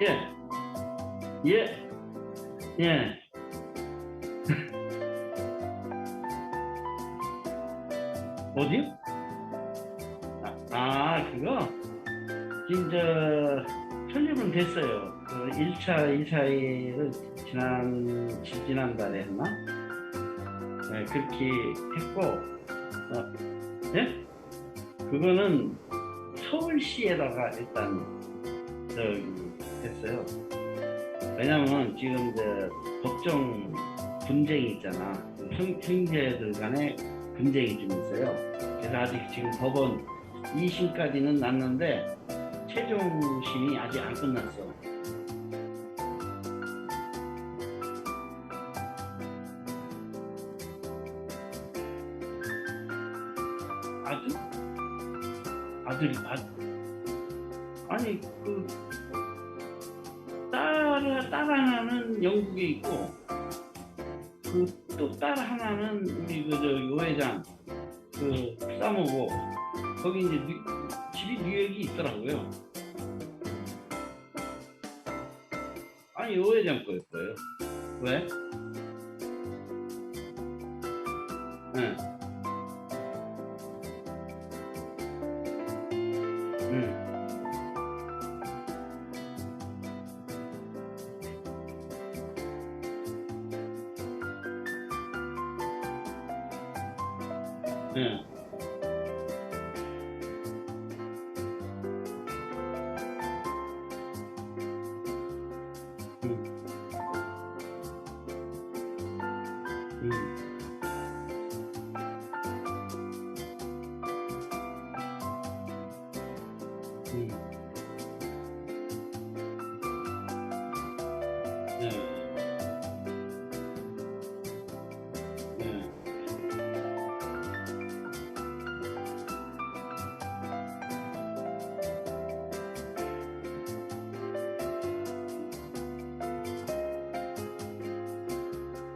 예, 예, 예. 어디요? 그거? 지금 설립은 됐어요. 그 1차, 2차 회의를 지난달에 했나? 네, 그렇게 했고, 예? 그거는 서울시에다가 일단, 했어요. 왜냐면 지금 법정 분쟁이 있잖아. 형제들 간에 분쟁이 좀 있어요. 그래서 아직 지금 법원 2심까지는 났는데 최종심이 아직 안 끝났어. 아들이 아니 딸 하나는 영국에 있고 또 딸 하나는 우리 요 회장 사모고 거기 이제 집이 뉴욕이 있더라고요. 아니 요 회장 거일 거예요. 왜? 네. 네.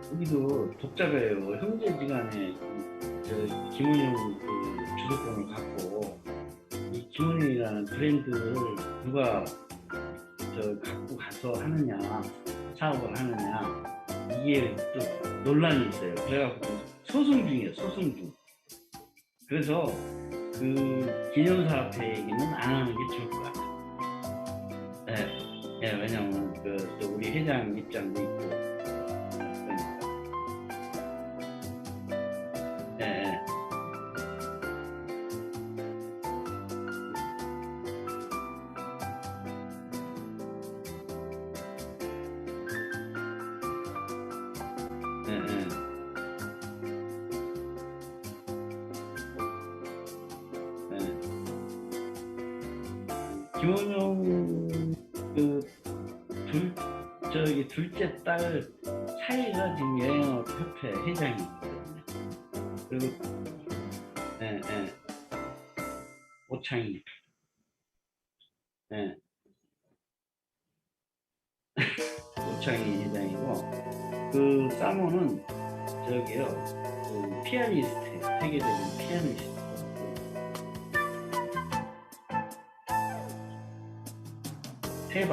우리도 독자가요. 형제지간에 김원영 주도권을 갖고 이 김원영이라는 브랜드를 누가 갖고 가서 하느냐, 사업을 하느냐, 이게 또 논란이 있어요. 그래갖고 소송 중이에요. 소송 중. 그래서 기념사업회 얘기는 안 하는 게 좋을 것 같아요. 네, 왜냐면 또 우리 회장 입장도 있고. 김원용 둘째 딸 사이가 지금 여행업협회 회장이 있거든요. 그리고 오창희 오창희 회장이고 사모는 피아니스트, 세계적인 피아니스트. 세방.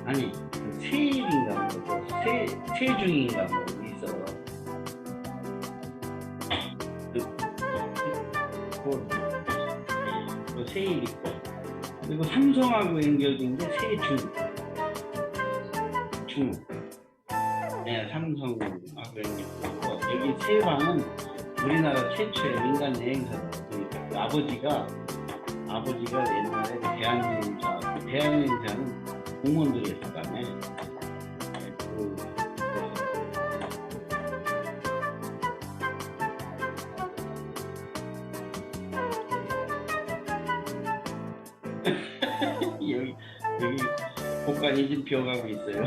아니 세일인가 뭐죠? 세중인가 뭐 있어. 세일 있고 그리고 삼성하고 연결된 게 세중. 네, 삼성하고 연결되고 여기 세방은 우리나라 최초의 민간 여행사다. 아버지가 옛날에 대한여행사는 공무원들이 했었다며. 여기 복간이 지금 비어가고 있어요.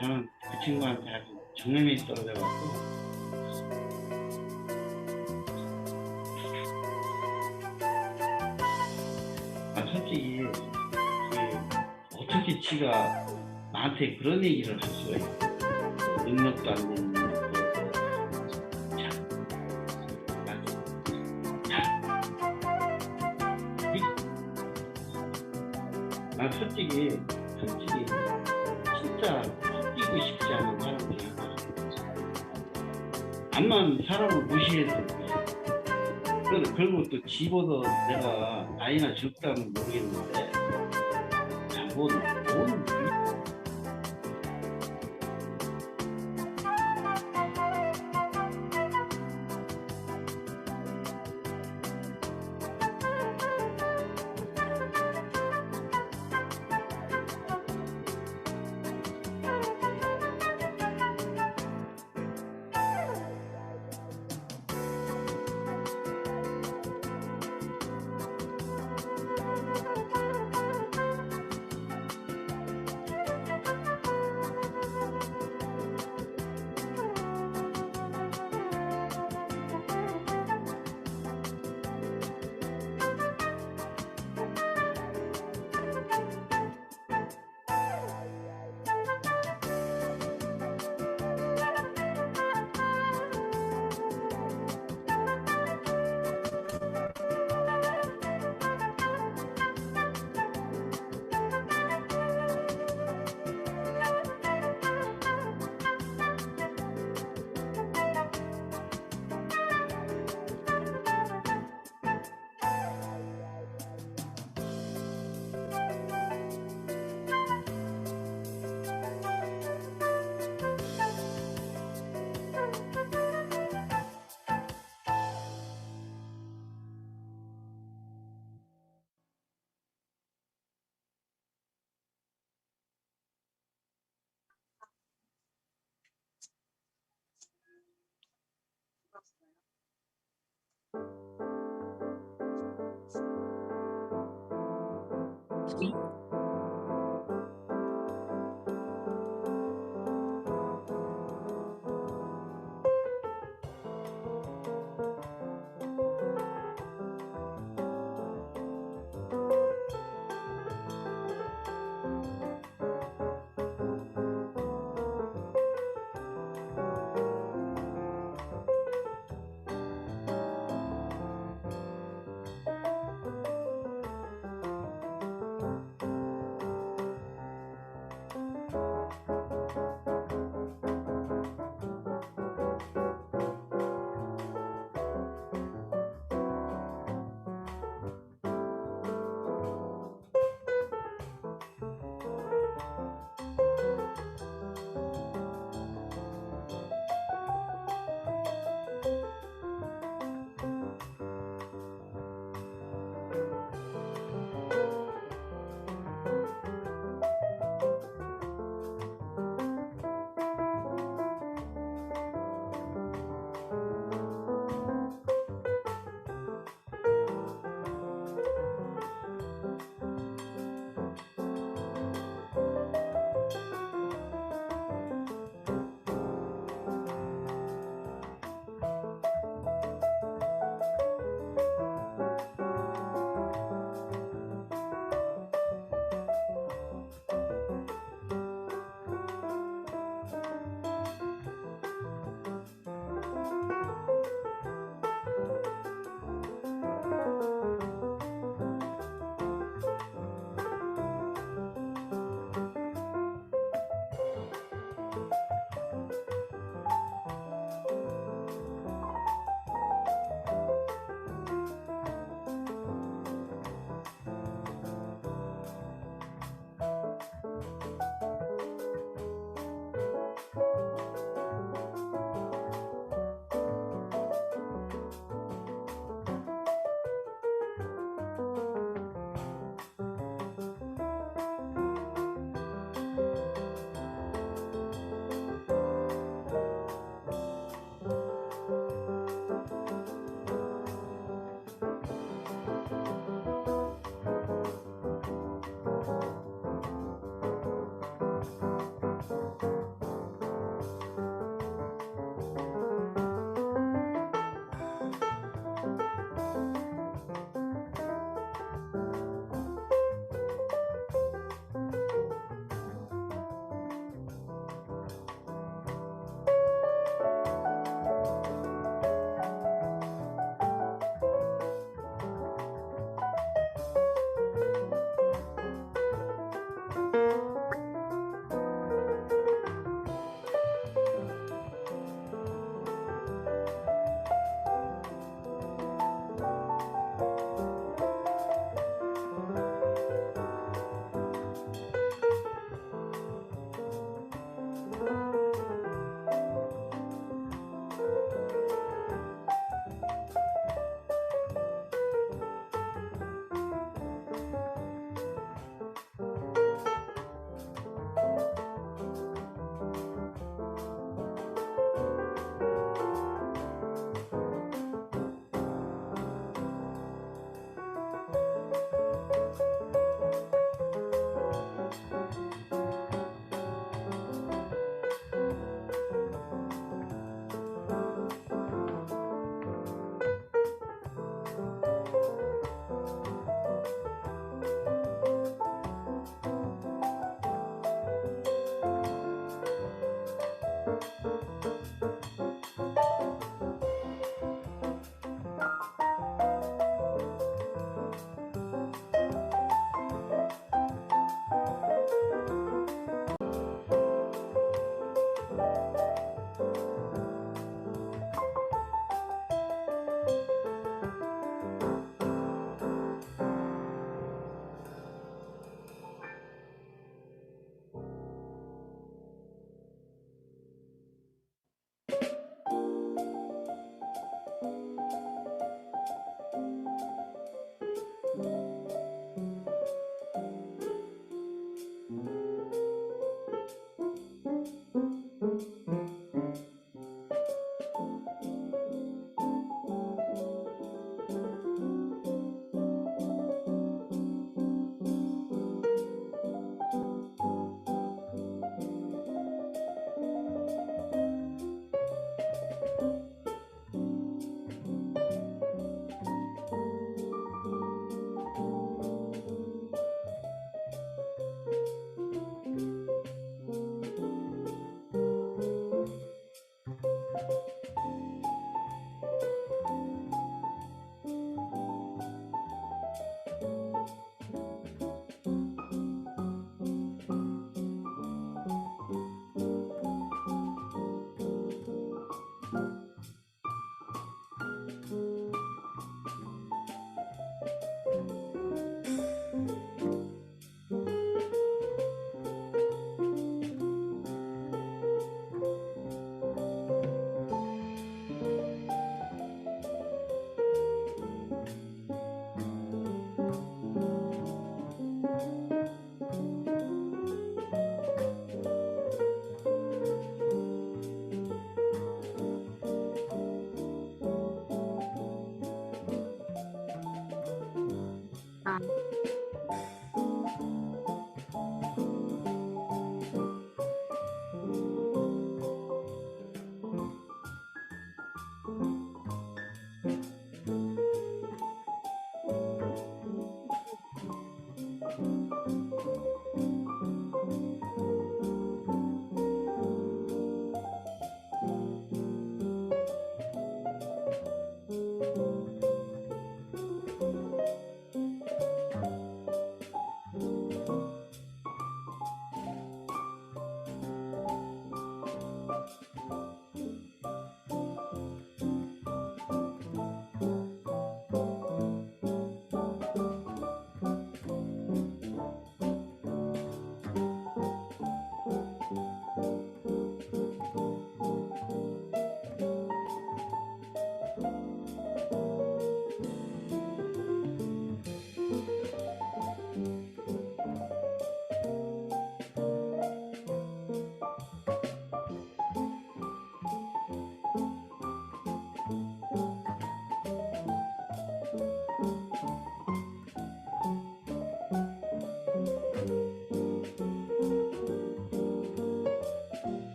저는 그 친구한테 아주 정념이 떨어져갖고 어떻게 지가 나한테 그런 얘기를 할 수가 있어. 능력도 안 되는 난 솔직히 진짜 속이고 싶지 않은 사람 중에 하나. 암만 사람을 무시해도 그리고 또 지보다 내가 나이나 적다면 모르겠는데 뭔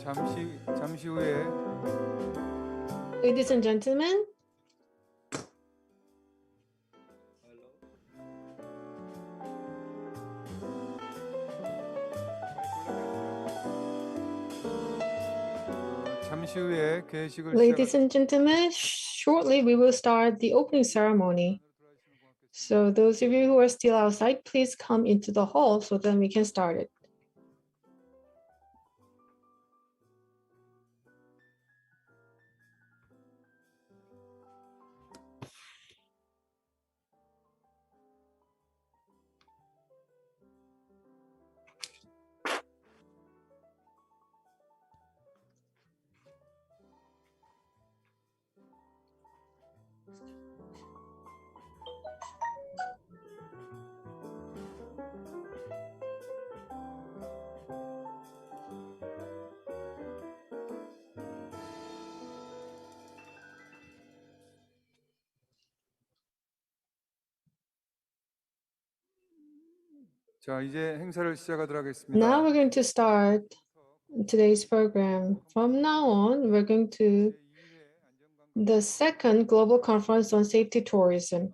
잠시 후에 Ladies and gentlemen, 잠시 후에 개식을 ladies and gentlemen, shortly we will start the opening ceremony. So those of you who are still outside, please come into the hall so then we can start it. 자, 이제 행사를 시작하도록 하겠습니다. Now we're going to start today's program. From now on, we're going to the second Global Conference on Safety Tourism.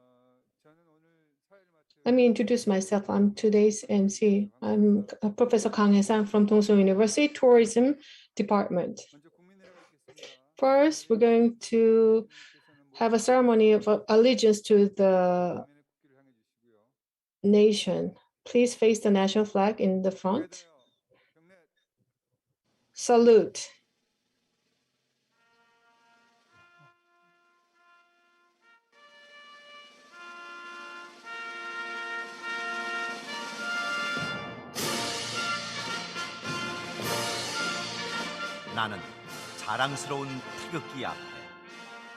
Let me introduce myself. I'm today's MC. I'm Professor Kang Hae-sang from Dongsuh University Tourism Department. First, we're going to have a ceremony of allegiance to the nation. Please face the national flag in the front. Salute. 나는 자랑스러운 태극기 앞에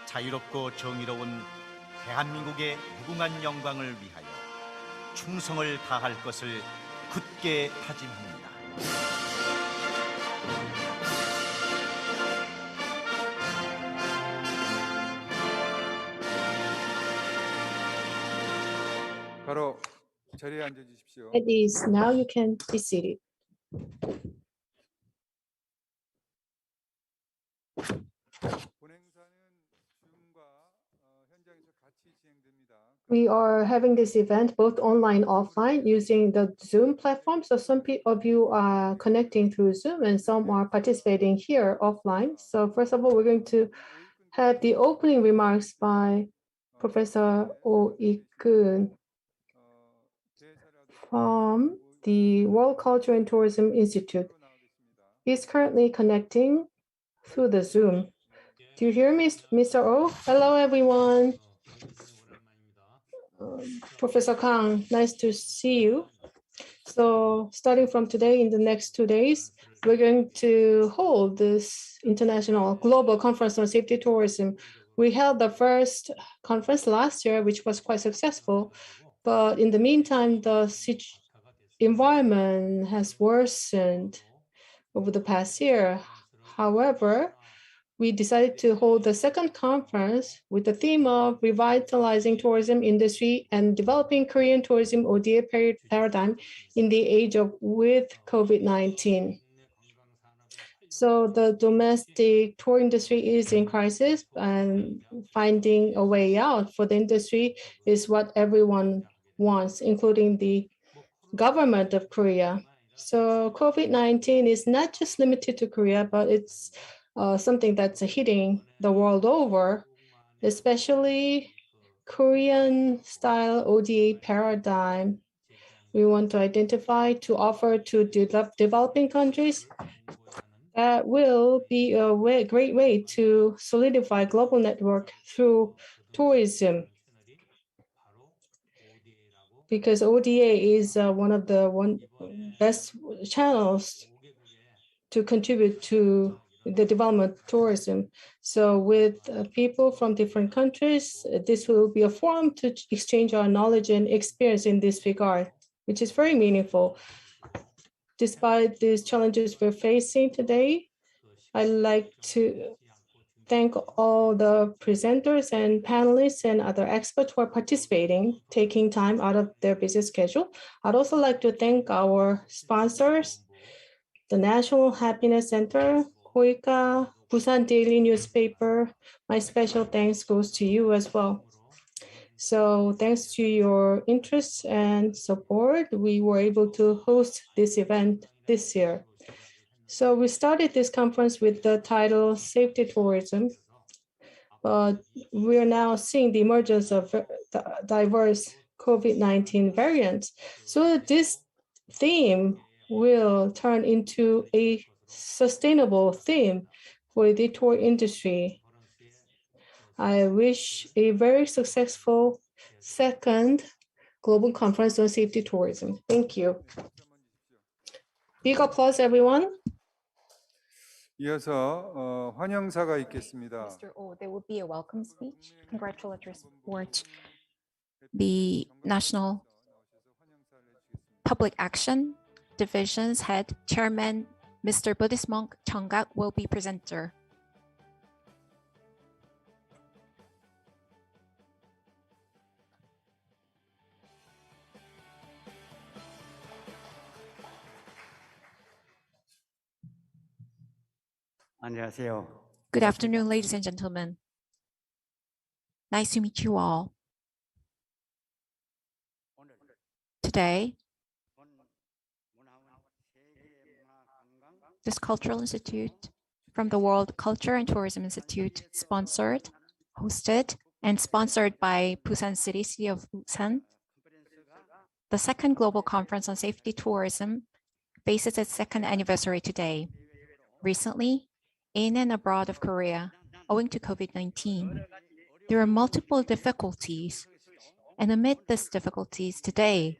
자유롭고 정의로운 대한민국의 무궁한 영광을 위하여 충성을 다할 것을 굳게 다짐합니다. 바로 자리에 앉아 주십시오. At ease. Now you can be seated. We are having this event both online and offline using the Zoom platform. So some of you are connecting through Zoom and some are participating here offline. So first of all, we're going to have the opening remarks by Professor Oh Ik-kun from the World Culture and Tourism Institute. He's currently connecting through the Zoom. Do you hear me, Mr. Oh? Hello, everyone. Professor Kang, nice to see you. So starting from today, in the next 2 days, we're going to hold this international global conference on safety tourism. We held the first conference last year, which was quite successful. But in the meantime, the environment has worsened over the past year. However, we decided to hold the second conference with the theme of revitalizing tourism industry and developing Korean tourism ODA paradigm in the age of with COVID-19. So the domestic tour industry is in crisis, and finding a way out for the industry is what everyone wants, including the government of Korea. So COVID-19 is not just limited to Korea, but it's something that's hitting the world over, especially Korean style ODA paradigm. We want to identify to offer to developing countries that will be a great way to solidify global network through tourism. Because ODA is one of the best channels to contribute to the development of tourism. So with people from different countries, this will be a forum to exchange our knowledge and experience in this regard, which is very meaningful. Despite these challenges we're facing today, I'd like to thank all the presenters and panelists and other experts who are participating, taking time out of their busy schedule. I'd also like to thank our sponsors, the National Happiness Center, Koika, Busan Daily Newspaper, my special thanks goes to you as well. So thanks to your interest and support, we were able to host this event this year. So we started this conference with the title Safety Tourism, but we are now seeing the emergence of diverse COVID-19 variants. So this theme will turn into a sustainable theme for the tour industry. I wish a very successful second Global Conference on Safety Tourism. Thank you. Big applause, everyone. 이어서 환영사가 있겠습니다. Mr. Oh, there will be a welcome speech. Congratulatory support. The National Public Action Division's head, Chairman, Mr. Buddhist monk Changak will be presenter. 안녕하세요. Good afternoon, ladies and gentlemen. Nice to meet you all. Today, this Cultural Institute from the World Culture and Tourism Institute sponsored, hosted, and sponsored by Busan City of Busan, the second Global Conference on Safety Tourism faces its second anniversary today. Recently, in and abroad of Korea, owing to COVID-19, there are multiple difficulties. And amid these difficulties today,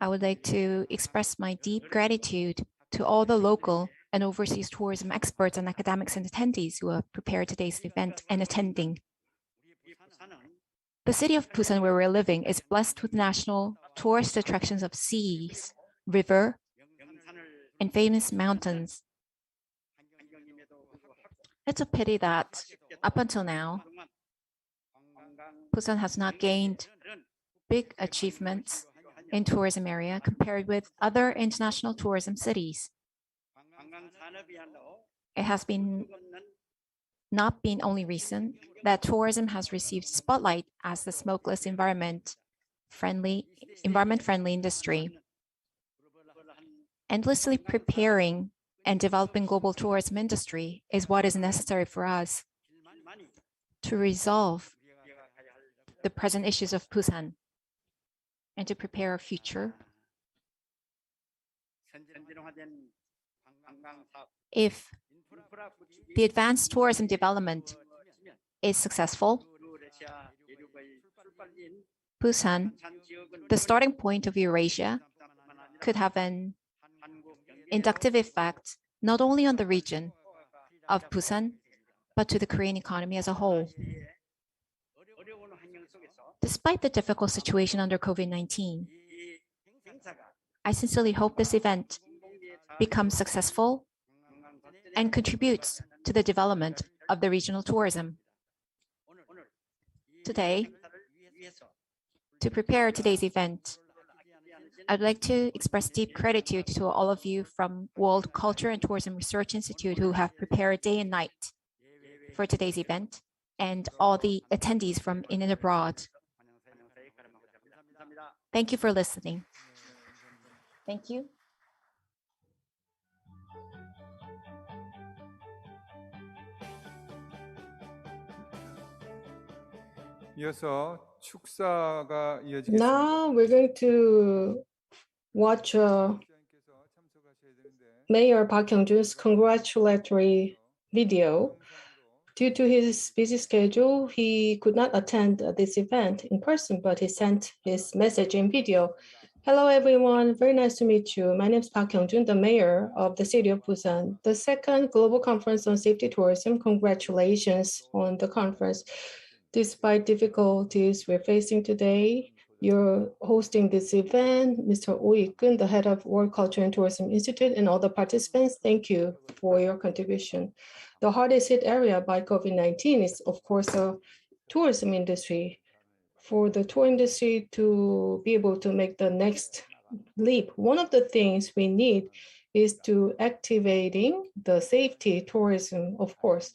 I would like to express my deep gratitude to all the local and overseas tourism experts and academics and attendees who have prepared today's event and attending. The city of Busan, where we're living, is blessed with national tourist attractions of seas, river, and famous mountains. It's a pity that up until now, Busan has not gained big achievements in tourism area compared with other international tourism cities. It has not been only recent that tourism has received spotlight as the smokeless environment-friendly industry. Endlessly preparing and developing global tourism industry is what is necessary for us to resolve the present issues of Busan and to prepare our future. If the advanced tourism development is successful, Busan, the starting point of Eurasia, could have an inductive effect not only on the region of Busan, but to the Korean economy as a whole. Despite the difficult situation under COVID-19, I sincerely hope this event becomes successful and contributes to the development of the regional tourism. Today, to prepare today's event, I'd like to express deep gratitude to all of you from World Culture and Tourism Research Institute who have prepared day and night for today's event, and all the attendees from in and abroad. Thank you for listening. Thank you. 이어서 축사가 이어지겠습니다. Now we're going to watch Mayor Park Hyung-jun's congratulatory video. Due to his busy schedule, he could not attend this event in person, but he sent his message in video. Hello, everyone. Very nice to meet you. My name is Park Hyung-jun, the mayor of the city of Busan. The second Global Conference on Safety Tourism. Congratulations on the conference. Despite difficulties we're facing today, you're hosting this event. Mr. Oh Ik-eun, the head of World Culture and Tourism Institute, and all the participants, thank you for your contribution. The hardest hit area by COVID-19 is, of course, the tourism industry. For the tour industry to be able to make the next leap, one of the things we need is to activating the safety tourism, of course.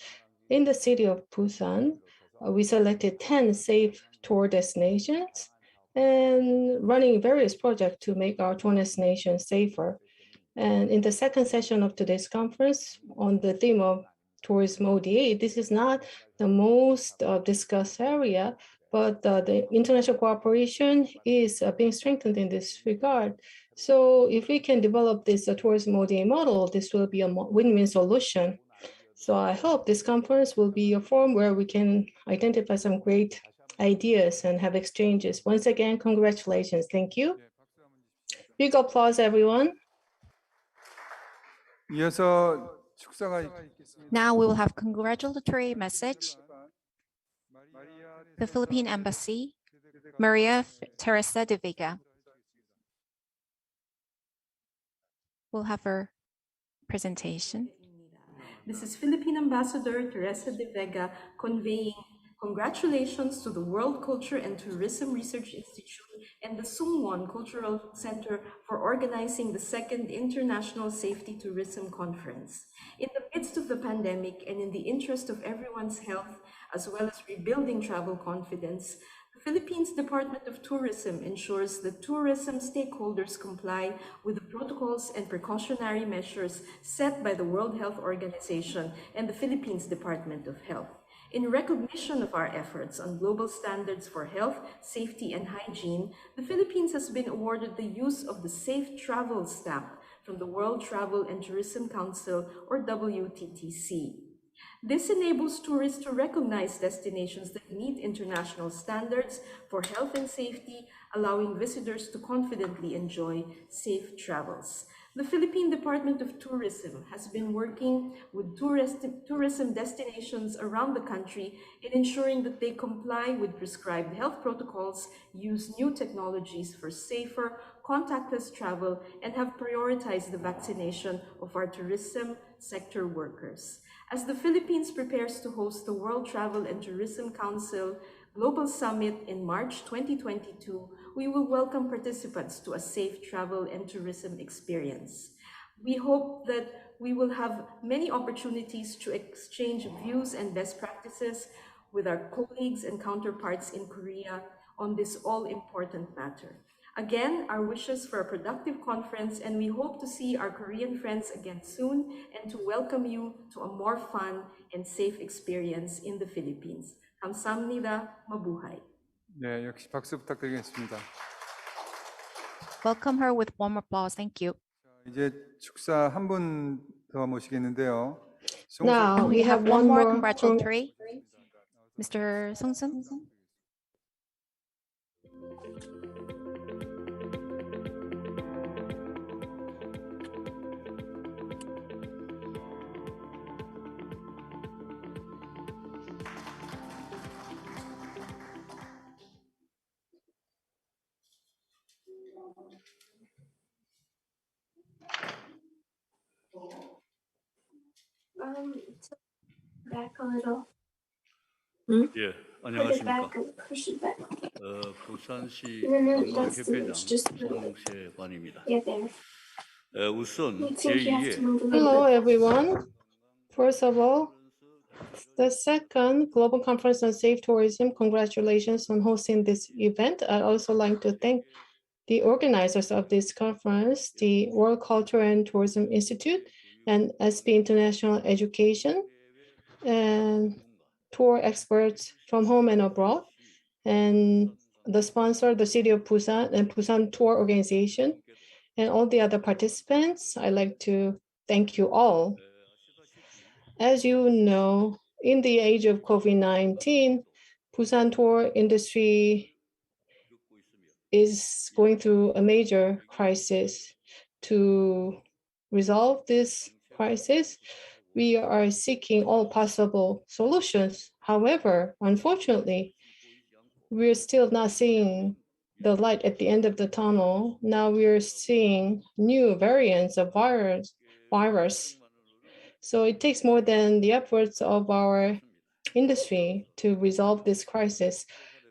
In the city of Busan, we selected 10 safe tour destinations and running various projects to make our tour destinations safer. And in the second session of today's conference on the theme of tourism ODA, this is not the most discussed area, but the international cooperation is being strengthened in this regard. So if we can develop this tourism ODA model, this will be a win-win solution. So I hope this conference will be a forum where we can identify some great ideas and have exchanges. Once again, congratulations. Thank you. Big applause, everyone. 이어서 축사가 있겠습니다. Now we will have congratulatory message. The Philippine Embassy, Maria Teresa de Vega, will have her presentation. This is Philippine Ambassador Teresa de Vega conveying congratulations to the World Culture and Tourism Research Institute and the Sungwon Cultural Center for organizing the second International Safety Tourism Conference. In the midst of the pandemic and in the interest of everyone's health, as well as rebuilding travel confidence, the Philippines Department of Tourism ensures that tourism stakeholders comply with the protocols and precautionary measures set by the World Health Organization and the Philippines Department of Health. In recognition of our efforts on global standards for health, safety, and hygiene, the Philippines has been awarded the use of the Safe Travel stamp from the World Travel and Tourism Council, or WTTC. This enables tourists to recognize destinations that meet international standards for health and safety, allowing visitors to confidently enjoy safe travels. The Philippine Department of Tourism has been working with tourism destinations around the country in ensuring that they comply with prescribed health protocols, use new technologies for safer, contactless travel, and have prioritized the vaccination of our tourism sector workers. As the Philippines prepares to host the World Travel and Tourism Council Global Summit in March 2022, we will welcome participants to a safe travel and tourism experience. We hope that we will have many opportunities to exchange views and best practices with our colleagues and counterparts in Korea on this all-important matter. Again, our wishes for a productive conference, and we hope to see our Korean friends again soon and to welcome you to a more fun and safe experience in the Philippines. 감사합니다. 마부hay. 네, 역시 박수 부탁드리겠습니다. Welcome her with warm applause. Thank you. 이제 축사 한 분 더 모시겠는데요. Now We we have have one more more congratulatory. Mr. Sung-sun. Back a little. 예, Put it 안녕하십니까. back. Push it back. 부산시 No, 관광협회장 that's just 송세관입니다. yeah, there. 우선 I think you have to 제2회 move a little Hello, bit. everyone. First of all, the second Global Conference on Safe Tourism, congratulations on hosting this event. I'd also like to thank the organizers of this conference, the World Culture and Tourism Institute and SB International Education, and tour experts from home and abroad, and the sponsor, the City of Busan and Busan Tour Organization, and all the other participants. I'd like to thank you all. As you know, in the age of COVID-19, Busan tour industry is going through a major crisis. To resolve this crisis, we are seeking all possible solutions. However, unfortunately, we're still not seeing the light at the end of the tunnel. Now we're seeing new variants of virus. So it takes more than the efforts of our industry to resolve this crisis.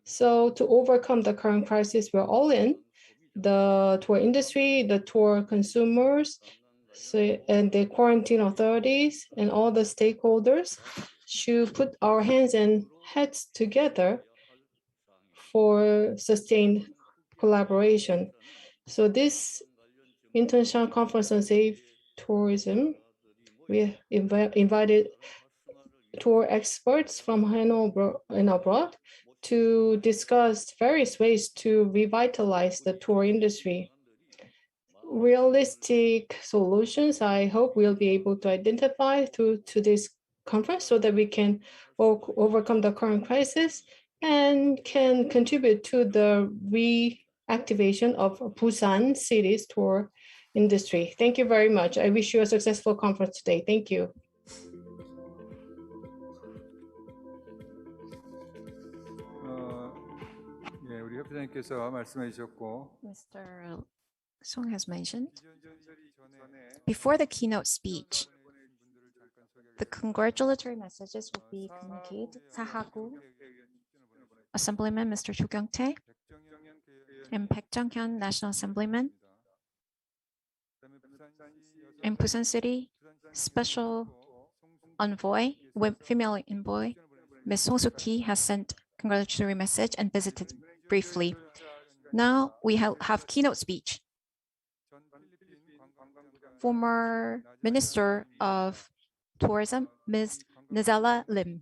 So to overcome the current crisis, we're all in, the tour industry, the tour consumers, So, and the quarantine authorities and all the stakeholders should put our hands and heads together for sustained collaboration. So this international conference on safe tourism, we invited tour experts from Hanover and abroad to discuss various ways to revitalize the tour industry. Realistic solutions, I hope we'll be able to identify through today's conference so that we can overcome the current crisis and can contribute to the reactivation of Busan city's tour industry. Thank you very much. I wish you a successful conference today. Thank you. 예, 우리 협회장님께서 말씀해 주셨고 Mr. Song has mentioned, before the keynote speech, the congratulatory messages will be communicated. Sahagu, Assemblyman Mr. Cho Kyung-tae, and Baek Jung-hyun, National Assemblyman, and Busan City Special Envoy, female envoy, Ms. Song Soo-ki has sent congratulatory message and visited briefly. Now we have keynote speech. Former Minister of Tourism, Ms. Nizala Lim.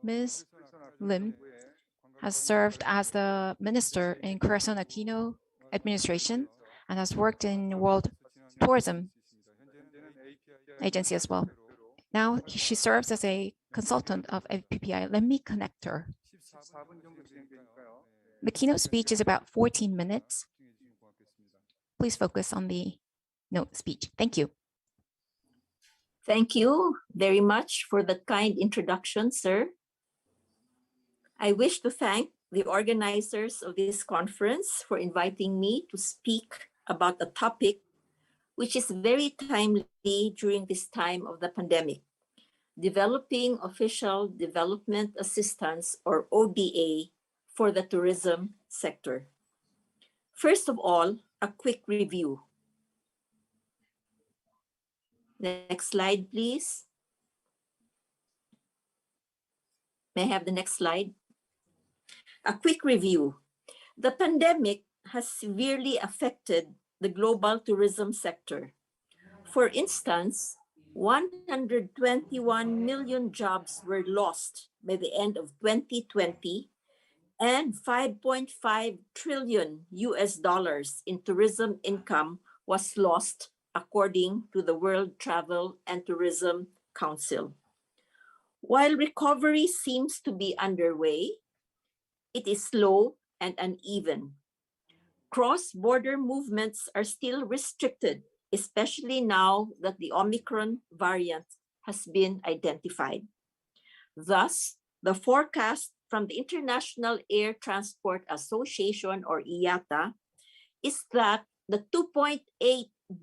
Ms. Lim has served as the minister in Kurasan Aquino administration and has worked in World Tourism Agency as well. Now she serves as a consultant of FPPI. Let me connect her. The keynote speech is about 14 minutes. Please focus on the note speech. Thank you. Thank you very much for the kind introduction, sir. I wish to thank the organizers of this conference for inviting me to speak about a topic which is very timely during this time of the pandemic: developing official development assistance, or ODA, for the tourism sector. First of all, a quick review. Next slide, please. May I have the next slide? A quick review. The pandemic has severely affected the global tourism sector. For instance, 121 million jobs were lost by the end of 2020, and $5.5 trillion in tourism income was lost, according to the World Travel and Tourism Council. While recovery seems to be underway, it is slow and uneven. Cross-border movements are still restricted, especially now that the Omicron variant has been identified. Thus, the forecast from the International Air Transport Association, or IATA, is that the 2.8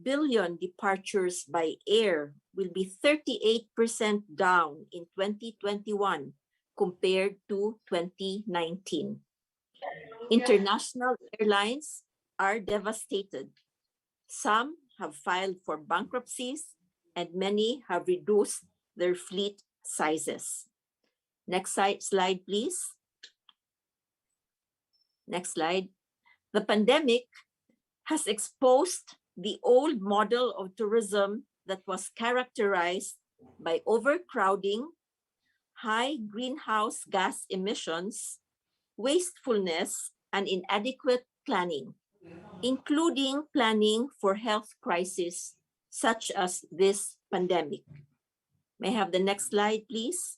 billion departures by air will be 38% down in 2021 compared to 2019. International airlines are devastated. Some have filed for bankruptcies, and many have reduced their fleet sizes. Next slide, please. Next slide. The pandemic has exposed the old model of tourism that was characterized by overcrowding, high greenhouse gas emissions, wastefulness, and inadequate planning, including planning for health crises such as this pandemic. May I have the next slide, please?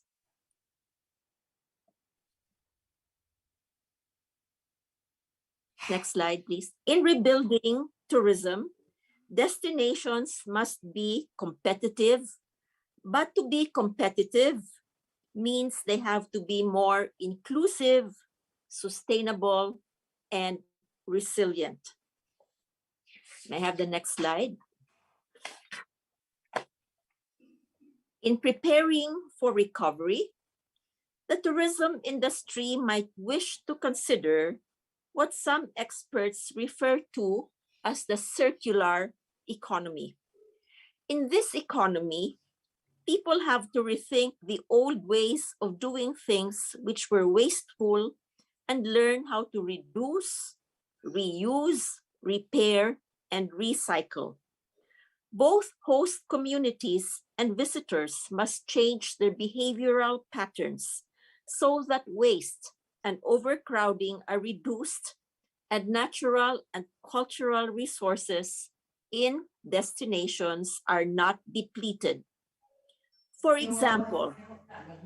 Next slide, please. In rebuilding tourism, destinations must be competitive, but to be competitive means they have to be more inclusive, sustainable, and resilient. May I have the next slide? In preparing for recovery, the tourism industry might wish to consider what some experts refer to as the circular economy. In this economy, people have to rethink the old ways of doing things which were wasteful and learn how to reduce, reuse, repair, and recycle. Both host communities and visitors must change their behavioral patterns so that waste and overcrowding are reduced and natural and cultural resources in destinations are not depleted. For example,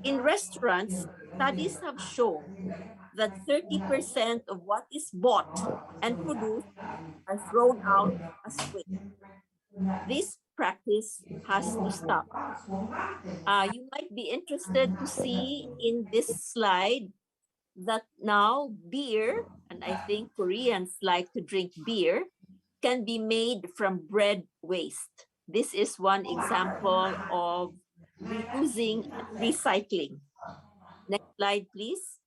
in restaurants, studies have shown that 30% of what is bought and produced are thrown out as waste. This practice has to stop. You might be interested to see in this slide that now beer, and I think Koreans like to drink beer, can be made from bread waste. This is one example of reusing and recycling. Next slide, please.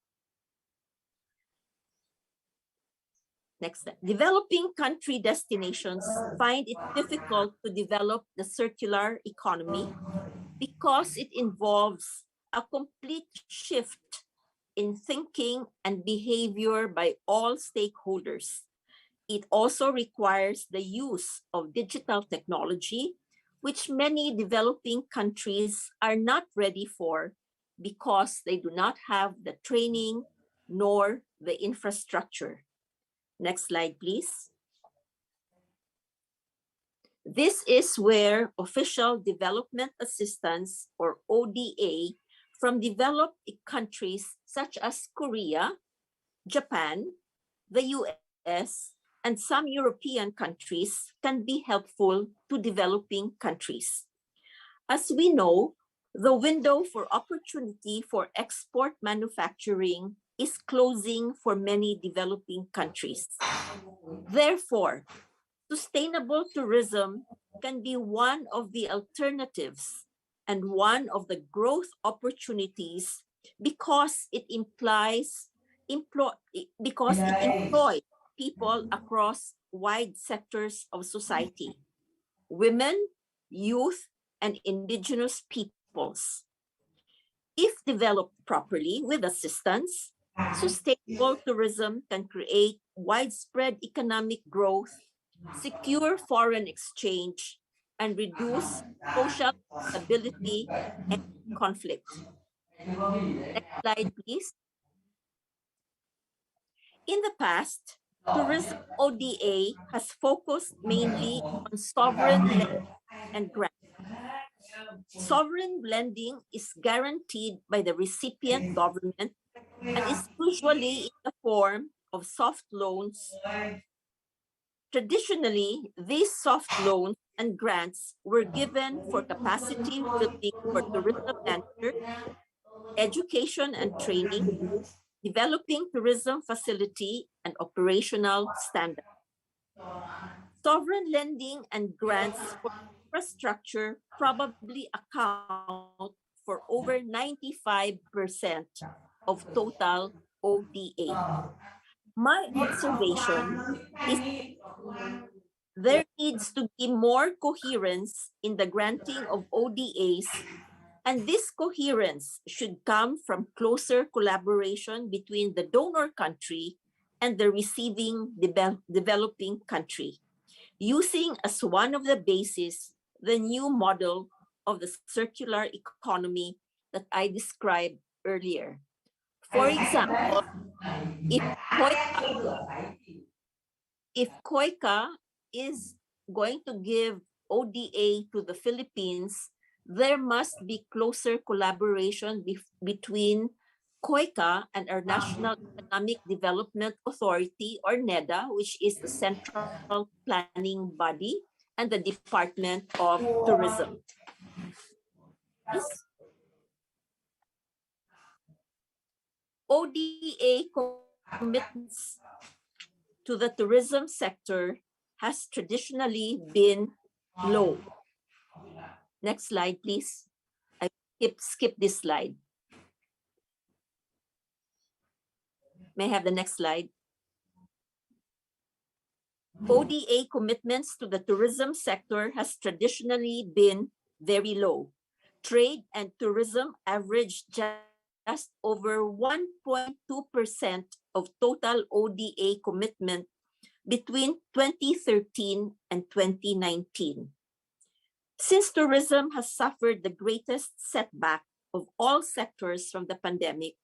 Next slide. Developing country destinations find it difficult to develop the circular economy because it involves a complete shift in thinking and behavior by all stakeholders. It also requires the use of digital technology, which many developing countries are not ready for because they do not have the training nor the infrastructure. Next slide, please. This is where official development assistance, or ODA, from developed countries such as Korea, Japan, the US, and some European countries can be helpful to developing countries. As we know, the window for opportunity for export manufacturing is closing for many developing countries. Therefore, sustainable tourism can be one of the alternatives and one of the growth opportunities because it employs people across wide sectors of society: women, youth, and indigenous peoples. If developed properly with assistance, sustainable tourism can create widespread economic growth, secure foreign exchange, and reduce social instability and conflict. Next slide, please. In the past, tourism ODA has focused mainly on sovereign lending and grants. Sovereign lending is guaranteed by the recipient government and is usually in the form of soft loans. Traditionally, these soft loans and grants were given for capacity building for tourism managers, education and training, developing tourism facility, and operational standards. Sovereign lending and grants for infrastructure probably account for over 95% of total ODA. My observation is there needs to be more coherence in the granting of ODAs, and this coherence should come from closer collaboration between the donor country and the receiving developing country, using as one of the bases the new model of the circular economy that I described earlier. For example, if COICA is going to give ODA to the Philippines, there must be closer collaboration between COICA and our National Economic Development Authority, or NEDA, which is the central planning body, and the Department of Tourism. ODA commitments to the tourism sector has traditionally been low. Next slide, please. I skip this slide. May I have the next slide? ODA commitments to the tourism sector has traditionally been very low. Trade and tourism averaged just over 1.2% of total ODA commitment between 2013 and 2019. Since tourism has suffered the greatest setback of all sectors from the pandemic,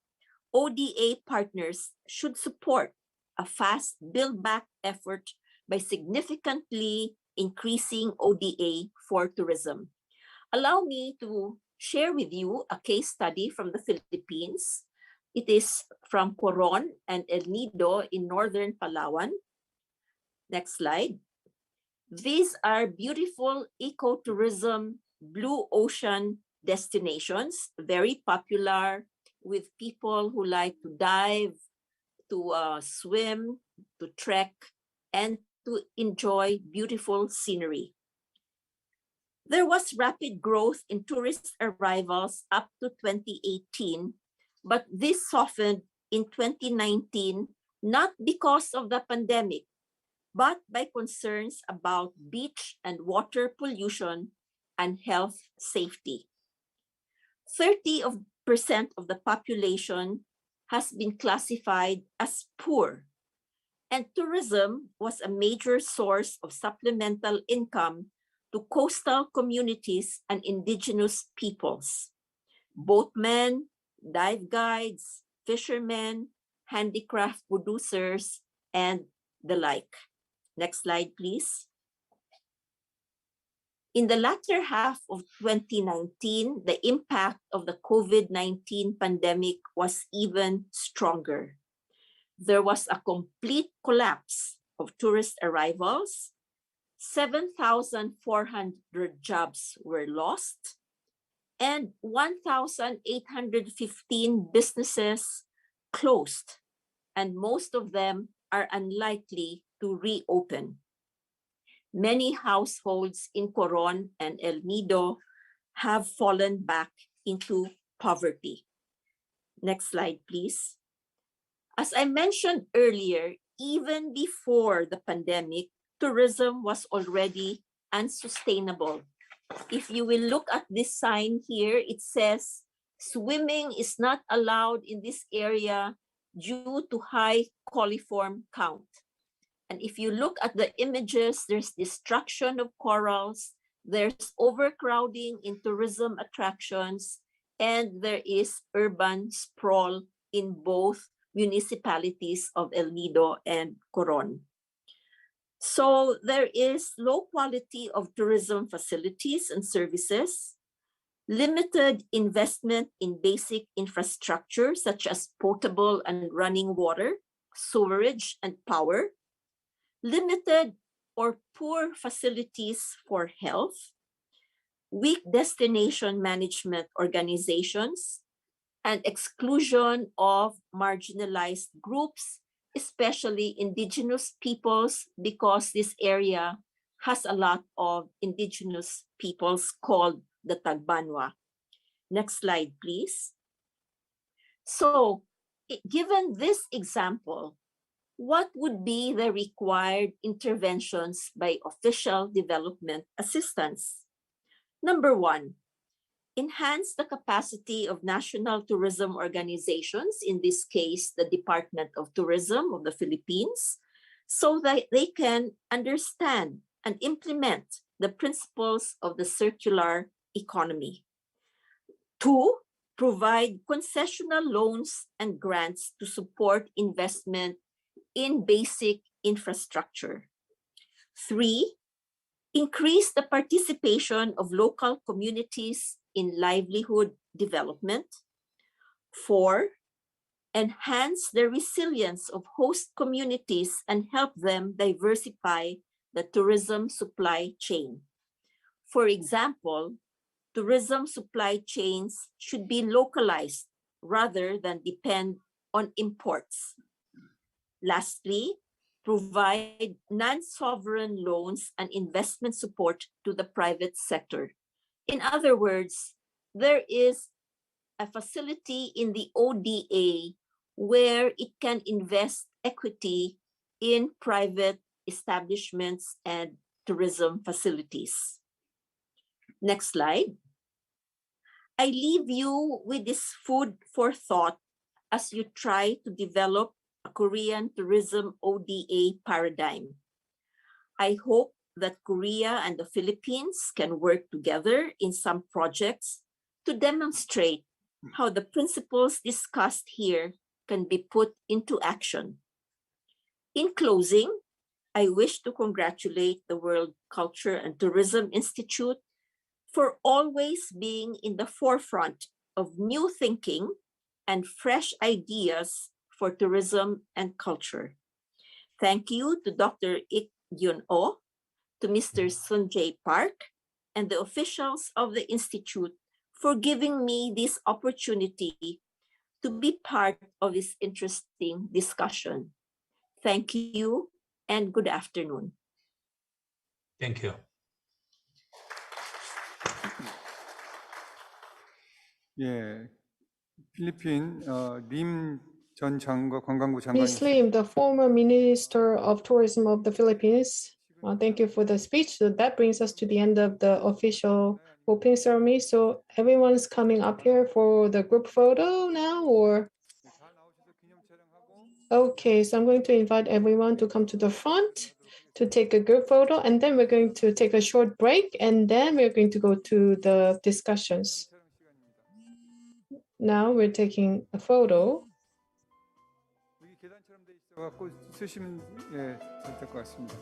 ODA partners should support a fast build-back effort by significantly increasing ODA for tourism. Allow me to share with you a case study from the Philippines. It is from Coron and El Nido in northern Palawan. Next slide. These are beautiful ecotourism blue ocean destinations, very popular with people who like to dive, to swim, to trek, and to enjoy beautiful scenery. There was rapid growth in tourist arrivals up to 2018, but this softened in 2019, not because of the pandemic, but by concerns about beach and water pollution and health safety. 30% of the population has been classified as poor, and tourism was a major source of supplemental income to coastal communities and indigenous peoples. Boatmen, dive guides, fishermen, handicraft producers, and the like. Next slide, please. In the latter half of 2019, the impact of the COVID-19 pandemic was even stronger. There was a complete collapse of tourist arrivals. 7,400 jobs were lost, and 1,815 businesses closed, and most of them are unlikely to reopen. Many households in Coron and El Nido have fallen back into poverty. Next slide, please. As I mentioned earlier, even before the pandemic, tourism was already unsustainable. If you will look at this sign here, it says, swimming is not allowed in this area due to high coliform count. And if you look at the images, there's destruction of corals, there's overcrowding in tourism attractions, and there is urban sprawl in both municipalities of El Nido and Coron. So there is low quality of tourism facilities and services, limited investment in basic infrastructure such as potable and running water, sewerage, and power, limited or poor facilities for health, weak destination management organizations, and exclusion of marginalized groups, especially indigenous peoples, because this area has a lot of indigenous peoples called the Tagbanwa. Next slide, please. So, given this example, what would be the required interventions by official development assistance? Number one, enhance the capacity of national tourism organizations, in this case, the Department of Tourism of the Philippines, so that they can understand and implement the principles of the circular economy. Two, provide concessional loans and grants to support investment in basic infrastructure. Three, increase the participation of local communities in livelihood development. Four, enhance the resilience of host communities and help them diversify the tourism supply chain. For example, tourism supply chains should be localized rather than depend on imports. Lastly, provide non-sovereign loans and investment support to the private sector. In other words, there is a facility in the ODA where it can invest equity in private establishments, and tourism facilities. Next slide. I leave you with this food for thought as you try to develop a Korean tourism ODA paradigm. I hope that Korea and the Philippines can work together in some projects to demonstrate how the principles discussed here can be put into action. In closing, I wish to congratulate the World Culture and Tourism Institute for always being in the forefront of new thinking and fresh ideas for tourism and culture. Thank you to Dr. Ik Gyun-oh, to Mr. Sunjae Park, and the officials of the Institute for giving me this opportunity to be part of this interesting discussion. Thank you and good afternoon. Thank you. 예, 필리핀 림 전 관광부 Ms. 장관님. Lim, the former Minister of Tourism of the Philippines, thank you for the speech. So that brings us to the end of the official opening ceremony. So everyone's coming up here for the group photo now, or? Okay, so I'm going to invite everyone to come to the front to take a group photo, and then we're going to take a short break, and then we're going to go to the discussions. Now we're taking a photo. 여기 계단처럼 돼 있어갖고 쓰시면 될 것 같습니다.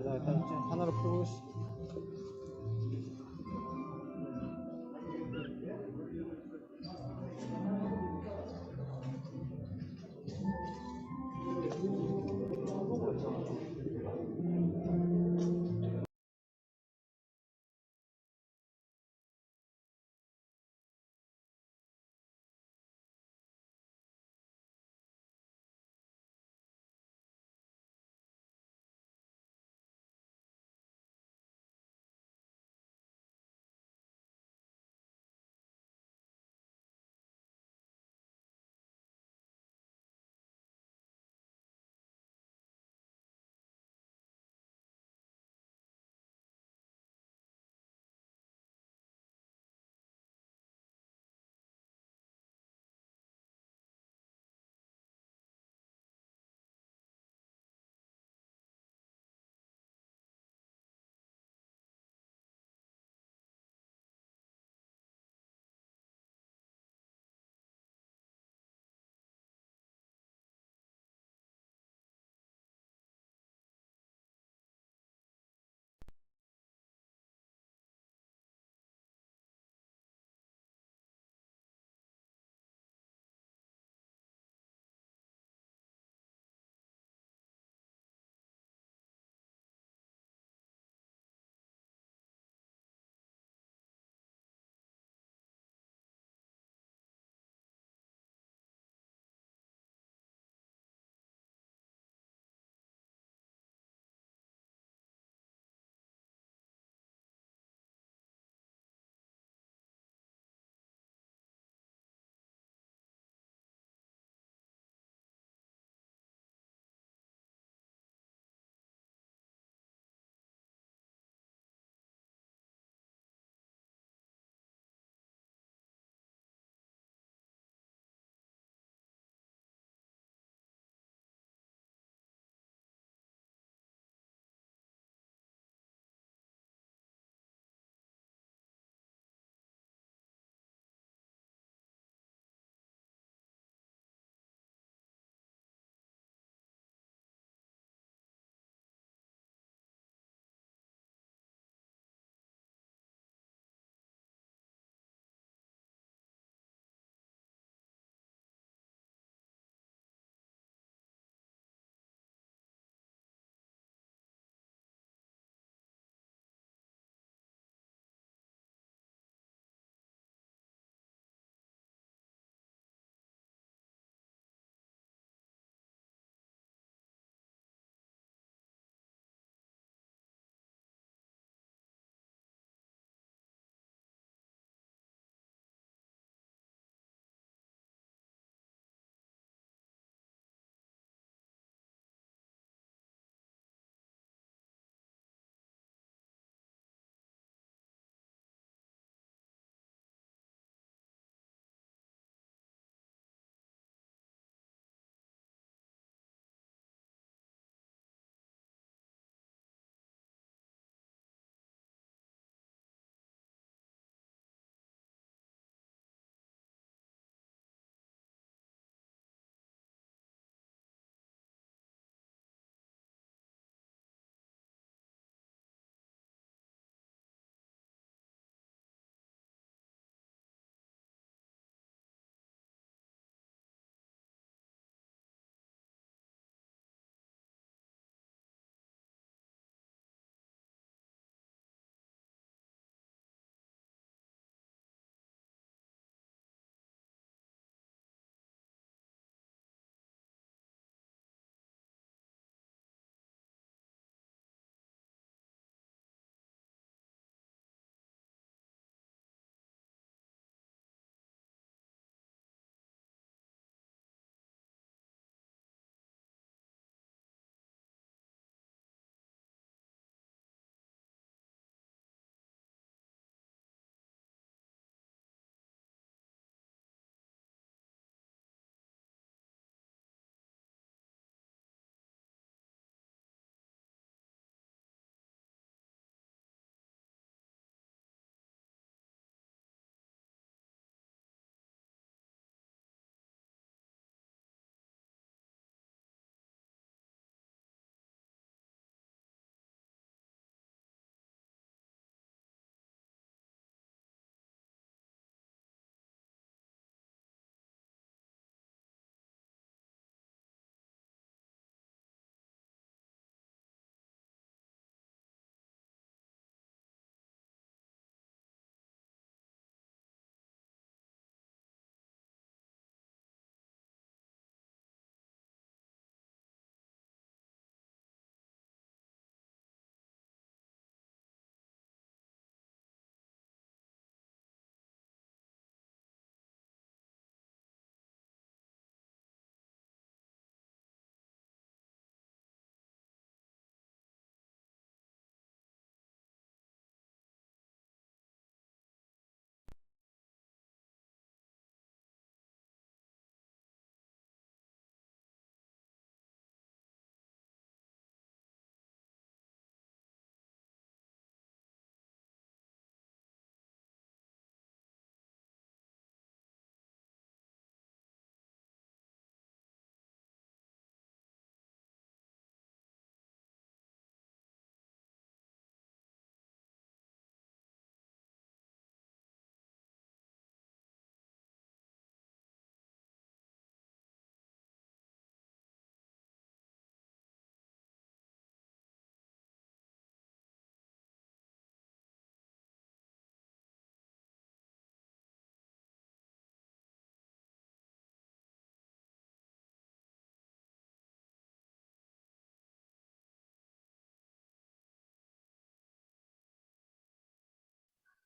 나 일단 하나로 풀고 있어.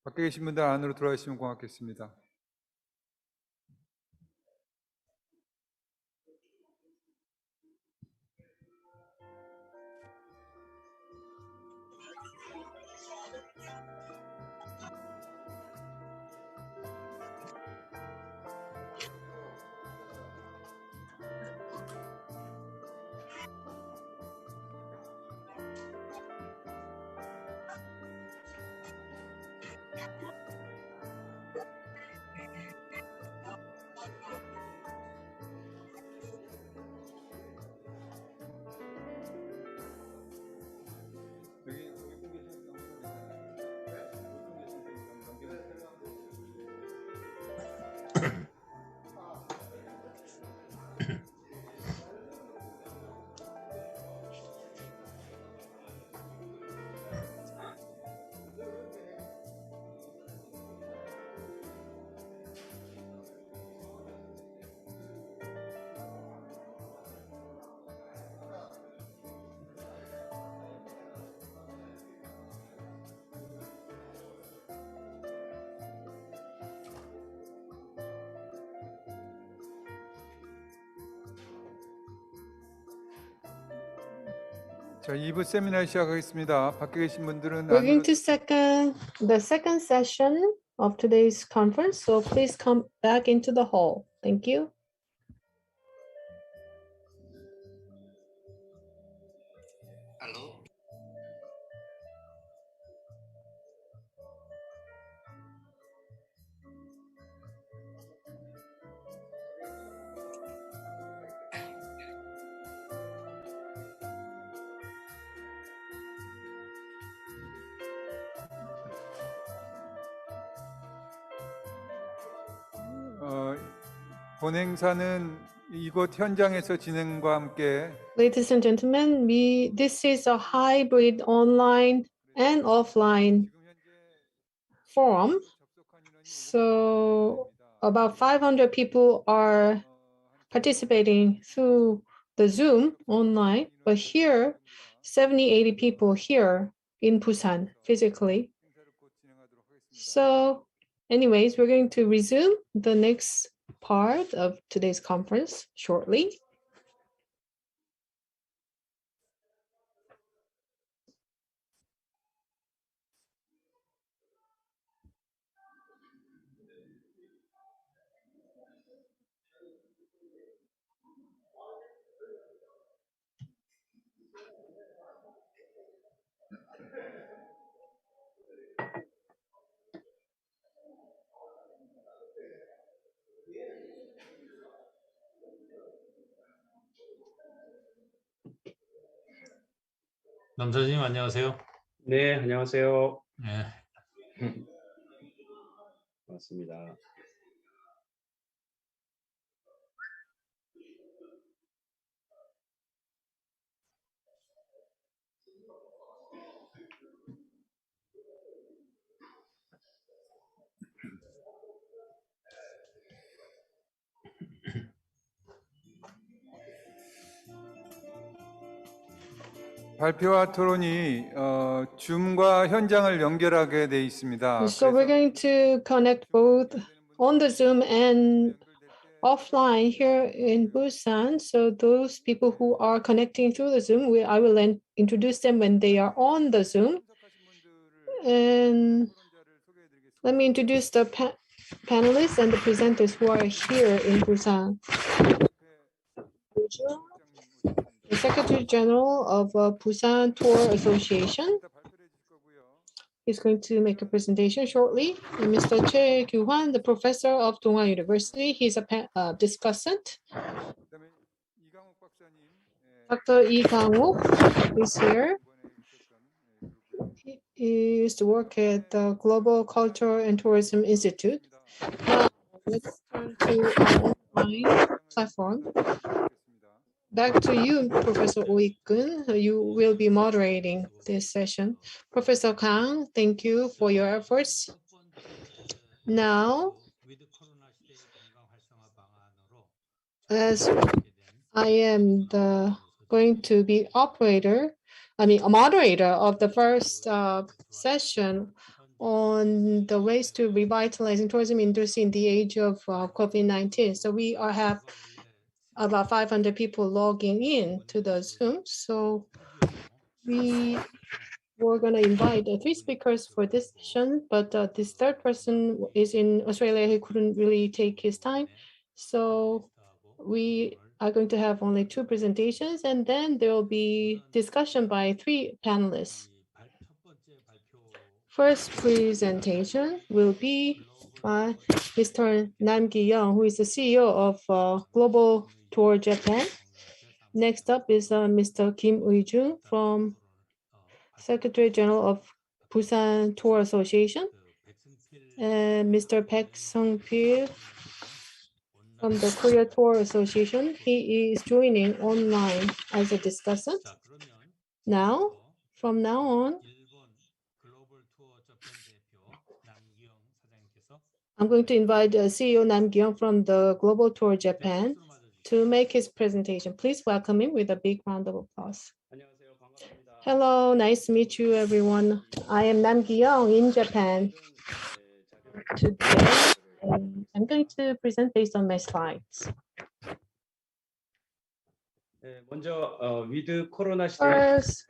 밖에 계신 분들 안으로 들어가시면 고맙겠습니다. 자, 2부 세미나 시작하겠습니다. 밖에 계신 분들은 We're going 안으로 to the second session of today's conference. So please come back into the hall. Thank you. 본 행사는 이곳 현장에서 진행과 함께 Ladies and gentlemen, this is a hybrid online and offline forum. So about 500 people are participating through the Zoom online, but here 70-80 people here in Busan physically. So anyways, we're going to resume the next part of today's conference shortly. 남사님 안녕하세요. 네, 안녕하세요. 네. 반갑습니다. 발표와 토론이 줌과 현장을 연결하게 돼 있습니다. So we're going to connect both on the Zoom and offline here in Busan. So those people who are connecting through the Zoom, I will then introduce them when they are on the Zoom. And let me introduce the panelists and the presenters who are here in Busan. The Secretary General of Busan Tour Association is going to make a presentation shortly. And Mr. Choi Kyu-hwan, the professor of Donghwa University, he's a discussant. Dr. Lee Kang-wook is here. He used to work at the Global Culture and Tourism Institute. Now, let's turn to our online platform. Back to you, Professor Oi-kun. You will be moderating this session. Professor Kang, thank you for your efforts. Now, as I am going to be a moderator of the first session on the ways to revitalizing tourism industry in the age of COVID-19. So we have about 500 people logging in to the Zoom. So we were going to invite 3 speakers for this session, but this third person is in Australia. He couldn't really take his time. So we are going to have only 2 presentations, and then there will be discussion by 3 panelists. First presentation will be by Mr. Nam Ki-young, who is the CEO of Global Tour Japan. Next up is Mr. Kim Ui-jung from Secretary General of Busan Tour Association, and Mr. Baek Sung-pil from the Korea Tour Association. He is joining online as a discussant. Now, from now on, I'm going to invite CEO Nam Ki-young from the Global Tour Japan to make his presentation. Please welcome him with a big round of applause. Hello, nice to meet you, everyone. I am Nam Ki-young in Japan. Today, I'm going to present based on my slides. First,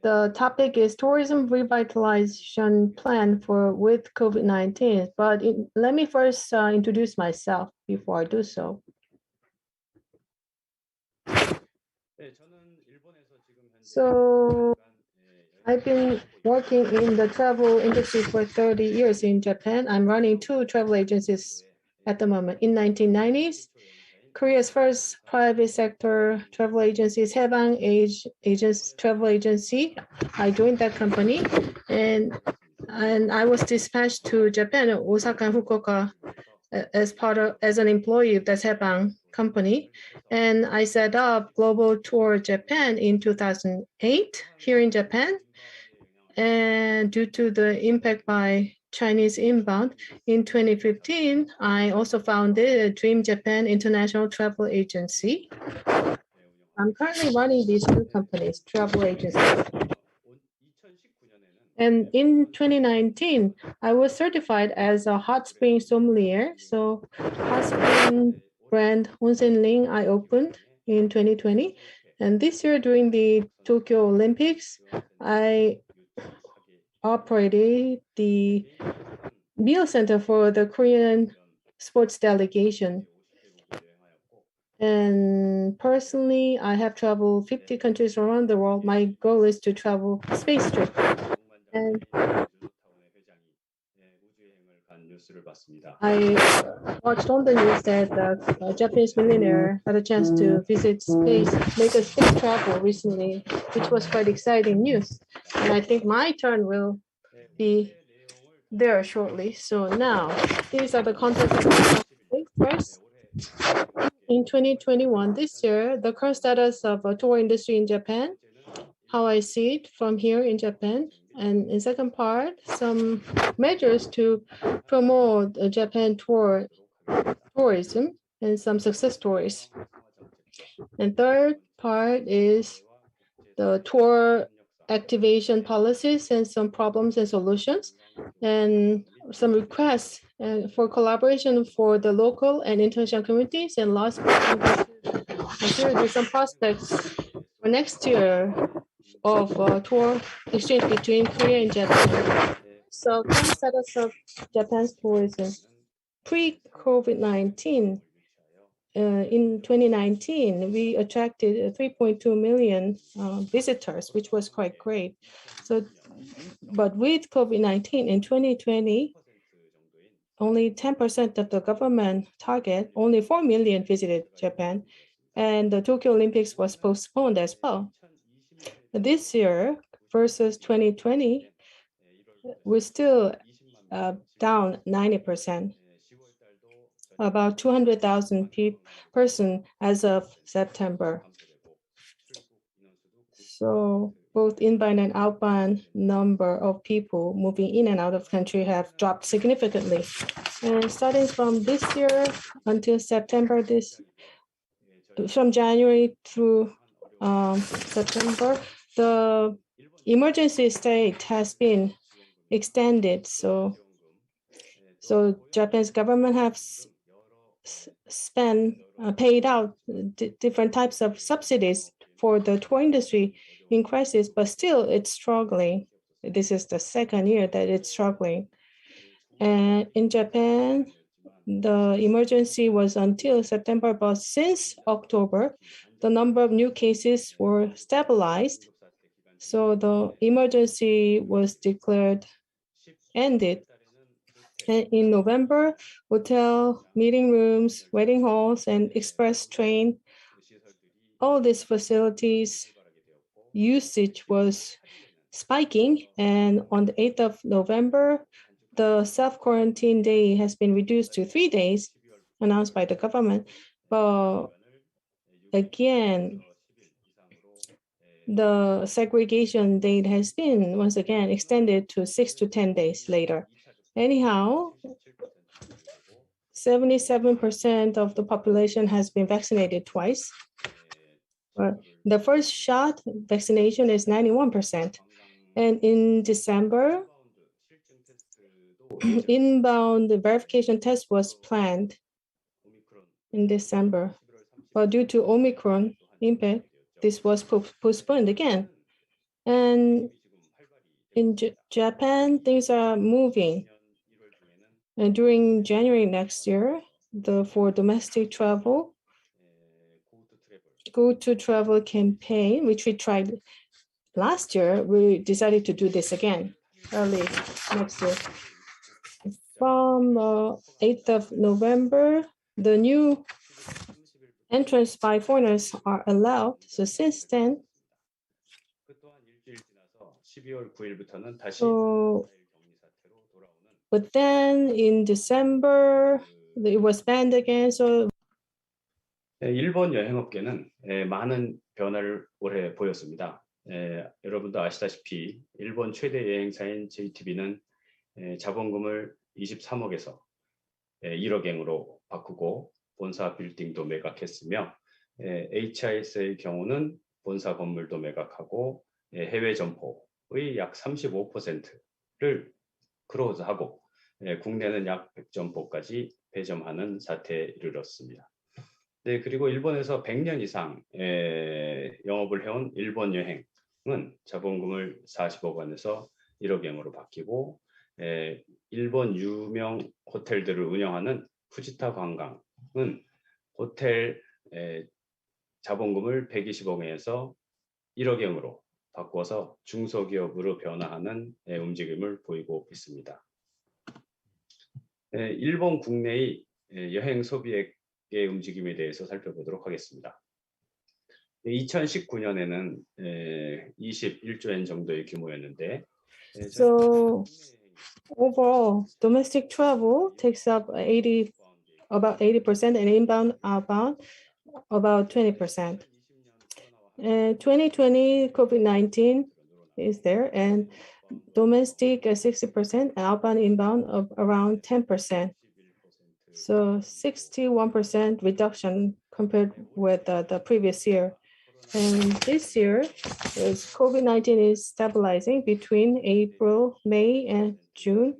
the topic is tourism revitalization plan with COVID-19. But let me first introduce myself before I do so. So I've been working in the travel industry for 30 years in Japan. I'm running 2 travel agencies at the moment. In 1990s, Korea's first private sector travel agency is Haebang Travel Agency. I joined that company, and I was dispatched to Japan, Osaka and Fukuoka, as an employee of the Haebang company. And I set up Global Tour Japan in 2008 here in Japan. And due to the impact by Chinese inbound, in 2015, I also founded Dream Japan International Travel Agency. I'm currently running these 2 companies, travel agencies. And in 2019, I was certified as a hot spring sommelier. So hot spring brand Onsen Ring I opened in 2020. And this year during the Tokyo Olympics, I operated the meal center for the Korean sports delegation. And personally, I have traveled 50 countries around the world. My goal is to travel space trip. And I watched on the news that a Japanese millionaire had a chance to visit space, make a space travel recently, which was quite exciting news. And I think my turn will be there shortly. So now, these are the contents of the topic. First, in 2021, this year, the current status of a tour industry in Japan, how I see it from here in Japan. And in second part, some measures to promote Japan tourism and some success stories. And third part is the tour activation policies and some problems and solutions, and some requests for collaboration for the local and international communities. And last but not least, there's some prospects for next year of tour exchange between Korea and Japan. So current status of Japan's tourism. Pre-COVID-19, in 2019, we attracted 3.2 million visitors, which was quite great. So, but with COVID-19 in 2020, only 10% of the government target, only 4 million visited Japan, and the Tokyo Olympics was postponed as well. This year versus 2020, we're still down 90%, about 200,000 person as of September. So both inbound and outbound number of people moving in and out of country have dropped significantly. And starting from this year until September, from January through September, the emergency state has been extended. So Japan's government has paid out different types of subsidies for the tour industry in crisis, but still it's struggling. This is the second year that it's struggling. And in Japan, the emergency was until September, but since October, the number of new cases were stabilized. So the emergency was declared ended. And in November, hotel, meeting rooms, wedding halls, and express train, all these facilities usage was spiking. And on the 8th of November, the self-quarantine day has been reduced to 3 days, announced by the government. But again, the segregation date has been once again extended to 6 to 10 days later. Anyhow, 77% of the population has been vaccinated twice. But the first shot vaccination is 91%. And in December, inbound verification test was planned in December. But due to Omicron impact, this was postponed again. And in Japan, things are moving. And during January next year, for domestic travel, Go to Travel campaign, which we tried last year, we decided to do this again early next year. From 8th of November, the new entrance by foreigners are allowed. So since then, but then in December, it was banned again. So 일본 여행업계는 많은 변화를 올해 보였습니다. 여러분도 아시다시피 일본 최대 여행사인 JTB는 자본금을 23억에서 1억엔으로 바꾸고 본사 빌딩도 매각했으며 HIS의 경우는 본사 건물도 매각하고 해외 점포의 약 35%를 클로즈하고 국내는 약 100점포까지 배점하는 사태에 이르렀습니다. 네, 그리고 일본에서 100년 이상 영업을 해온 일본 여행은 자본금을 40억 원에서 1억엔으로 바뀌고 일본 유명 호텔들을 운영하는 후지타 관광은 호텔 자본금을 120억 원에서 1억엔으로 바꿔서 중소기업으로 변화하는 움직임을 보이고 있습니다. 일본 국내의 여행 소비액 움직임에 대해서 살펴보도록 하겠습니다. 2019년에는 21조엔 정도의 규모였는데 So overall, domestic travel takes up about 80% and inbound, outbound about 20%. 2020 COVID-19 is there and domestic 60%, outbound, inbound of around 10%. So 61% reduction compared with the previous year. And this year, as COVID-19 is stabilizing between April, May, and June,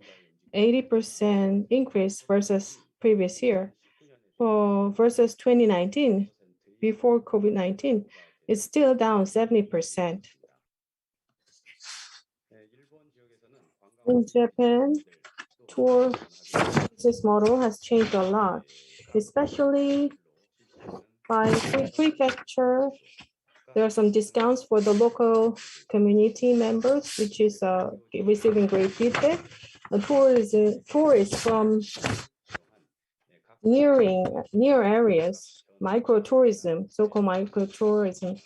80% increase versus previous year. Versus 2019, before COVID-19, it's still down 70%. In Japan, tour business model has changed a lot, especially by prefecture. There are some discounts for the local community members, which is receiving great feedback. Tourists from near areas, microtourism, so-called microtourism.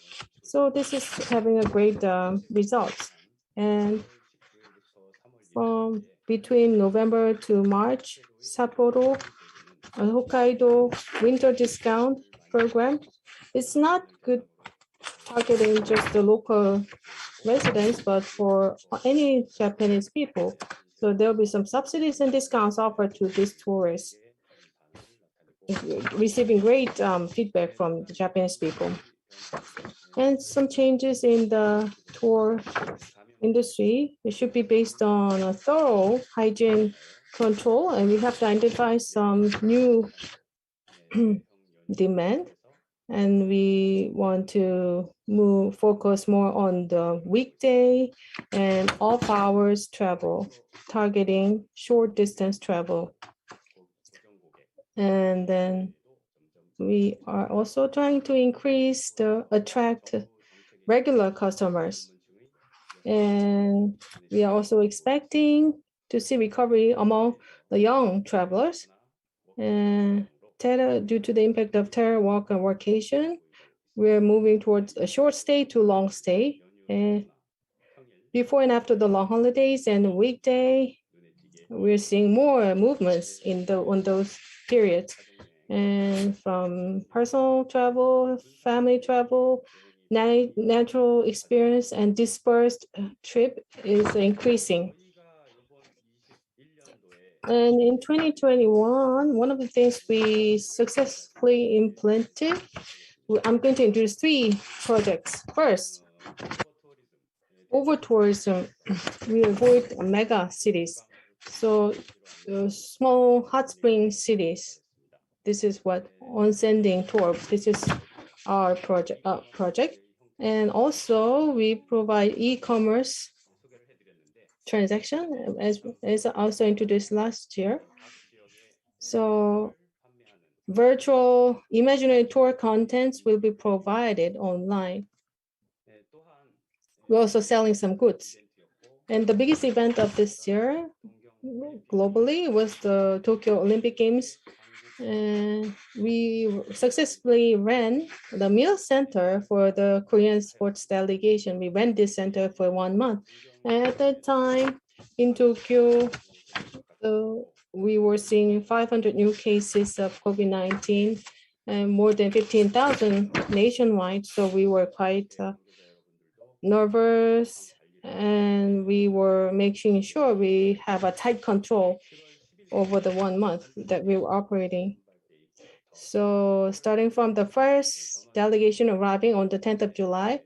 So this is having a great results. And from between November to March, Sapporo, Hokkaido winter discount program. It's not good targeting just the local residents, but for any Japanese people. So there'll be some subsidies and discounts offered to these tourists, receiving great feedback from the Japanese people. And some changes in the tour industry, it should be based on a thorough hygiene control, and we have to identify some new demand, and we want to focus more on the weekday and off hours travel, targeting short distance travel. And then we are also trying to attract regular customers. And we are also expecting to see recovery among the young travelers. And due to the impact of telework and workation, we're moving towards a short stay to long stay. And before and after the long holidays and weekday, we're seeing more movements on those periods. And from personal travel, family travel, natural experience, and dispersed trip is increasing. And in 2021, one of the things we successfully implemented, I'm going to introduce 3 projects. First, over tourism, we avoid mega cities. So small hot spring cities. This is what Onsending tour. This is our project. And also we provide e-commerce transaction as also introduced last year. So virtual imaginary tour contents will be provided online. We're also selling some goods. And the biggest event of this year globally was the Tokyo Olympic Games. And we successfully ran the meal center for the Korean sports delegation. We ran this center for 1 month. And at that time in Tokyo, we were seeing 500 new cases of COVID-19 and more than 15,000 nationwide. So we were quite nervous, and we were making sure we have a tight control over the 1 month that we were operating. So starting from the first delegation arriving on the 10th of July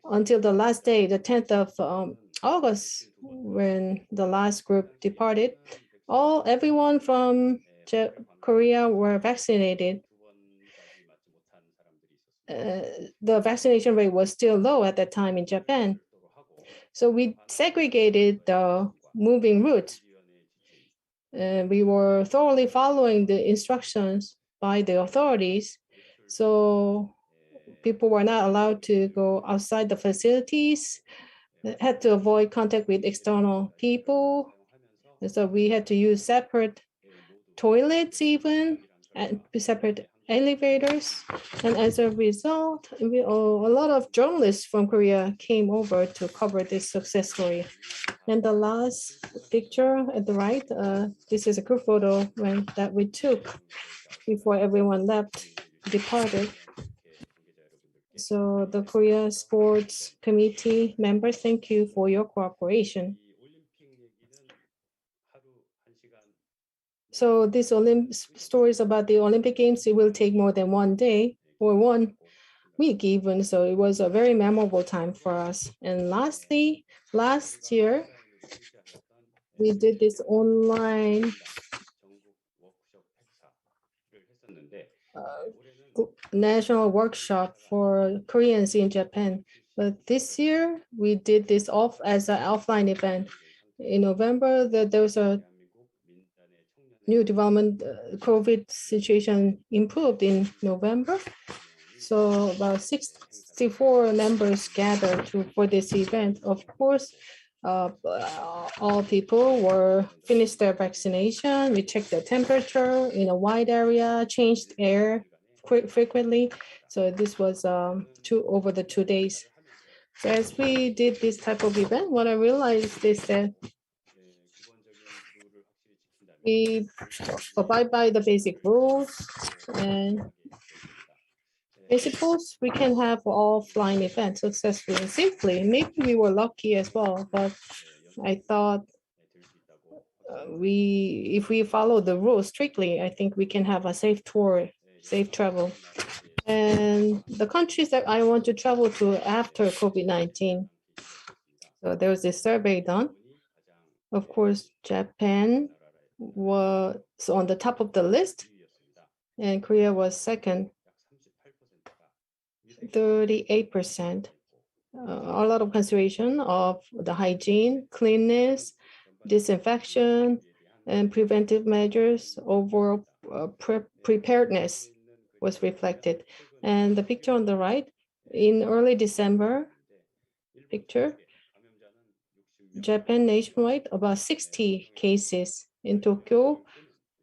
until the last day, the 10th of August, when the last group departed, everyone from Korea were vaccinated. The vaccination rate was still low at that time in Japan. So we segregated the moving routes. We were thoroughly following the instructions by the authorities. So people were not allowed to go outside the facilities, had to avoid contact with external people. So we had to use separate toilets even, and separate elevators. And as a result, a lot of journalists from Korea came over to cover this success story. And the last picture at the right, this is a group photo that we took before everyone departed. So the Korea Sports Committee members, thank you for your cooperation. So these stories about the Olympic Games, it will take more than 1 day or 1 week even. So it was a very memorable time for us. And lastly, last year, we did this online national workshop for Koreans in Japan. But this year, we did this as an offline event. In November, there was a new development. COVID situation improved in November. So about 64 members gathered for this event. Of course, all people were finished their vaccination. We checked the temperature in a wide area, changed air frequently. So this was over the 2 days. So as we did this type of event, what I realized is that we abide by the basic rules and principles. We can have offline events successfully and safely. Maybe we were lucky as well, but I thought if we follow the rules strictly, I think we can have a safe tour, safe travel. And the countries that I want to travel to after COVID-19, So there was this survey done. Of course, Japan was on the top of the list, and Korea was second, 38%. A lot of consideration of the hygiene, cleanness, disinfection, and preventive measures over preparedness was reflected. And the picture on the right, in early December picture, Japan nationwide, about 60 cases. In Tokyo,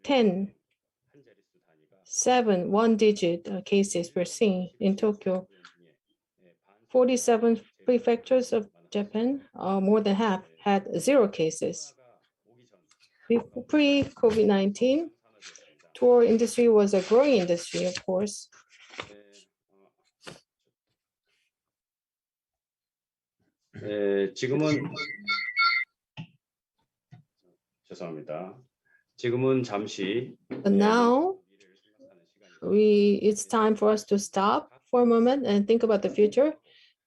10, 7, one-digit cases were seen in Tokyo. 47 prefectures of Japan, more than half, had 0 cases. Pre-COVID-19, tour industry was a growing industry, of course. 지금은 죄송합니다. 지금은 잠시 But now, it's time for us to stop for a moment and think about the future.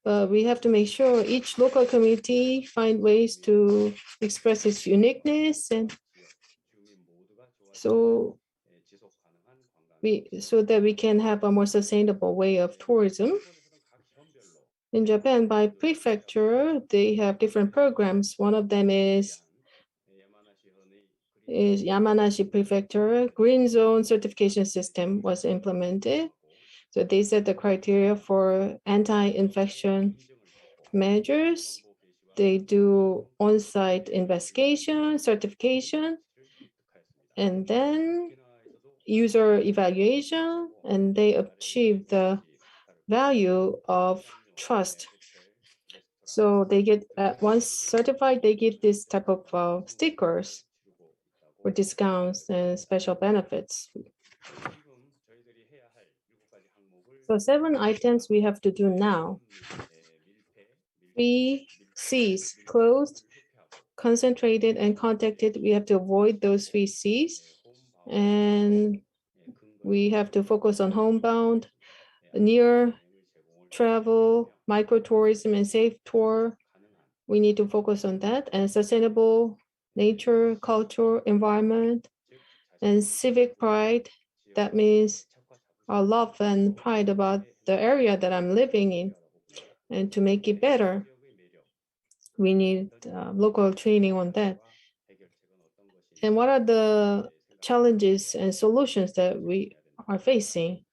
But we have to make sure each local community find ways to express its uniqueness, and so that we can have a more sustainable way of tourism. In Japan, by prefecture, they have different programs. One of them is Yamanashi Prefecture. Green Zone certification system was implemented. So they set the criteria for anti-infection measures. They do on-site investigation, certification, and then user evaluation, and they achieve the value of trust. So they get, once certified, they get this type of stickers or discounts and special benefits. So 7 items we have to do now. 3 C's: closed, concentrated, and contacted. We have to avoid those 3 C's. And we have to focus on homebound, near travel, microtourism, and safe tour. We need to focus on that. And sustainable nature, culture, environment, and civic pride. That means our love and pride about the area that I'm living in. And to make it better, we need local training on that. And what are the challenges and solutions that we are facing?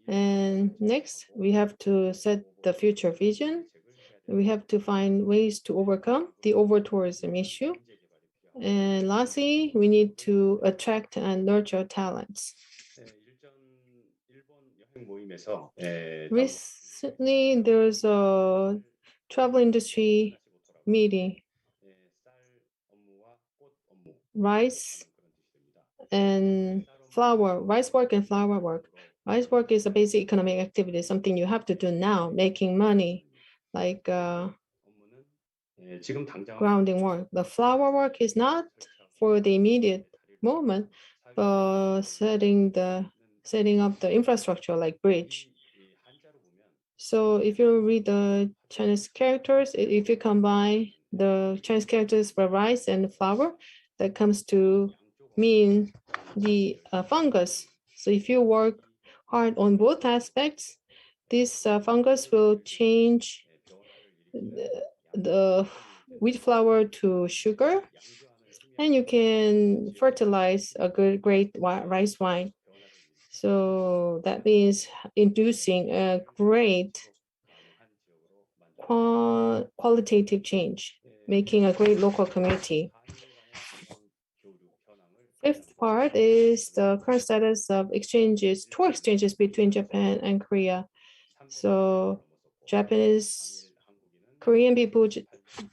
And next, we have to set the future vision. We have to find ways to overcome the over-tourism issue. And lastly, we need to attract and nurture talents. Recently, there's a travel industry meeting. Rice work and flower work. Rice work is a basic economic activity, something you have to do now, making money, like grounding work. The flower work is not for the immediate moment, but setting up the infrastructure like bridge. So if you read the Chinese characters, if you combine the Chinese characters for rice and flower, that comes to mean the fungus. So if you work hard on both aspects, this fungus will change the wheat flour to sugar, and you can fertilize a great rice wine. So that means inducing a great qualitative change, making a great local community. 5th part is the current status of tour exchanges between Japan and Korea. So Korean people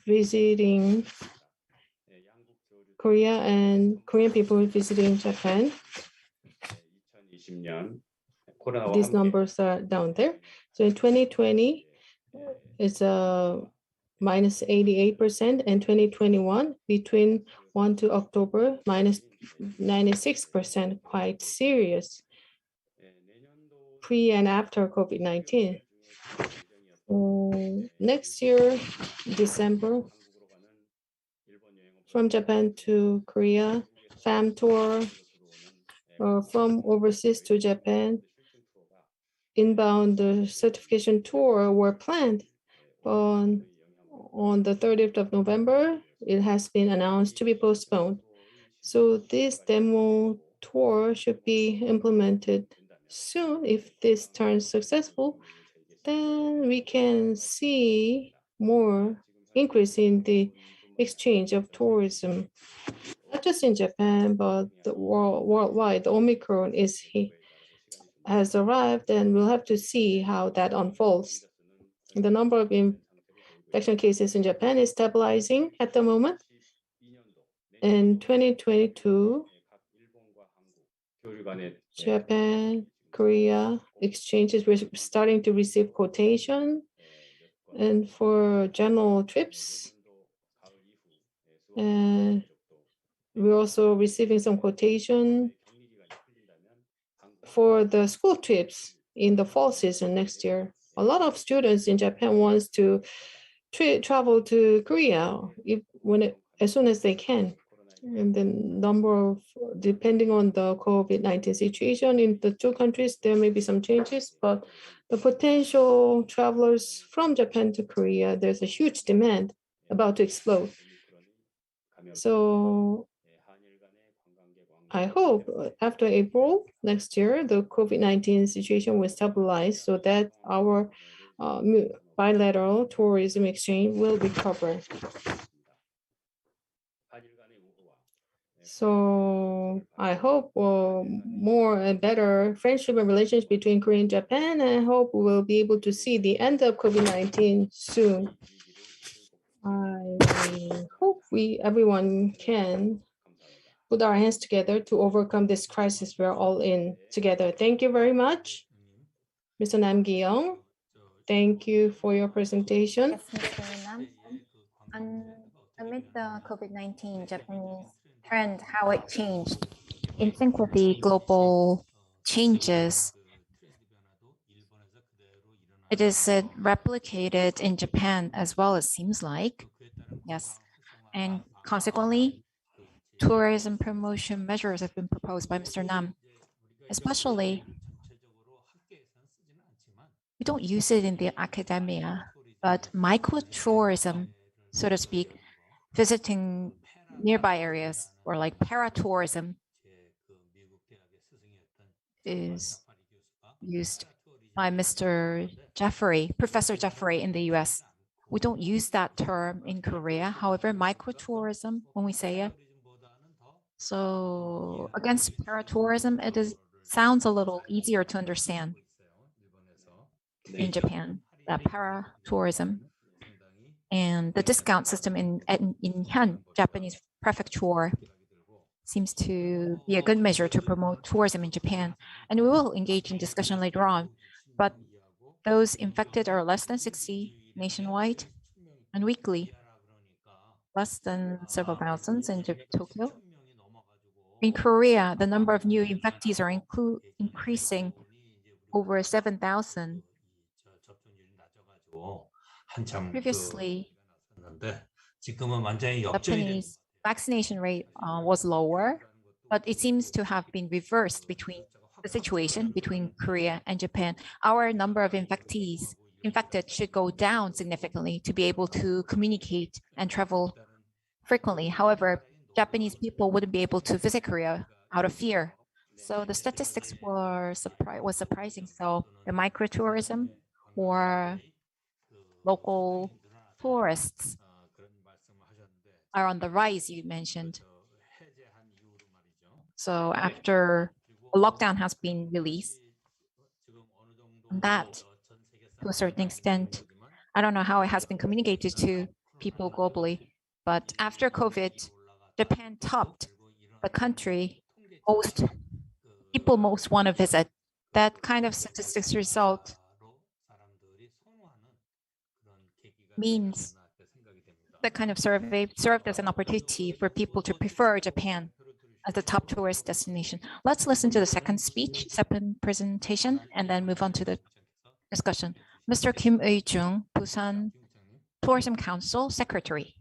visiting Korea and Korean people visiting Japan. These numbers are down there. So in 2020, it's minus 88%, and 2021 between 1 to October minus 96%, quite serious. Pre and after COVID-19. next year, December, from Japan to Korea, FAM tour, from overseas to Japan, inbound certification tour were planned. On the 30th of November, it has been announced to be postponed. So this demo tour should be implemented soon. If this turns successful, then we can see more increase in the exchange of tourism, not just in Japan, but the worldwide. The Omicron has arrived, and we'll have to see how that unfolds. The number of infection cases in Japan is stabilizing at the moment. In 2022, Japan, Korea exchanges were starting to receive quotation, and for general trips, and we're also receiving some quotation for the school trips in the fall season next year. A lot of students in Japan wants to travel to Korea as soon as they can. And the number of, depending on the COVID-19 situation in the two countries, there may be some changes, but the potential travelers from Japan to Korea, there's a huge demand about to explode. So I hope after April next year, the COVID-19 situation will stabilize so that our bilateral tourism exchange will recover. So I hope more and better friendship and relations between Korea and Japan, and I hope we will be able to see the end of COVID-19 soon. I hope everyone can put our hands together to overcome this crisis we're all in together. Thank you very much, Mr. Nam Gi-young. Thank you for your presentation. Yes, Mr. Nam. Amid the COVID-19 Japanese trend, how it changed in sync with the global changes, it is replicated in Japan as well, it seems like. Yes, and consequently, tourism promotion measures have been proposed by Mr. Nam. Especially, we don't use it in the academia, but micro-tourism, so to speak, visiting nearby areas, or like paratourism, is used by Professor Jeffrey in the US. We don't use that term in Korea. However, microtourism, when we say it, so against paratourism, sounds a little easier to understand in Japan, that paratourism. And the discount system in Incheon, Japanese prefecture, seems to be a good measure to promote tourism in Japan. And we will engage in discussion later on. But those infected are less than 60 nationwide, and weekly, less than several thousands in Tokyo. In Korea, the number of new infectees are increasing over 7,000. Previously, Japanese vaccination rate was lower, but it seems to have been reversed between the situation between Korea and Japan. Our number of infected should go down significantly to be able to communicate and travel frequently. However, Japanese people wouldn't be able to visit Korea out of fear. So the statistics was surprising. So the microtourism or local tourists are on the rise, you mentioned. So after a lockdown has been released, that to a certain extent, I don't know how it has been communicated to people globally, but after COVID, Japan topped the country people most want to visit. That kind of statistics result means that kind of survey served as an opportunity for people to prefer Japan as the top tourist destination. Let's listen to the second presentation, and then move on to the discussion. Mr. Kim Eui-jung, Busan Tourism Council Secretary.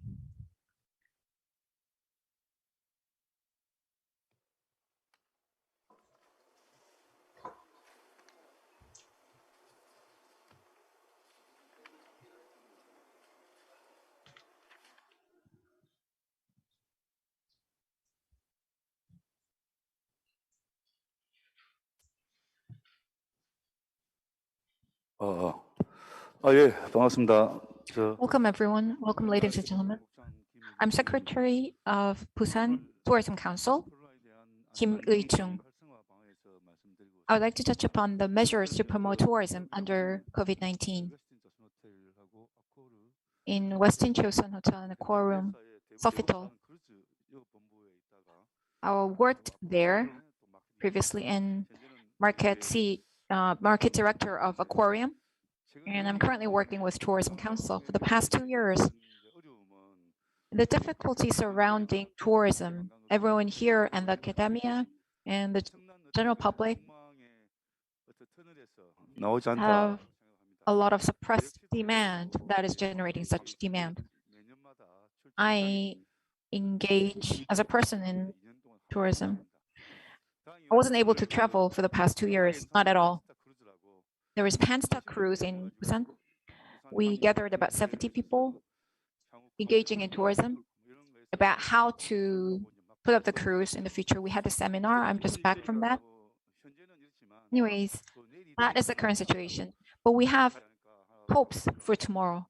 예, 반갑습니다. Welcome everyone. Welcome ladies and gentlemen. I'm Secretary of Busan Tourism Council, Kim Ui-chung. I would like to touch upon the measures to promote tourism under COVID-19. In Westin Chosun Hotel and Accor Room, Sofitel, I worked there previously and market director of Aquarium, and I'm currently working with Tourism Council for the past 2 years. The difficulty surrounding tourism, everyone here and the academia and the general public have a lot of suppressed demand that is generating such demand. I engage as a person in tourism. I wasn't able to travel for the past 2 years, not at all. There was Pansta cruise in Busan. We gathered about 70 people engaging in tourism about how to put up the cruise in the future. We had a seminar. I'm just back from that. Anyways, that is the current situation. But we have hopes for tomorrow.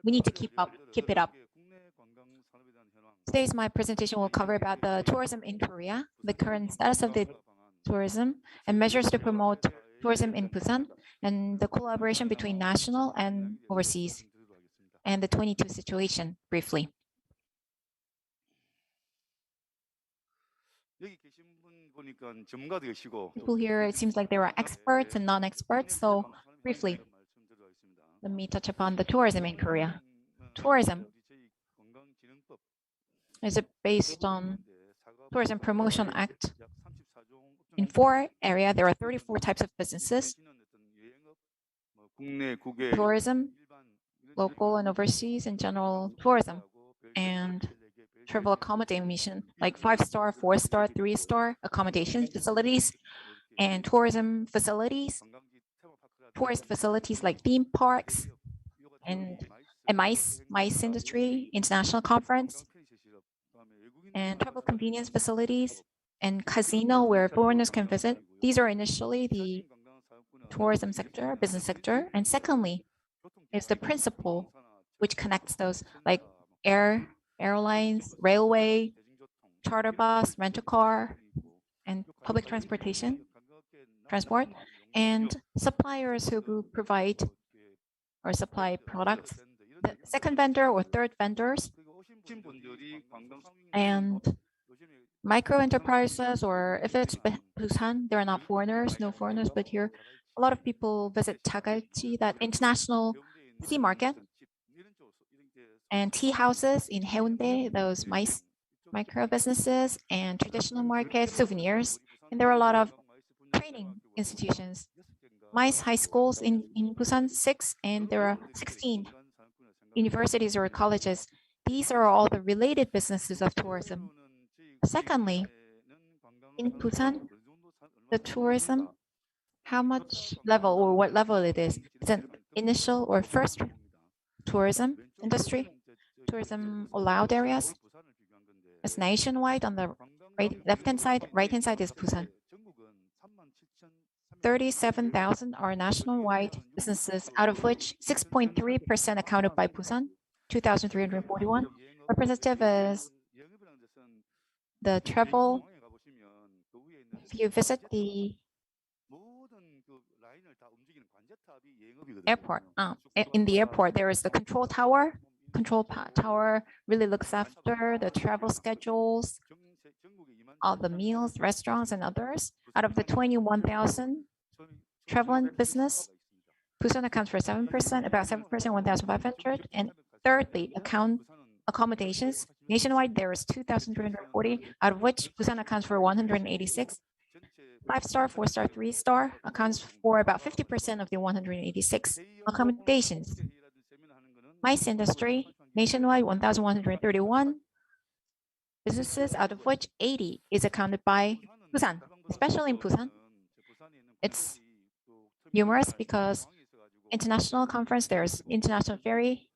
We need to keep it up. Today's my presentation will cover about the tourism in Korea, the current status of the tourism, and measures to promote tourism in Busan, and the collaboration between national and overseas, and the 22 situation briefly. People here, it seems like there are experts and non-experts, so briefly, let me touch upon the tourism in Korea. Tourism is based on Tourism Promotion Act. In 4 areas, there are 34 types of businesses. Tourism, local and overseas, and general tourism, and travel accommodation, like 5-star, 4-star, 3-star accommodation facilities, and tourism facilities, tourist facilities like theme parks, and MICE industry, international conference, and travel convenience facilities, and casino where foreigners can visit. These are initially the tourism sector, business sector. And secondly, is the principle which connects those, like airlines, railway, charter bus, rental car, and public transport, and suppliers who provide or supply products, the second vendor or third vendors, and micro enterprises, or if it's Busan, there are not foreigners, no foreigners, but here a lot of people visit Chagalchi, that international sea market, and tea houses in Haeundae, those micro businesses, and traditional markets, souvenirs, and there are a lot of training institutions. MICE high schools in Busan, 6, and there are 16 universities or colleges. These are all the related businesses of tourism. Secondly, in Busan, the tourism, how much level or what level it is? It's an initial or first tourism industry, tourism allowed areas. It's nationwide on the left-hand side. Right-hand side is Busan. 37,000 are nationwide businesses, out of which 6.3% accounted by Busan, 2,341. Representative is the travel. If you visit the airport, in the airport, there is the control tower. Control tower really looks after the travel schedules, all the meals, restaurants, and others. Out of the 21,000 travel business, Busan accounts for 7%, about 7%, 1,500. And thirdly, accommodations. Nationwide, there is 2,340, out of which Busan accounts for 186. 5-star, 4-star, 3-star accounts for about 50% of the 186 accommodations. MICE industry, nationwide 1,131 businesses, out of which 80 is accounted by Busan. Especially in Busan, it's numerous because international conference, there's international ferry,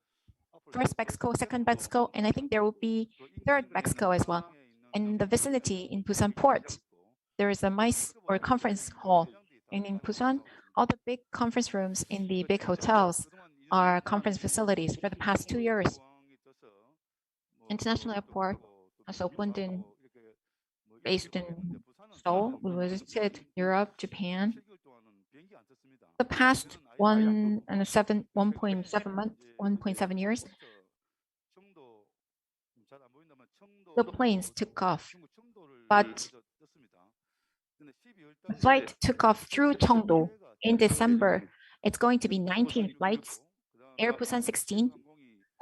first Mexico, second Mexico, and I think there will be third Mexico as well. In the vicinity in Busan port, there is a MICE or conference hall. And in Busan, all the big conference rooms in the big hotels are conference facilities. For the past 2 years, international airport has opened based in Seoul. We visited Europe, Japan. The past 1.7 years, the planes took off, but the flight took off through Cheongdo in December. It's going to be 19 flights, Air Busan 16,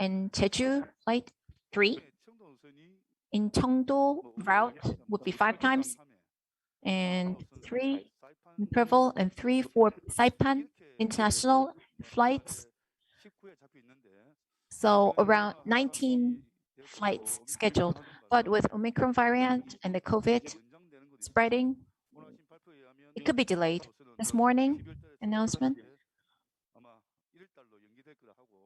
and Jeju flight 3. In Cheongdo route would be 5 times, and 3 in travel and 3 for Saipan international flights. So around 19 flights scheduled, but with Omicron variant and the COVID spreading, it could be delayed. This morning announcement,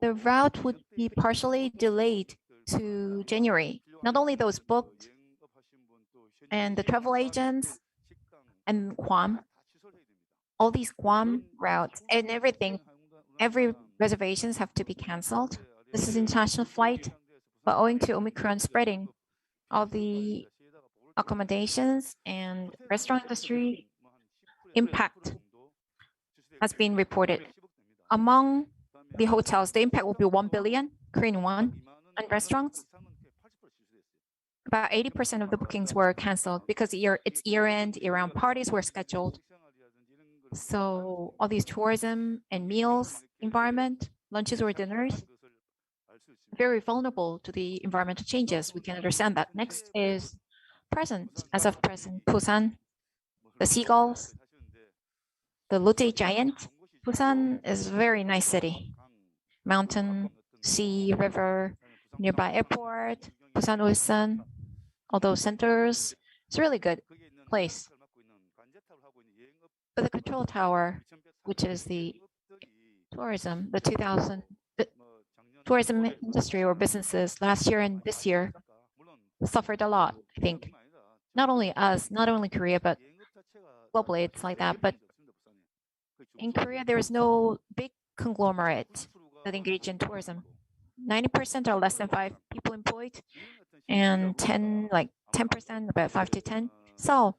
the route would be partially delayed to January. Not only those booked and the travel agents and Guam, all these Guam routes and everything, every reservations have to be canceled. This is international flight, but owing to Omicron spreading, all the accommodations and restaurant industry impact has been reported. Among the hotels, the impact will be 1 billion Korean won, and restaurants, about 80% of the bookings were canceled because it's year-end, year-round parties were scheduled. So all these tourism and meals environment, lunches or dinners, very vulnerable to the environmental changes. We can understand that. Next is present. As of present, Busan, the seagulls, the Lotte giant. Busan is a very nice city. Mountain, sea, river, nearby airport, Busan Ulsan, all those centers. It's a really good place. But the control tower, which is the tourism, the tourism industry or businesses last year and this year suffered a lot, I think. Not only us, not only Korea, but globally it's like that. But in Korea, there is no big conglomerate that engage in tourism. 90% are less than 5 people employed, and 10%, about 5 to 10. So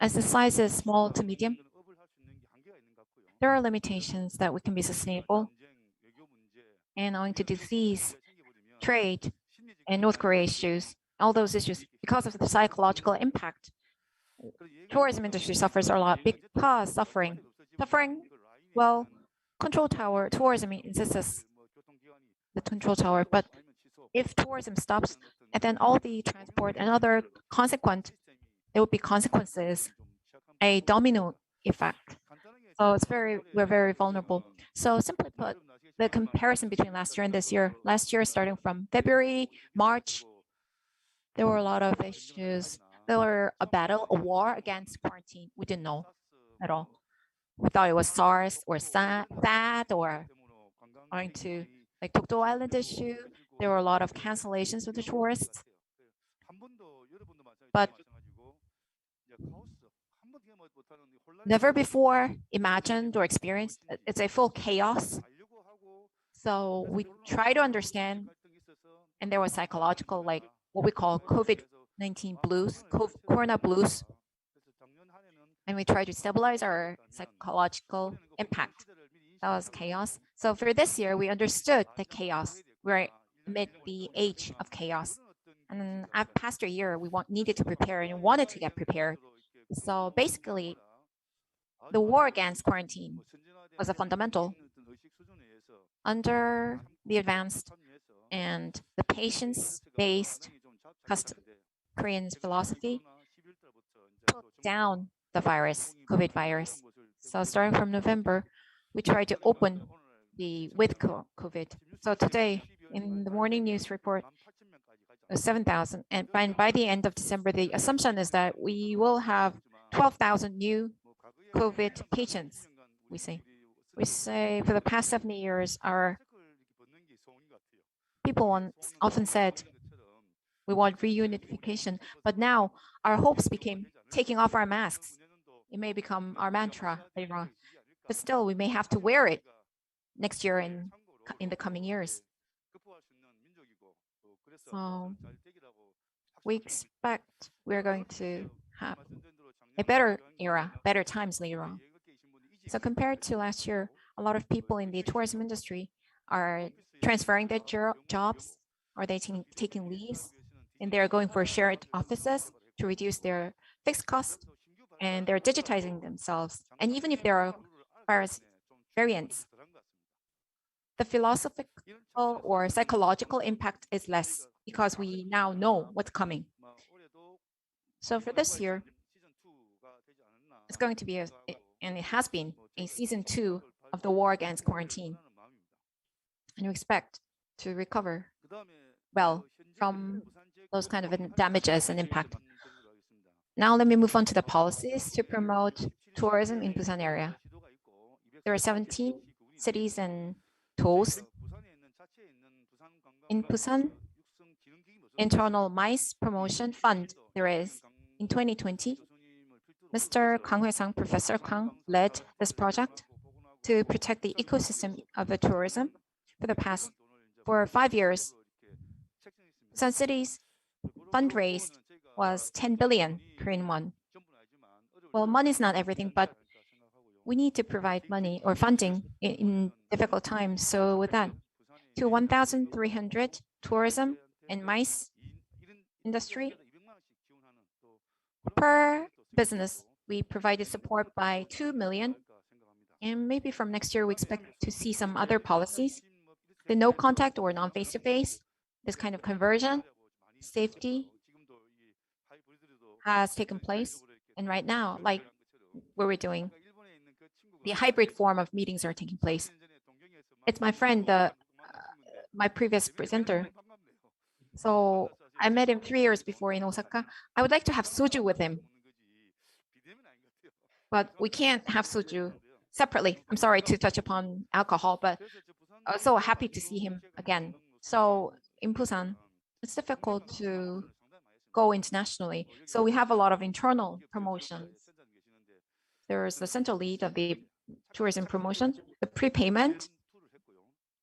as the size is small to medium, there are limitations that we can be sustainable. And owing to disease, trade, and North Korea issues, all those issues, because of the psychological impact, tourism industry suffers a lot because suffering, well, control tower, tourism insists the control tower, but if tourism stops, and then all the transport and other there will be consequences, a domino effect. So we're very vulnerable. So simply put, the comparison between last year and this year, last year starting from February, March, there were a lot of issues. There were a war against quarantine. We didn't know at all. We thought it was SARS or THAAD or owing to like Dokdo Island issue. There were a lot of cancellations with the tourists. But never before imagined or experienced, it's a full chaos. So we try to understand, and there was psychological, like what we call COVID-19 blues, Corona blues. And we try to stabilize our psychological impact. That was chaos. So for this year, we understood the chaos. We're amid the age of chaos. And then past a year, we needed to prepare and wanted to get prepared. So basically, the war against quarantine was a fundamental. Under the advanced and the patience-based Korean philosophy, put down the virus, COVID virus. So starting from November, we tried to open with COVID. So today in the morning news report, 7,000, and by the end of December, the assumption is that we will have 12,000 new COVID patients. We say for the past 70 years, our people often said we want reunification, but now our hopes became taking off our masks. It may become our mantra later on, but still we may have to wear it next year in the coming years. So we expect we're going to have a better era, better times later on. So compared to last year, a lot of people in the tourism industry are transferring their jobs, or they taking leaves, and they're going for shared offices to reduce their fixed costs, and they're digitizing themselves. And even if there are virus variants, the philosophical or psychological impact is less because we now know what's coming. So for this year, it's going to be, and it has been, a season 2 of the war against quarantine. And we expect to recover well from those kind of damages and impact. Now let me move on to the policies to promote tourism in Busan area. There are 17 cities and tolls. In Busan, internal MICE promotion fund there is. In 2020, Mr. Kang Professor Kang led this project to protect the ecosystem of the tourism for 5 years. Busan City's fundraised was 10 billion Korean won. Well, money is not everything, but we need to provide money or funding in difficult times. So with that, to 1,300 tourism and MICE industry, per business, we provided support by 2 million. And maybe from next year, we expect to see some other policies. The no contact or non-face-to-face, this kind of conversion, safety has taken place. And right now, like what we're doing, the hybrid form of meetings are taking place. It's my friend, my previous presenter. So I met him 3 years before in Osaka. I would like to have soju with him, but we can't have soju separately. I'm sorry to touch upon alcohol, but I was so happy to see him again. So in Busan, it's difficult to go internationally. So we have a lot of internal promotions. There is the central lead of the tourism promotion, the prepayment.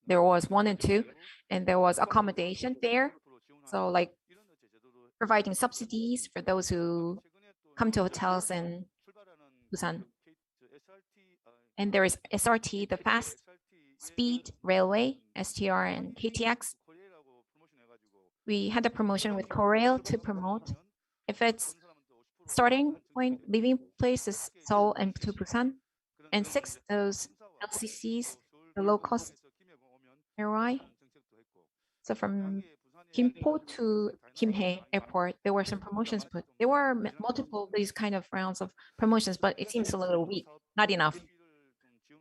There was 1 and 2, and there was accommodation fare. So like providing subsidies for those who come to hotels in Busan. And there is SRT, the fast speed railway, STR and KTX. We had a promotion with Korail to promote. If it's starting point, leaving place is Seoul and to Busan, and 6 those LCCs, the low cost ROI. So from Gimpo to Kimhae Airport, there were some promotions put. There were multiple these kind of rounds of promotions, but it seems a little weak, not enough.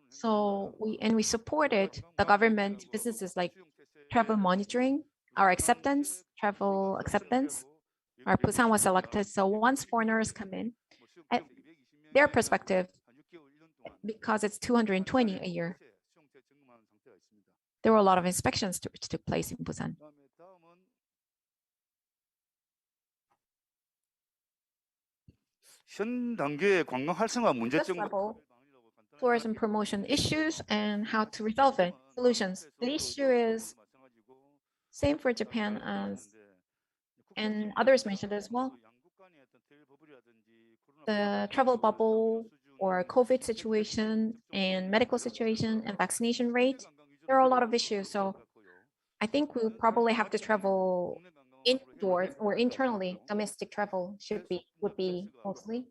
So we supported the government businesses like travel monitoring, our acceptance, travel acceptance. Our Busan was selected. So once foreigners come in, at their perspective, because it's 220 a year, there were a lot of inspections which took place in Busan. 현 단계의 관광 활성화 This 문제점 level, tourism promotion issues and how to resolve it, solutions. The issue is same for Japan as and others mentioned as well. The travel bubble or COVID situation and medical situation and vaccination rate, there are a lot of issues. So I think we'll probably have to travel indoors or internally. Domestic travel would be mostly.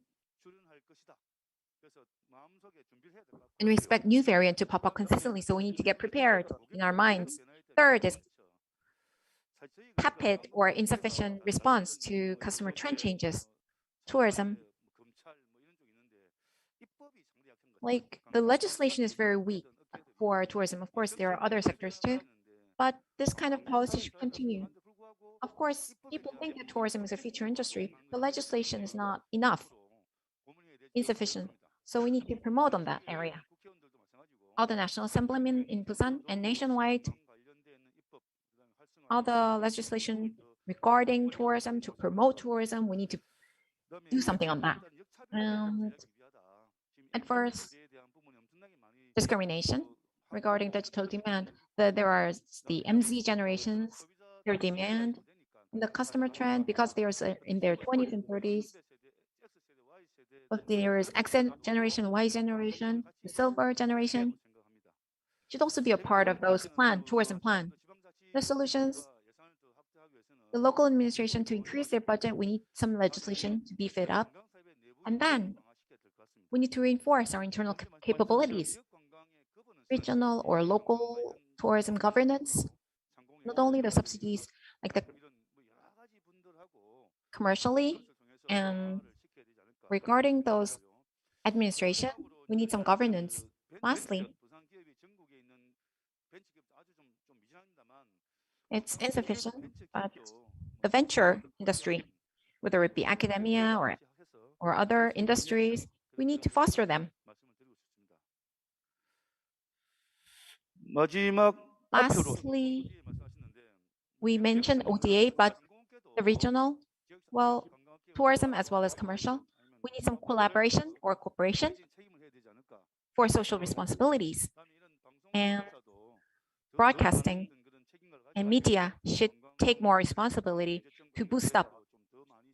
And we expect new variant to pop up consistently, so we need to get prepared in our minds. Third is tepid or insufficient response to customer trend changes. Tourism, like the legislation is very weak. for tourism. Of course, there are other sectors too, but this kind of policy should continue. Of course, people think that tourism is a future industry. The legislation is not enough, insufficient. So we need to promote on that area. All the National Assemblymen in Busan and nationwide, all the legislation regarding tourism to promote tourism, we need to do something on that. And at first, discrimination regarding digital demand. There are the MZ generations, their demand, and the customer trend, because they are in their 20s and 30s. But there is X generation, Y generation, the silver generation should also be a part of those tourism plan. The solutions, the local administration to increase their budget, we need some legislation to beef it up. And then we need to reinforce our internal capabilities, regional or local tourism governance, not only the subsidies, like the commercially, and regarding those administration, we need some governance. Lastly, it's insufficient, but the venture industry, whether it be academia or other industries, we need to foster them. Lastly, we mentioned ODA, but the regional, well, tourism as well as commercial, we need some collaboration or cooperation for social responsibilities. And broadcasting and media should take more responsibility to boost up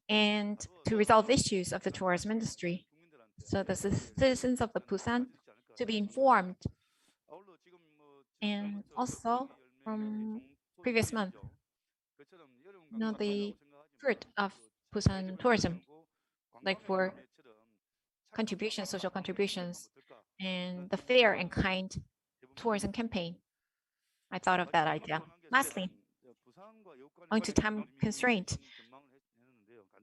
and to resolve issues of the tourism industry. So the citizens of the Busan to be informed. And also from previous month, the fruit of Busan tourism, like for contributions, social contributions, and the fair and kind tourism campaign. I thought of that idea. Lastly, owing to time constraint,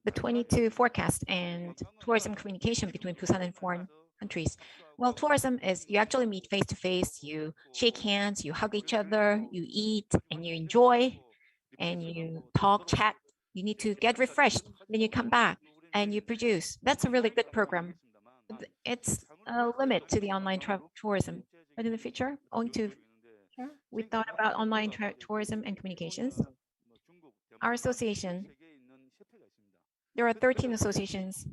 the 22 forecast and tourism communication between Busan and foreign countries. Well, tourism is you actually meet face to face, you shake hands, you hug each other, you eat, and you enjoy, and you talk, chat. You need to get refreshed, then you come back and you produce. That's a really good program. It's a limit to the online tourism, but in the future, owing to we thought about online tourism and communications. Our association, there are 13 associations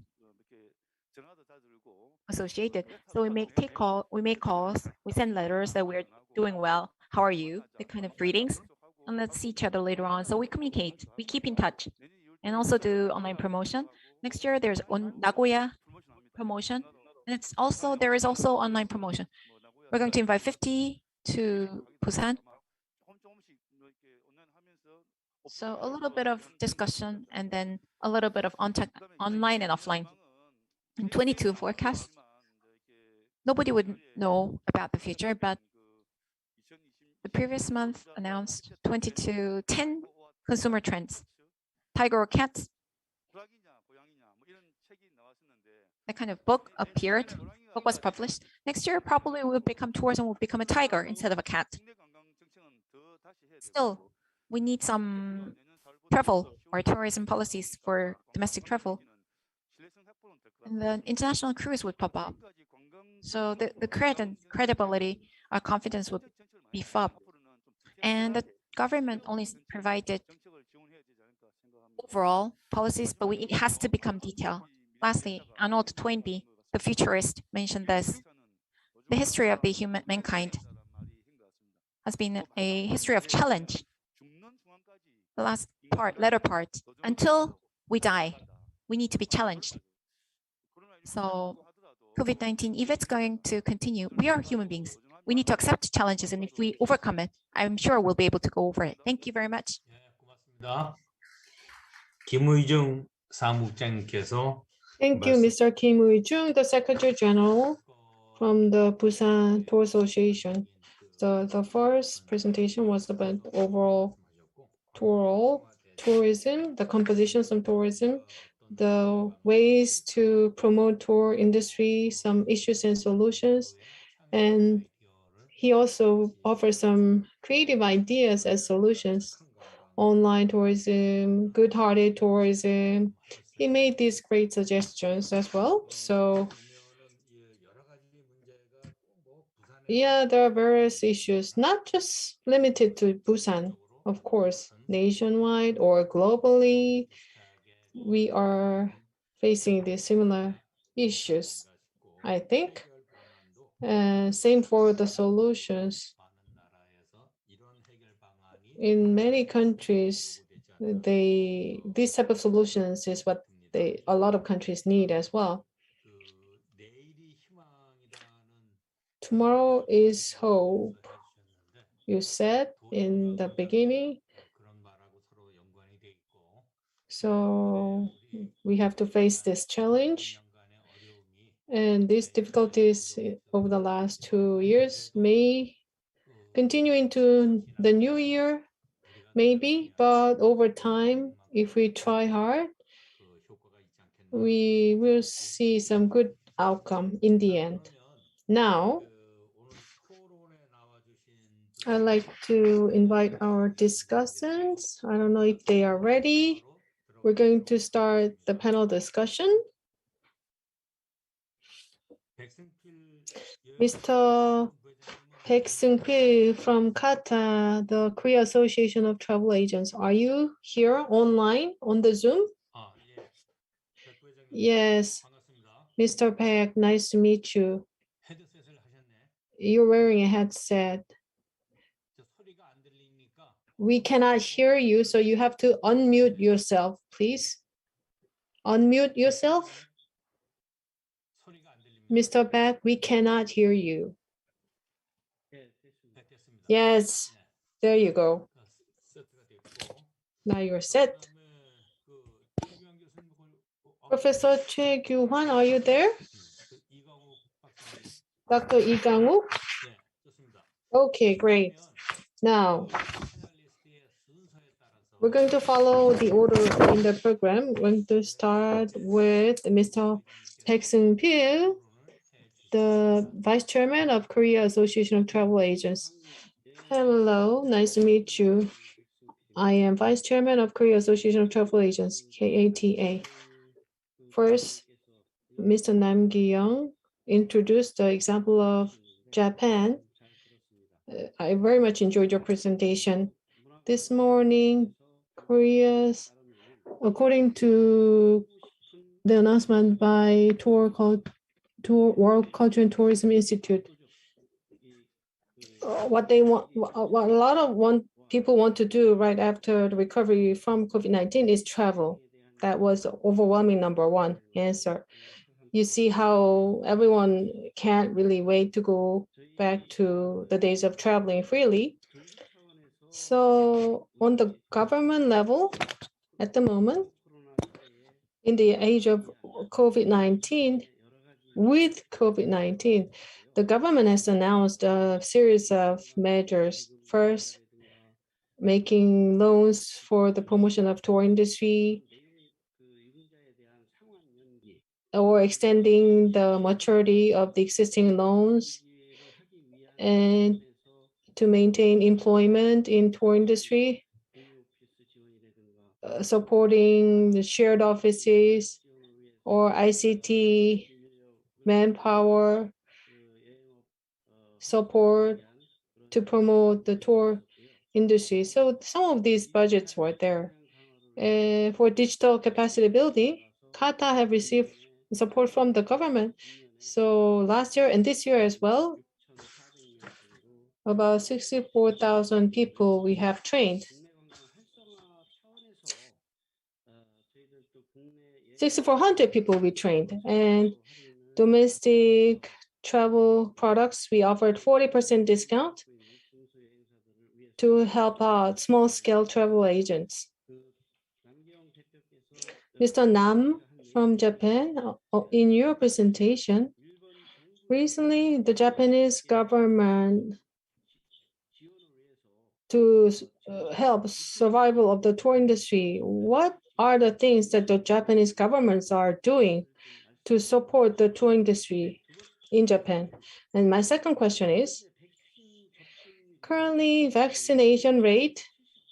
associated. So we make calls, we send letters that we're doing well. How are you? The kind of greetings, and let's see each other later on. So we communicate, we keep in touch, and also do online promotion. Next year there's Nagoya promotion, and there is also online promotion. We're going to invite 50 to Busan. So a little bit of discussion and then a little bit of online and offline. In 22 forecast, nobody would know about the future, but the previous month announced 10 consumer trends. Tiger or cats? That kind of book was published. Next year, probably tourism will become a tiger instead of a cat. Still, we need some travel or tourism policies for domestic travel. And then international cruise would pop up. So the credibility, our confidence would beef up. And the government only provided overall policies, but it has to become detailed. Lastly, Arnold Toynbee, the futurist, mentioned this. The history of mankind has been a history of challenge. The last part, latter part, until we die, we need to be challenged. So COVID-19, if it's going to continue, we are human beings. We need to accept challenges, and if we overcome it, I'm sure we'll be able to go over it. Thank you very much. 김의중 사무국장님께서 Thank you, Mr. Kim Woo-jung, the Secretary General from the Busan Tour Association. So the first presentation was about overall tourism, the compositions of tourism, the ways to promote tour industry, some issues and solutions. And he also offers some creative ideas as solutions. Online tourism, good-hearted tourism. He made these great suggestions as well. So yeah, there are various issues, not just limited to Busan, of course, nationwide or globally, we are facing these similar issues, I think. Same for the solutions. In many countries, this type of solutions is what a lot of countries need as well. Tomorrow is hope, you said in the beginning. So we have to face this challenge. And these difficulties over the last 2 years may continue into the new year, maybe, but over time, if we try hard, we will see some good outcome in the end. Now, I'd like to invite our discussants. I don't know if they are ready. We're going to start the panel discussion. Mr. Baek Seung-pil from KATA, the Korea Association of Travel Agents. Are you here online on the Zoom? Yes. Mr. Baek, nice to meet you. You're wearing a headset. We cannot hear you, so you have to unmute yourself, please. Unmute yourself. Mr. Baek, we cannot hear you. Yes, there you go. Now you're set. Professor Choi Kyu-hwan, are you there? Dr. Lee Kang-wook? Okay, great. Now, we're going to follow the order in the program. We're going to start with Mr. Baek Seung-pil, the Vice Chairman of Korea Association of Travel Agents. Hello, nice to meet you. I am Vice Chairman of Korea Association of Travel Agents, KATA. First, Mr. Nam Gi-young introduced the example of Japan. I very much enjoyed your presentation. This morning, Korea's, according to the announcement by World Culture and Tourism Institute, what a lot of people want to do right after the recovery from COVID-19 is travel. That was overwhelming number one answer. You see how everyone can't really wait to go back to the days of traveling freely. So on the government level, at the moment, in the age of COVID-19, with COVID-19, the government has announced a series of measures. First, making loans for the promotion of tour industry, or extending the maturity of the existing loans, and to maintain employment in tour industry, supporting the shared offices or ICT, manpower, support to promote the tour industry. So some of these budgets were there. For digital capacity building, KATA have received support from the government. So last year and this year as well, about 64,000 people we have trained. 6,400 people we trained, and domestic travel products, we offered 40% discount to help out small-scale travel agents. Mr. Nam from Japan, in your presentation, recently the Japanese government to help survival of the tour industry, what are the things that the Japanese governments are doing to support the tour industry in Japan? And my second question is, Currently, vaccination rate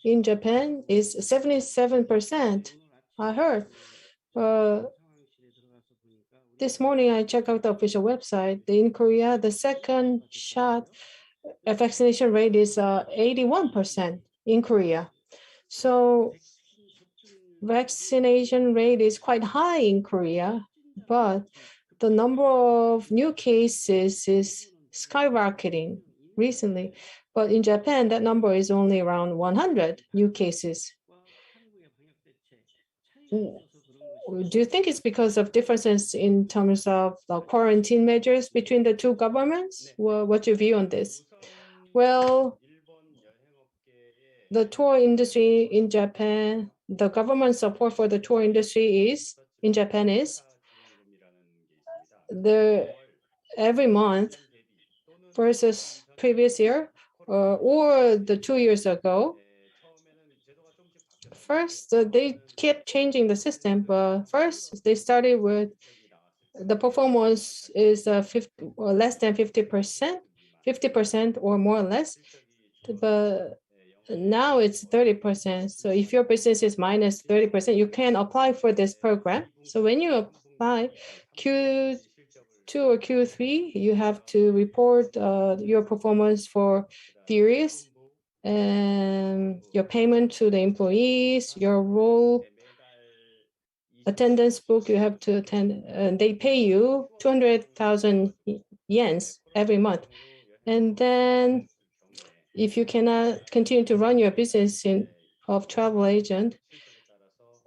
in Japan is 77%. I heard. This morning, I checked out the official website. In Korea, the second shot vaccination rate is 81% in Korea. So vaccination rate is quite high in Korea, but the number of new cases is skyrocketing recently. But in Japan, that number is only around 100 new cases. Do you think it's because of differences in terms of the quarantine measures between the two governments? Well, what's your view on this? Well, the tour industry in Japan, the government support for the tour industry is, in Japan is, every month versus previous year or the 2 years ago. First, they kept changing the system, but first they started with the performance is 50 or less than 50%, 50% or more or less, but now it's 30%. So if your business is minus 30%, you can apply for this program. So when you apply Q2 or Q3, you have to report your performance for theories and your payment to the employees, your role, attendance book you have to attend. They pay you 200,000 yens every month. And then if you cannot continue to run your business of travel agent,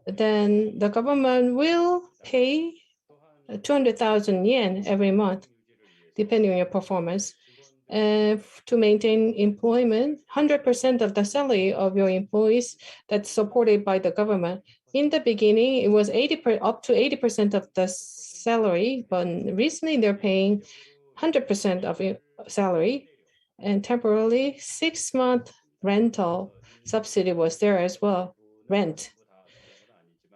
then the government will pay 200,000 yen every month, depending on your performance. To maintain employment, 100% of the salary of your employees that's supported by the government. In the beginning, it was up to 80% of the salary, but recently they're paying 100% of your salary, and temporarily 6-month rental subsidy was there as well, rent.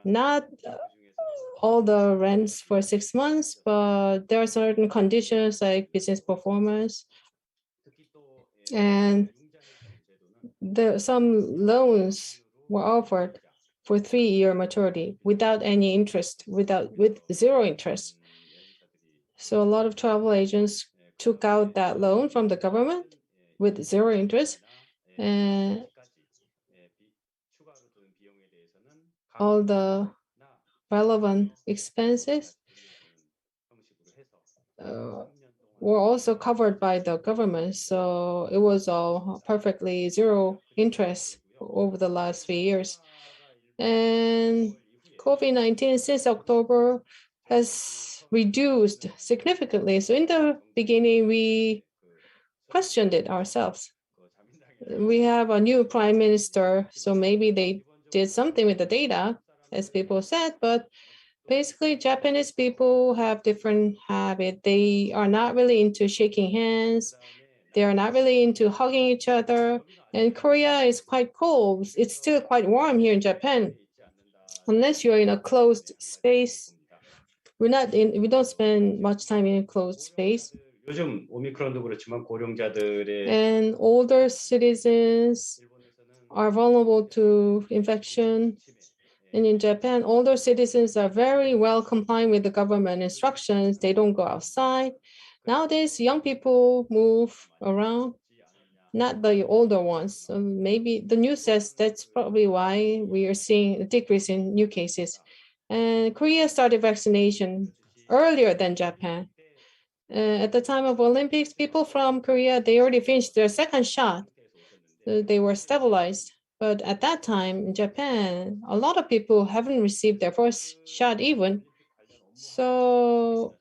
Not all the rents for 6 months, but there are certain conditions like business performance. And some loans were offered for 3-year maturity without any interest, with 0 interest. So a lot of travel agents took out that loan from the government with 0 interest. And all the relevant expenses were also covered by the government. So it was all perfectly 0 interest over the last 3 years. And COVID-19 since October has reduced significantly. So in the beginning, we questioned it ourselves. We have a new prime minister, so maybe they did something with the data, as people said, but basically Japanese people have different habits. They are not really into shaking hands. They are not really into hugging each other. And Korea is quite cold. It's still quite warm here in Japan. Unless you're in a closed space, we don't spend much time in a closed space. 요즘 오미크론도 그렇지만 고령자들의 And older citizens are vulnerable to infection. And in Japan, older citizens are very well complying with the government instructions. They don't go outside. Nowadays, young people move around, not the older ones. So maybe the news says that's probably why we are seeing a decrease in new cases. And Korea started vaccination earlier than Japan. At the time of Olympics, people from Korea, they already finished their second shot. So they were stabilized. But at that time in Japan, a lot of people haven't received their first shot even. So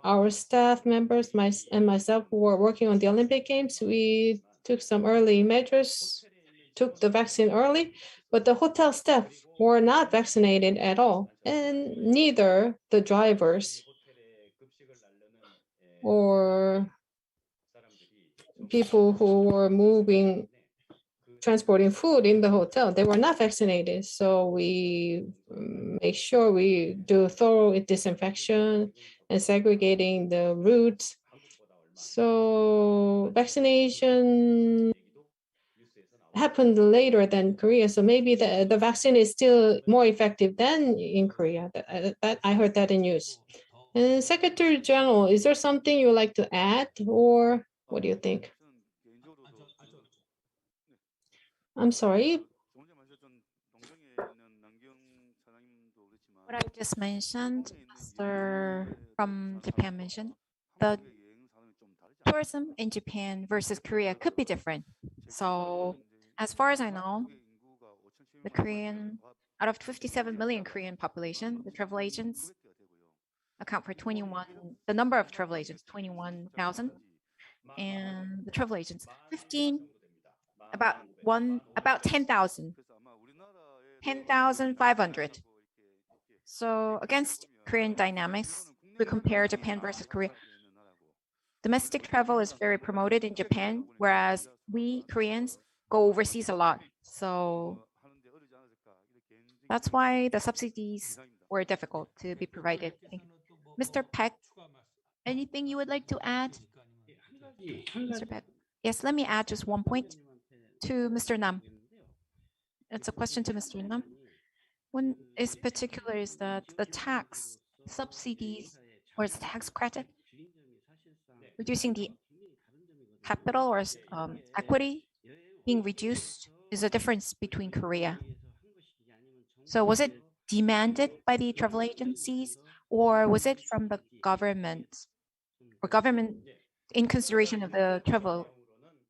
our staff members, and myself, who were working on the Olympic Games, we took some early measures, took the vaccine early, but the hotel staff were not vaccinated at all, and neither the drivers or people who were transporting food in the hotel, they were not vaccinated. So we make sure we do thorough disinfection and segregating the routes. So vaccination happened later than Korea. So maybe the vaccine is still more effective than in Korea. That I heard that in news. And Secretary General, is there something you would like to add, or what do you think? I'm sorry. What I just mentioned, Sir from Japan mentioned, the tourism in Japan versus Korea could be different. So as far as I know, the Korean, out of 57 million Korean population, the travel agents account for 21, the number of travel agents, 21,000. And the travel agents, 15, about 10,000, 10,500. So against Korean dynamics, we compare Japan versus Korea. Domestic travel is very promoted in Japan, whereas we Koreans go overseas a lot. So that's why the subsidies were difficult to be provided. Mr. Peck, anything you would like to add? Mr. Peck. Yes, let me add just one point to Mr. Nam. It's a question to Mr. Nam. One is particular is that the tax subsidies or the tax credit, reducing the capital or equity being reduced is a difference between Korea. So was it demanded by the travel agencies, or was it from the government or government in consideration of the travel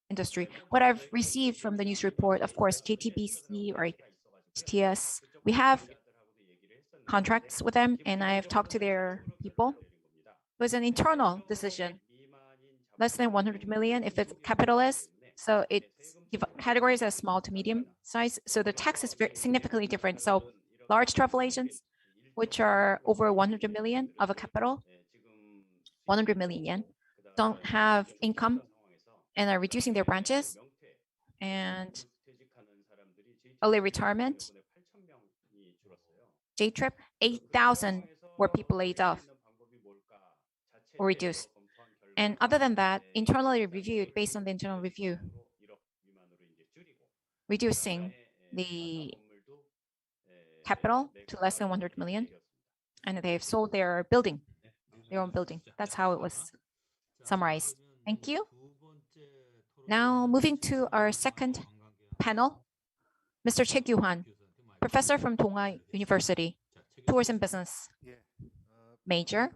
industry? What I've received from the news report, of course, JTBC or HTS, we have contracts with them, and I've talked to their people. It was an internal decision, less than 100 million if it's capitalist. So it's categories as small to medium size. So the tax is very significantly different. So large travel agents, which are over 100 million of a capital, 100 million yen, don't have income and are reducing their branches and early retirement. J-Trip, 8,000 were people laid off or reduced. And other than that, internally reviewed based on the internal review, reducing the capital to less than 100 million, and they've sold their building, their own building. That's how it was summarized. Thank you. Now moving to our second panel, Mr. Choi Kyu-hwan, professor from Donghua University, tourism business major.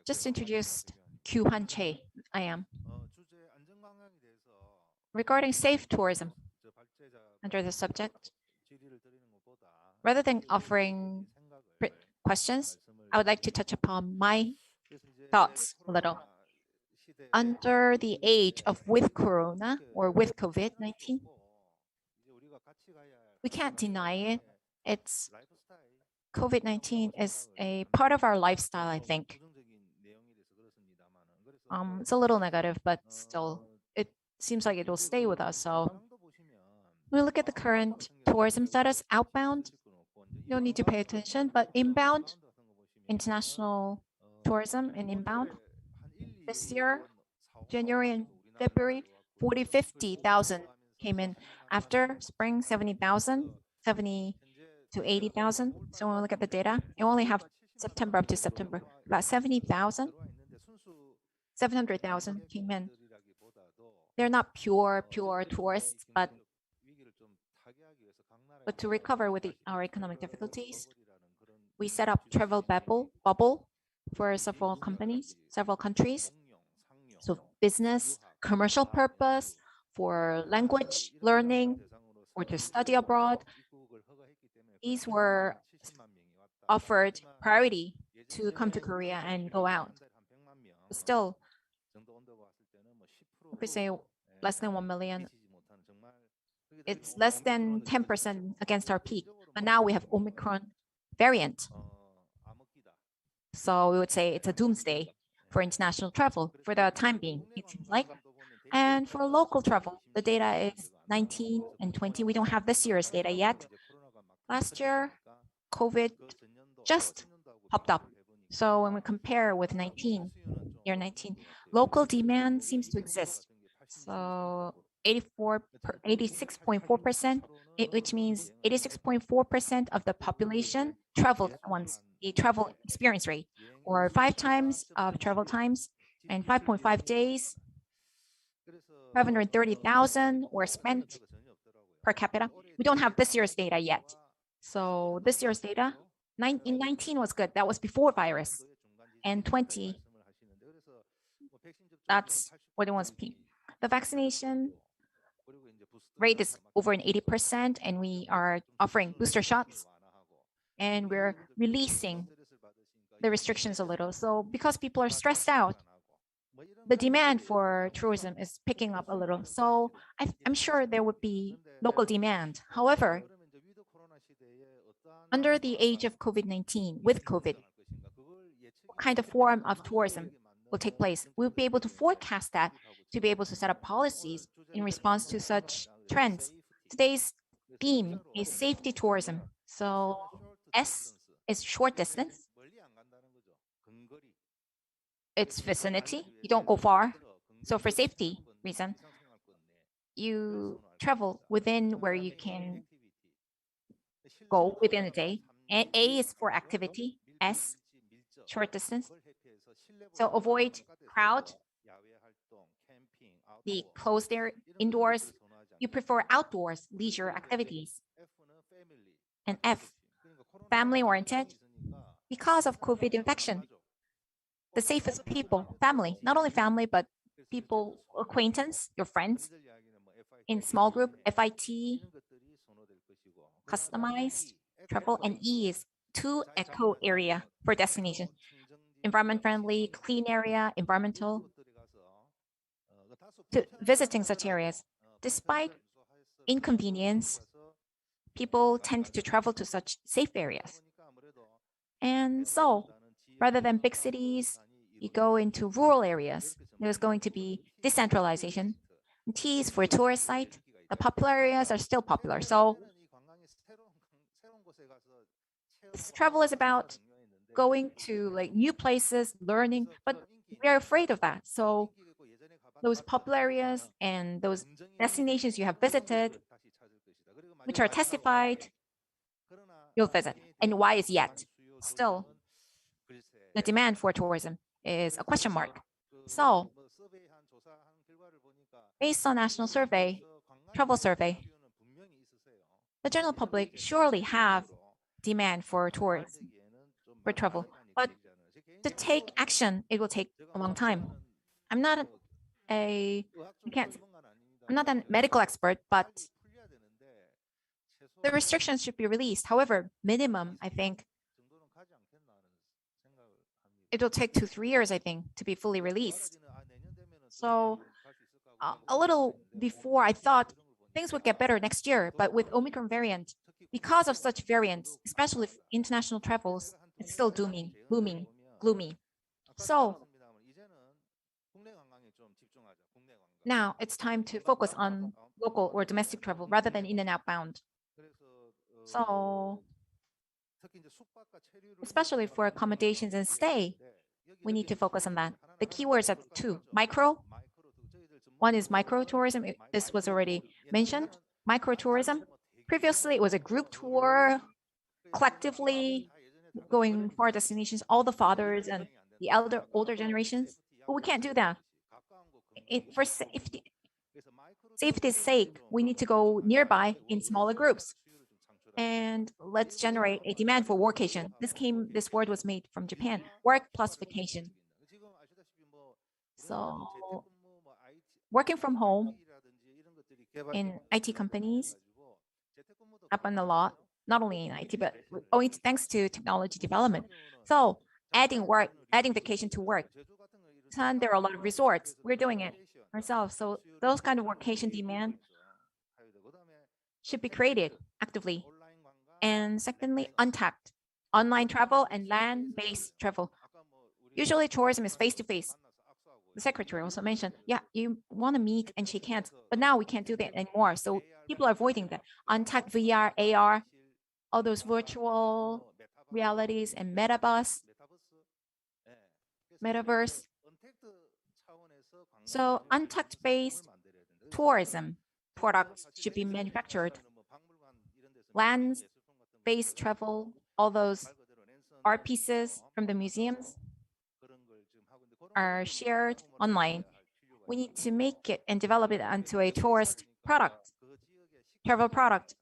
Just introduced Kyu-hwan Choi, I am. Regarding safe tourism, under the subject, rather than offering questions, I would like to touch upon my thoughts a little. Under the age of with Corona or with COVID-19, we can't deny it. It's COVID-19 is a part of our lifestyle, I think. It's a little negative, but still, it seems like it will stay with us. So when we look at the current tourism status, outbound, you don't need to pay attention, but inbound, international tourism and inbound, this year, January and February, 50,000 came in. After spring, 70,000, 70 to 80,000. So when we look at the data, you only have September up to September, about 70,000, 700,000 came in. They're not pure tourists, but to recover with our economic difficulties, we set up travel bubble for several companies, several countries. So business, commercial purpose, for language learning, or to study abroad. These were offered priority to come to Korea and go out. But still, if we say less than 1 million, it's less than 10% against our peak. But now we have Omicron variant. So we would say it's a doomsday for international travel for the time being, it seems like. And for local travel, the data is 19 and 20. We don't have this year's data yet. Last year, COVID just popped up. So when we compare with year 19, local demand seems to exist. So 86.4%, which means 86.4% of the population traveled once, the travel experience rate, or 5 times of travel times, and 5.5 days, 530,000 were spent per capita. We don't have this year's data yet. So this year's data, in 19 was good. That was before virus. And 20, that's what it was peak. The vaccination rate is over 80%, and we are offering booster shots, and we're releasing the restrictions a little. So because people are stressed out, the demand for tourism is picking up a little. So I'm sure there would be local demand. However, under the age of COVID-19, with COVID, what kind of form of tourism will take place? We'll be able to forecast that to be able to set up policies in response to such trends. Today's theme is safety tourism. So S is short distance. It's vicinity. You don't go far. So for safety reason, you travel within where you can go within a day. And A is for activity. S, short distance. So avoid crowd, the closed air, indoors. You prefer outdoors, leisure activities. And F, family-oriented. Because of COVID infection, the safest people, family, not only family, but people, acquaintance, your friends, in small group, FIT, customized travel, and E is to eco area for destination. Environment friendly, clean area, environmental, to visiting such areas. Despite inconvenience, people tend to travel to such safe areas. And so, rather than big cities, you go into rural areas. There's going to be decentralization. T is for tourist site. The popular areas are still popular. So travel is about going to like new places, learning, but we are afraid of that. So those popular areas and those destinations you have visited, which are testified, you'll visit. And why is yet? Still, the demand for tourism is a question mark. So based on national survey, travel survey, the general public surely have demand for tourism, for travel. But to take action, it will take a long time. I'm not a medical expert, but the restrictions should be released. However, minimum, I think, it will take 2 to 3 years, I think, to be fully released. So a little before, I thought things would get better next year, but with Omicron variant, because of such variants, especially international travels, it's still dooming, looming, gloomy. So now it's time to focus on local or domestic travel rather than in and outbound. So especially for accommodations and stay, we need to focus on that. The keywords are 2, micro. One is micro tourism. This was already mentioned. Micro tourism. Previously, it was a group tour, collectively going far destinations, all the fathers and the older generations. But we can't do that. For safety's sake, we need to go nearby in smaller groups. And let's generate a demand for workation. This word was made from Japan, work plus vacation. So working from home in IT companies happen a lot, not only in IT, but thanks to technology development. So adding vacation to work. And there are a lot of resorts. We're doing it ourselves. So those kind of workation demand should be created actively. And secondly, untapped online travel and land-based travel. Usually tourism is face-to-face. The secretary also mentioned, yeah, you want to meet and shake hands, but now we can't do that anymore. So people are avoiding that. Untapped VR, AR, all those virtual realities and metaverse. So untapped based tourism products should be manufactured. Land-based travel, all those art pieces from the museums are shared online. We need to make it and develop it onto a tourist product, travel product,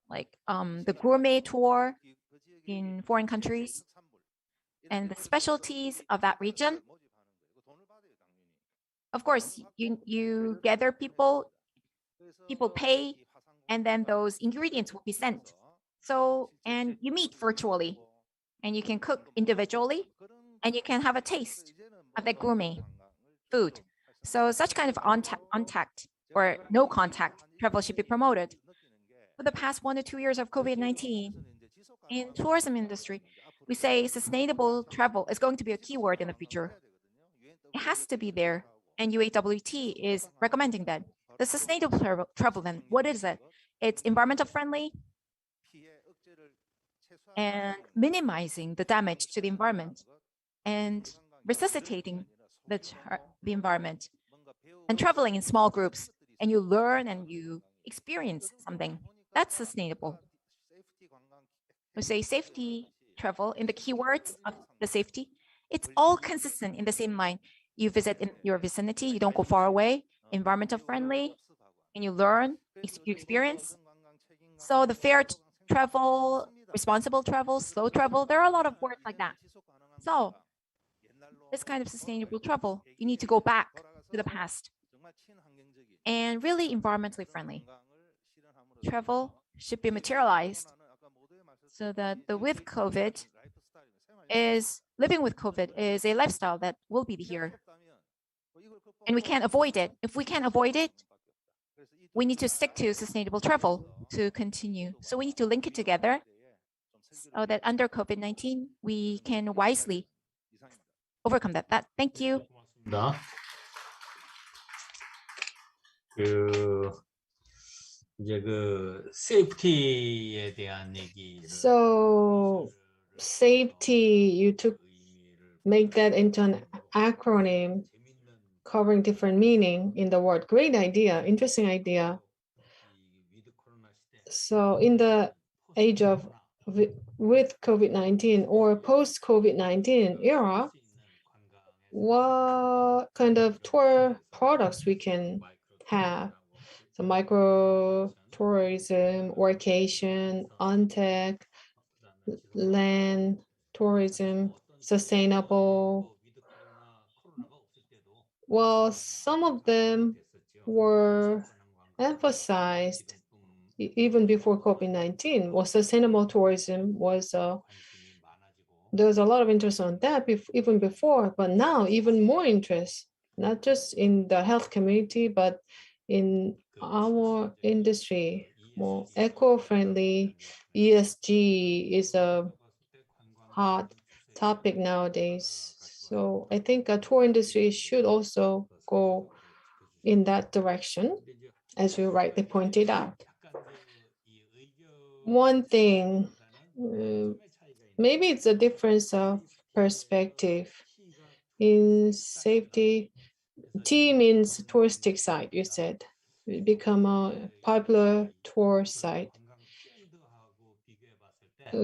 like the gourmet tour in foreign countries and the specialties of that region. Of course, you gather people pay, and then those ingredients will be sent. So, and you meet virtually, and you can cook individually, and you can have a taste of that gourmet food. So such kind of untact or no contact travel should be promoted. For the past 1 to 2 years of COVID-19, in tourism industry, we say sustainable travel is going to be a keyword in the future. It has to be there, and UAWT is recommending that. The sustainable travel then, what is it? It's environmental friendly and minimizing the damage to the environment and resuscitating the environment and traveling in small groups, and you learn and you experience something. That's sustainable. We say safety travel in the keywords of the safety. It's all consistent in the same line. You visit in your vicinity, you don't go far away, environmental friendly, and you learn, you experience. So the fair travel, responsible travel, slow travel, there are a lot of words like that. So this kind of sustainable travel, you need to go back to the past and really environmentally friendly. Travel should be materialized so that the with COVID is living with COVID is a lifestyle that will be here. And we can't avoid it. If we can't avoid it, we need to stick to sustainable travel to continue. So we need to link it together so that under COVID-19, we can wisely overcome that. Thank you. 이제 그 세이프티에 대한 얘기. So safety, you took make that into an acronym covering different meaning in the word. Great idea, interesting idea. So in the age of with COVID-19 or post-COVID-19 era, what kind of tour products we can have? So micro tourism, workation, on-tech, land tourism, sustainable. Well, some of them were emphasized even before COVID-19. Well, sustainable tourism was, there was a lot of interest on that even before, but now even more interest, not just in the health community, but in our industry. More eco-friendly ESG is a hot topic nowadays. So I think a tour industry should also go in that direction, as you rightly pointed out. One thing, maybe it's a difference of perspective. In safety, T means touristic site, you said. It become a popular tour site.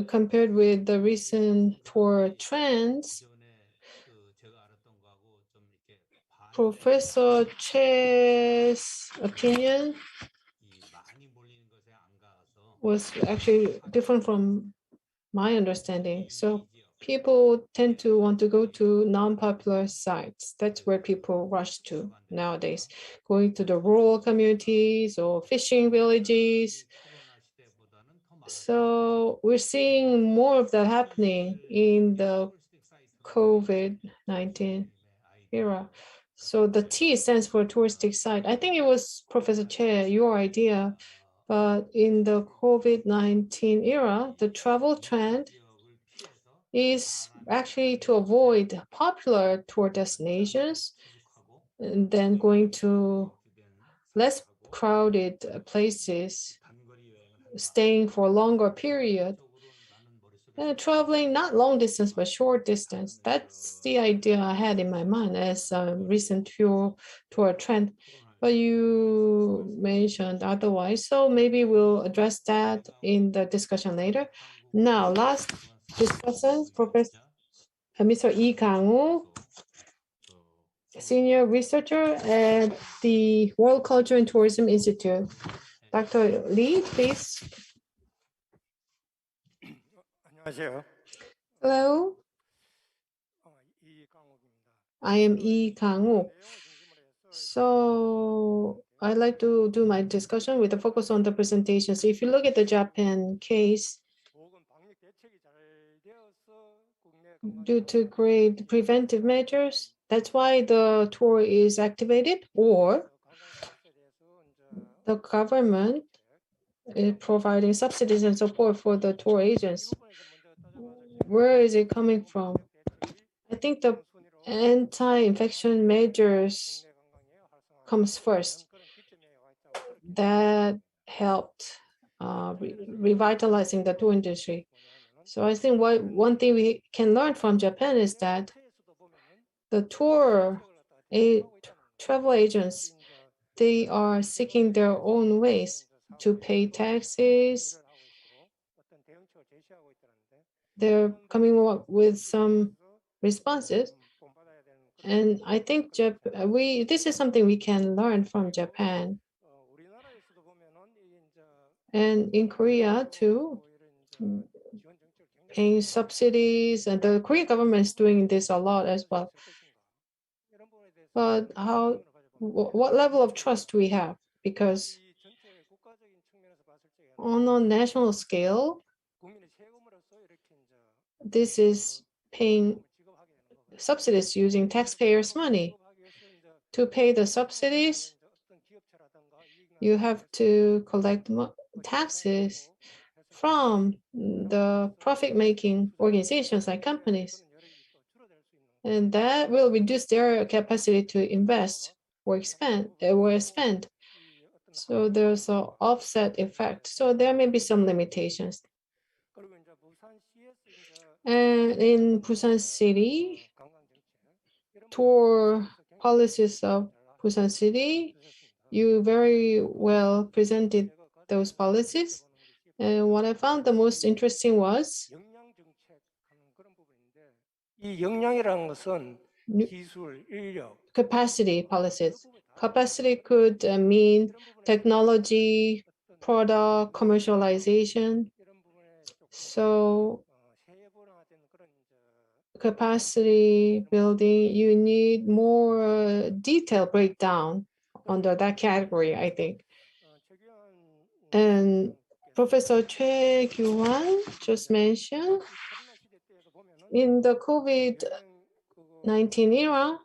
Compared with the recent tour trends, Professor Che's opinion was actually different from my understanding. So people tend to want to go to non-popular sites. That's where people rush to nowadays, going to the rural communities or fishing villages. So we're seeing more of that happening in the COVID-19 era. So the T stands for touristic site. I think it was Professor Che, your idea, but in the COVID-19 era, the travel trend is actually to avoid popular tour destinations and then going to less crowded places, staying for a longer period, traveling not long distance, but short distance. That's the idea I had in my mind as a recent tour trend. but you mentioned otherwise. So maybe we'll address that in the discussion later. Now, last discussion, Professor Mr. Lee Kang-woo, senior researcher at the World Culture and Tourism Institute. Dr. Lee, please. 안녕하세요. Hello, I am Lee Kang-woo. So I'd like to do my discussion with a focus on the presentation. So if you look at the Japan case, due to great preventive measures, that's why the tour is activated, or the government is providing subsidies and support for the tour agents. Where is it coming from? I think the anti-infection measures comes first. That helped revitalizing the tour industry. So I think one thing we can learn from Japan is that the travel agents, they are seeking their own ways to pay taxes. They're coming up with some responses. And I think this is something we can learn from Japan. And in Korea too, paying subsidies, and the Korean government is doing this a lot as well. But what level of trust do we have? Because on a national scale, this is paying subsidies using taxpayers' money. To pay the subsidies, you have to collect taxes from the profit-making organizations like companies. And that will reduce their capacity to invest or expand or spend. So there's an offset effect. So there may be some limitations. And in Busan City, tour policies of Busan City, you very well presented those policies. And what I found the most interesting was 이 역량이라는 것은 기술, 인력, capacity policies. Capacity could mean technology, product, commercialization. So capacity building, you need more detailed breakdown under that category, I think. And Professor Choi Kyu-hwan just mentioned, in the COVID-19 era,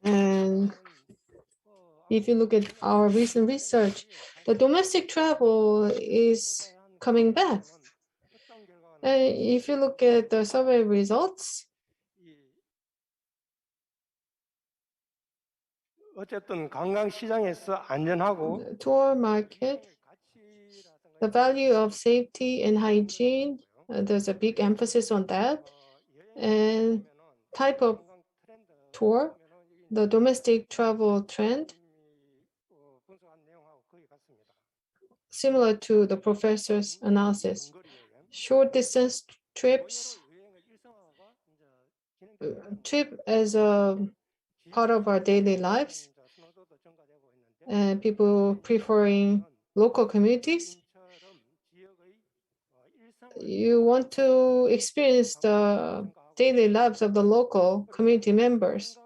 and if you look at our recent research, the domestic travel is coming back. And if you look at the survey results, 어쨌든 관광 시장에서 안전하고 the tour market, the value of safety and hygiene, there's a big emphasis on that. And type of tour, the domestic travel trend, similar to the professor's analysis. Short distance trips, trip as a part of our daily lives, and people preferring local communities. You want to experience the daily lives of the local community members.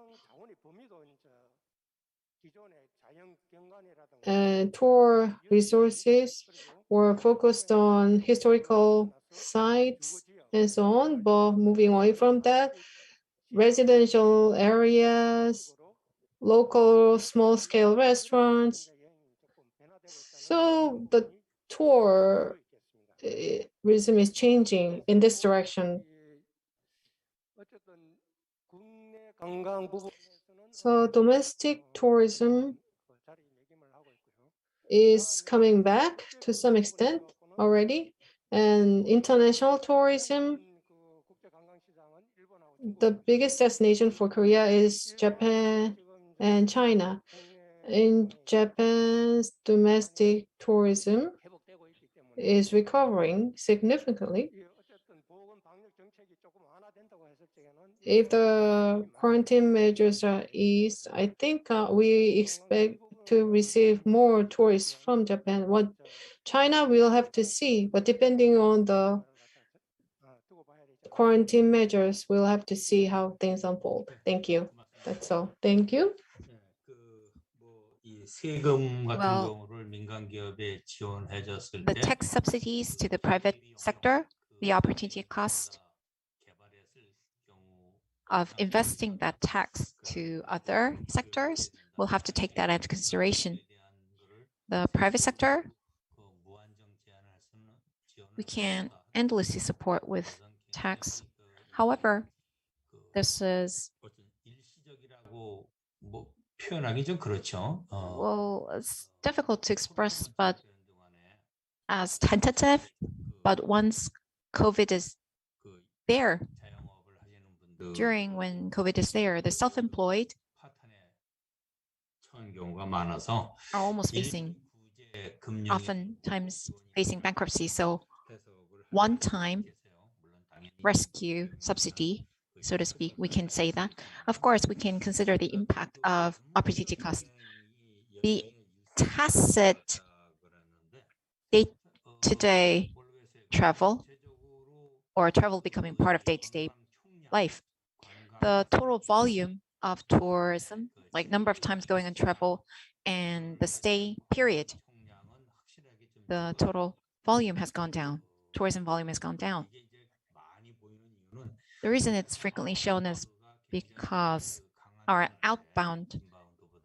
And tour resources were focused on historical sites and so on, but moving away from that, residential areas, local small-scale restaurants. So the tourism is changing in this direction. So domestic tourism is coming back to some extent already, and international tourism the biggest destination for Korea is Japan and China. In Japan's domestic tourism is recovering significantly. If the quarantine measures are eased, I think we expect to receive more tourists from Japan. What China will have to see, but depending on the quarantine measures, we'll have to see how things unfold. Thank you. That's all. Thank you. 이 세금 같은 Well, 경우를 민간 기업에 지원해 줬을 the 때 tax subsidies to the private sector, the opportunity cost of investing that tax to other sectors, we'll have to take that into consideration. The private sector, we can endlessly support with tax. However, this is 일시적이라고 뭐 표현하기 좀 그렇죠. well, it's difficult to express, but as tentative. But once COVID is there, during when COVID is there, the self-employed 처한 경우가 많아서 are almost facing, oftentimes facing bankruptcy. So one-time rescue subsidy, so to speak, we can say that. Of course, we can consider the impact of opportunity cost. The tacit day-to-day travel or travel becoming part of day-to-day life, the total volume of tourism, like number of times going on travel and the stay period, the total volume has gone down. Tourism volume has gone down. The reason it's frequently shown is because our outbound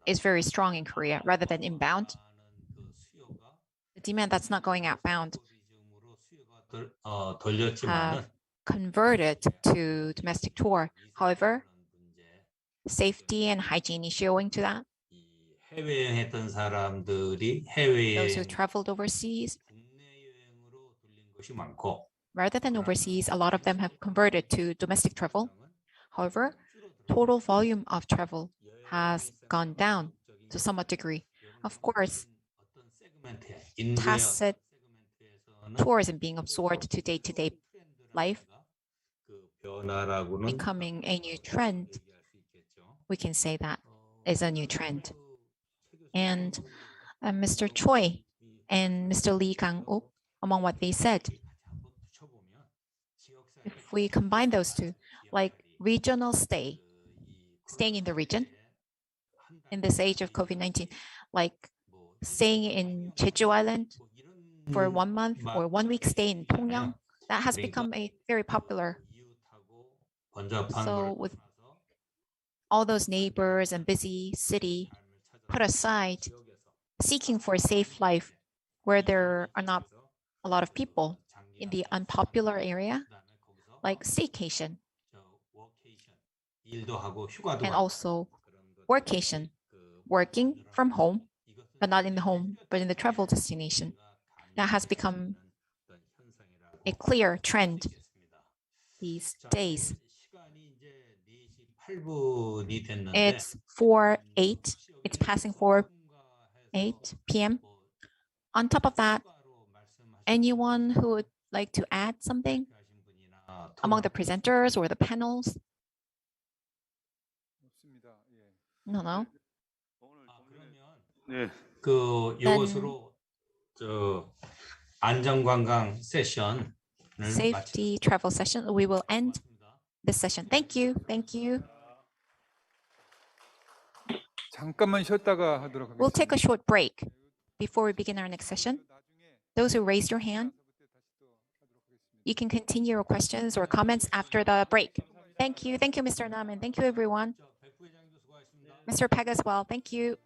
is very strong in Korea rather than inbound. The demand that's not going outbound have converted to domestic tour. However, safety and hygiene issue owing to that. 해외 여행했던 사람들이 Those who 해외 traveled overseas, 것이 많고 rather than overseas, a lot of them have converted to domestic travel. However, total volume of travel has gone down to somewhat degree. Of course, tacit tourism being absorbed to day-to-day life, becoming a new trend, we can say that is a new trend. And Mr. Choi and Mr. Lee Kang-uk, among what they said, if we combine those two, like regional staying in the region, in this age of COVID-19, like staying in Jeju Island for 1 month or 1 week stay in Pyongyang, that has become a very popular. So with all those neighbors and busy city put aside, seeking for a safe life where there are not a lot of people in the unpopular area, like staycation, and also workation, working from home, but not in the home, but in the travel destination. That has become a clear trend these days. It's 4:08. It's passing 4:08 p.m. On top of that, anyone who would like to add something among the presenters or the panels? No. 네. 그 이것으로 저 안전관광 세션을 Safety travel session. We will end this session. Thank you. Thank you. 잠깐만 쉬었다가 하도록 We'll 하겠습니다. take a short break before we begin our next session. Those who raised your hand, you can continue your questions or comments after the break. Thank you. Thank you, Mr. Nam, and thank you, everyone. Mr. Peg as well. Thank you.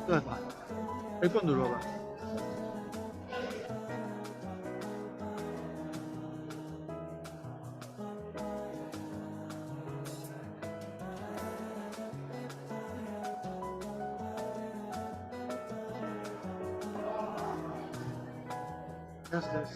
끝. 100번 눌러봐. 됐어.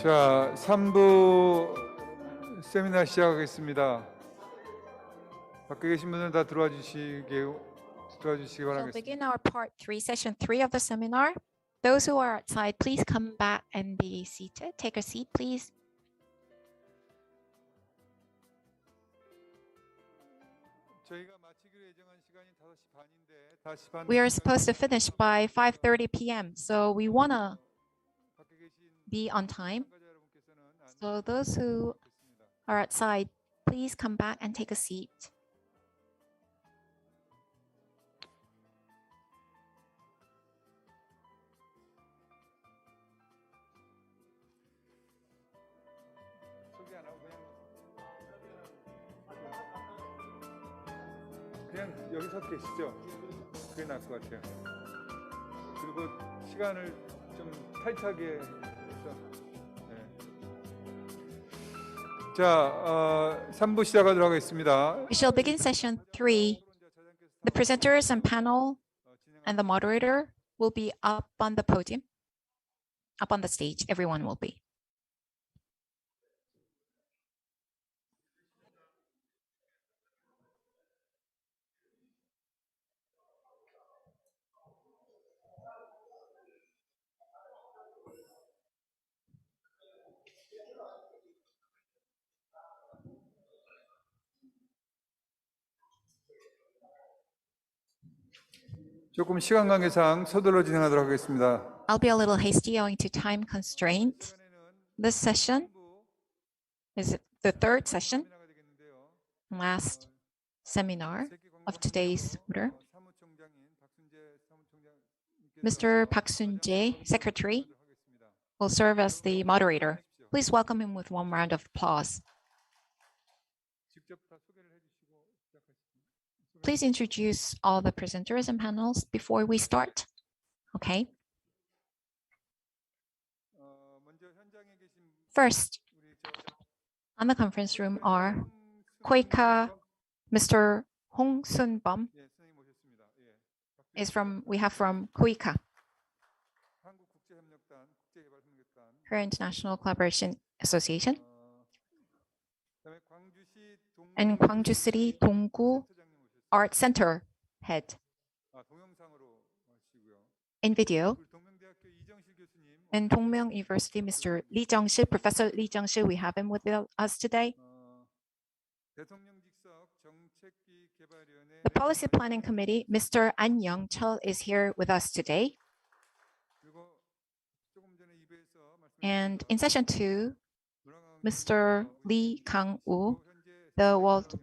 자, 3부 세미나 시작하겠습니다. 밖에 계신 분들 다 들어와 주시기 We'll 바라겠습니다. begin our part 3, session 3 of the seminar. Those who are outside, please come back and be seated. Take a seat, please. 저희가 마치기로 예정한 시간이 5시 반인데 5시 반 We are supposed to finish by 5:30 p.m. So we want to 밖에 계신 be on time. 참가자 여러분께서는 So those who are outside, please come back and take a seat. 소개 안 하고 그냥 여기 서 계시죠? 그게 나을 것 같아요. 그리고 시간을 좀 타이트하게 해서 자, 3부 시작하도록 하겠습니다. We shall begin session 3. The presenters and panel and the moderator will be up on the podium, up on the stage. Everyone will be. 조금 시간 관계상 서둘러 진행하도록 하겠습니다. I'll be a little hasty owing to time constraint. This session is the third session, last seminar of today's order. Mr. Park Sun-jae, Secretary, will serve as the moderator. Please welcome him with one round of applause. Please introduce all the presenters and panels before we start. Okay. First, on the conference room are KOICA, Mr. Hong Sun-bum 예, 선생님 모셨습니다. 예. is from, we have from KOICA, 한국 국제협력단, 국제개발협력단. Korea International Collaboration Association, 그다음에 광주시 and Gwangju City Donggu 센터장님 모셨습니다. Art Center head. 동영상으로 하시고요. In video, 동명대학교 이정실 교수님. and Dongmyeong University, Mr. Lee Jung-sil, Professor Lee Jung-sil, we have him with us today. 대통령 직속 정책기 개발위원회. The Policy Planning Committee, Mr. An Young-chul is here with us today. 그리고 조금 전에 2부에서 And in session 2, Mr. Lee Kang-woo, the World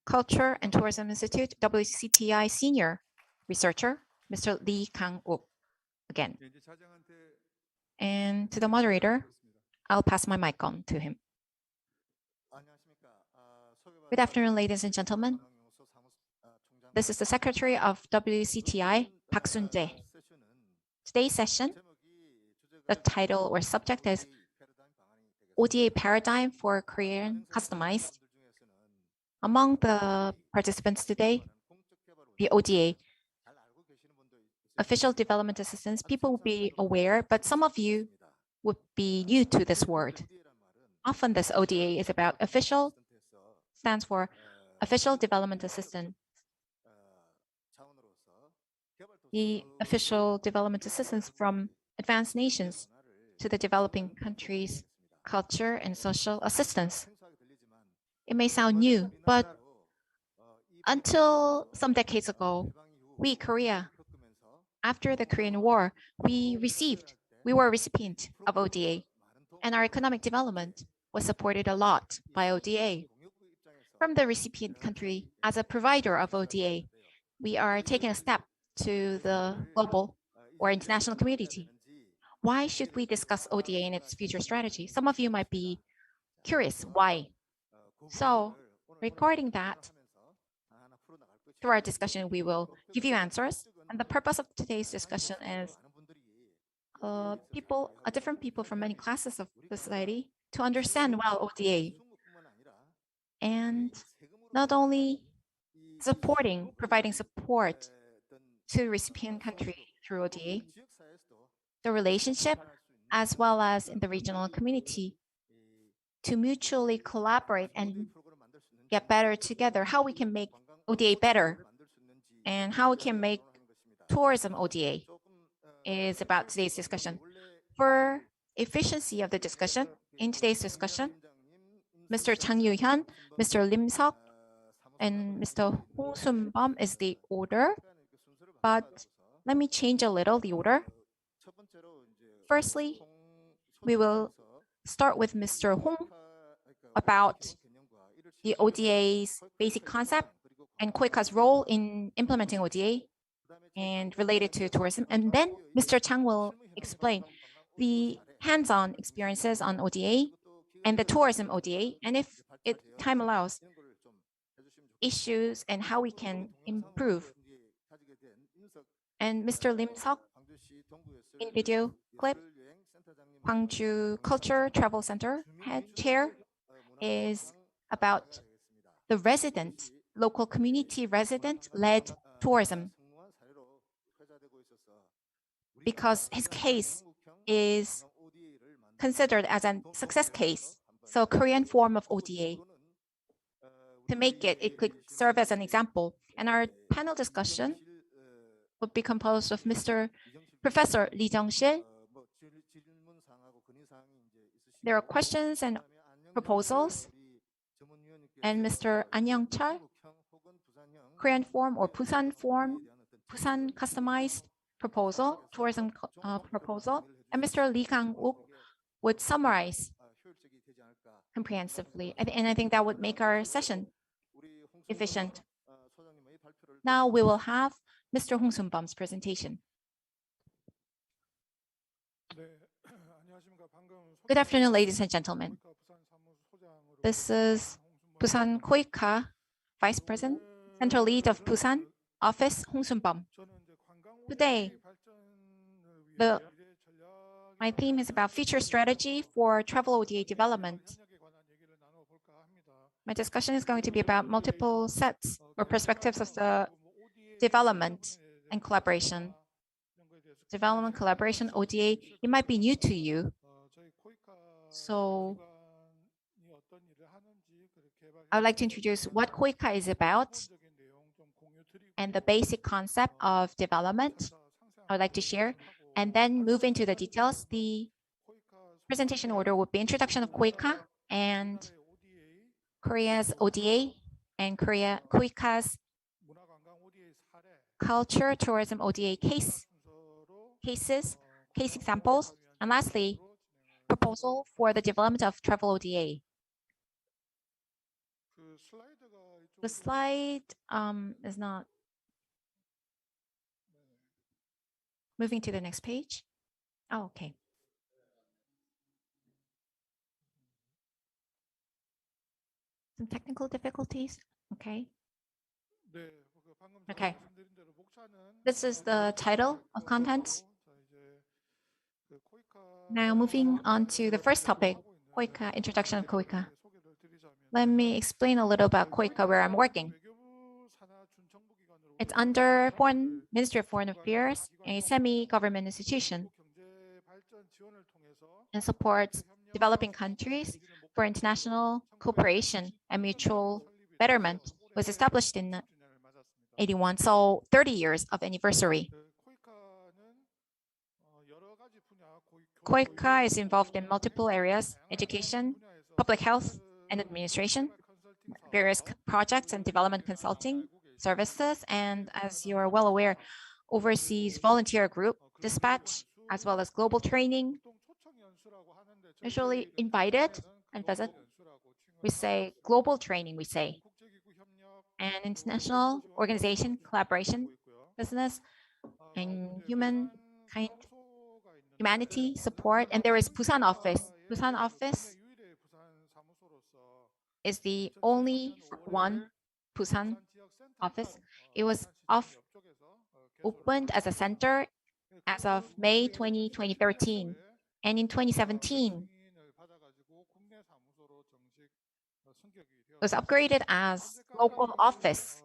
Culture and Tourism Institute, WCTI senior researcher, Mr. Lee Kang-woo, again. 이제 차장한테 And to the moderator, I'll pass my mic on to him. Good afternoon, ladies and gentlemen. This is the Secretary of WCTI, Park Sun-jae. Today's session, the title or subject is ODA Paradigm for Korean Customized. Among the participants today, the ODA, Official Development Assistance, people will be aware, but some of you would be new to this word. Often this ODA is about official, stands for Official Development Assistance. The official development assistance from advanced nations to the developing countries, culture and social assistance. It may sound new, but until some decades ago, we, Korea, after the Korean War, we were a recipient of ODA, and our economic development was supported a lot by ODA. From the recipient country, as a provider of ODA, we are taking a step to the global or international community. Why should we discuss ODA and its future strategy? Some of you might be curious why. So regarding that, through our discussion, we will give you answers. And the purpose of today's discussion is different people from many classes of society to understand well ODA. And not only providing support to recipient country through ODA, the relationship as well as in the regional community to mutually collaborate and get better together, how we can make ODA better and how we can make tourism ODA is about today's discussion. For efficiency of the discussion, in today's discussion, Mr. Chang Yu-hyun, Mr. Lim Seok, and Mr. Hong Sun-bum is the order, but let me change a little the order. Firstly, we will start with Mr. Hong about the ODA's basic concept and KOICA's role in implementing ODA and related to tourism. And then Mr. Chang will explain the hands-on experiences on ODA and the tourism ODA, and if time allows, issues and how we can improve. And Mr. Lim Seok, in video clip, Gwangju Culture Travel Center head chair is about the local community resident-led tourism, because his case is considered as a success case. So Korean form of ODA. To make it could serve as an example. And our panel discussion would be composed of Professor Lee Jung-sil. There are questions and proposals. And Mr. An Young-chul, Korean form or Busan form, Busan customized proposal, tourism proposal. And Mr. Lee Kang-wook would summarize comprehensively. And I think that would make our session efficient. Now we will have Mr. Hong Sun-bum's presentation. Good afternoon, ladies and gentlemen. This is Busan KOICA Vice President, Central Lead of Busan Office, Hong Sun-bum. Today, My theme is about future strategy for travel ODA development. My discussion is going to be about multiple sets or perspectives of the development and collaboration. Development, collaboration, ODA, it might be new to you. So I would like to introduce what KOICA is about and the basic concept of development I would like to share, and then move into the details. The presentation order would be introduction of KOICA and Korea's ODA and KOICA's culture, tourism, ODA case examples, and lastly, proposal for the development of travel ODA. The slide is not moving to the next page. Oh, okay. Some technical difficulties. Okay. Okay. This is the title of contents. Now moving on to the first topic, KOICA, introduction of KOICA. Let me explain a little about KOICA, where I'm working. It's under Ministry of Foreign Affairs, a semi-government institution, and supports developing countries for international cooperation and mutual betterment. It was established in 1981, so 30 years of anniversary. KOICA is involved in multiple areas: education, public health, and administration, various projects and development consulting services, and as you are well aware, overseas volunteer group dispatch, as well as global training. Usually invited and visit. We say global training, we say. And international organization, collaboration, business, and humanity support. And there is Busan office. Busan office is the only one Busan office. It was opened as a center as of May 2013. And in 2017, it was upgraded as local office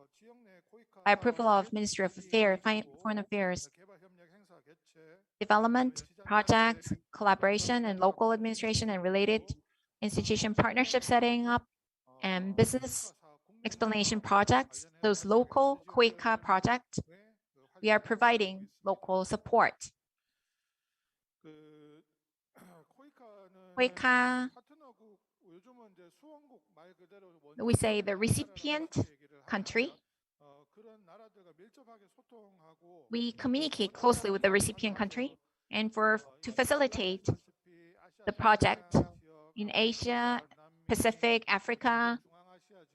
by approval of Ministry of Foreign Affairs. Development, projects, collaboration, and local administration and related institution partnership setting up, and business explanation projects, those local KOICA projects, we are providing local support. KOICA, we say the recipient country. We communicate closely with the recipient country, and to facilitate the project in Asia, Pacific, Africa,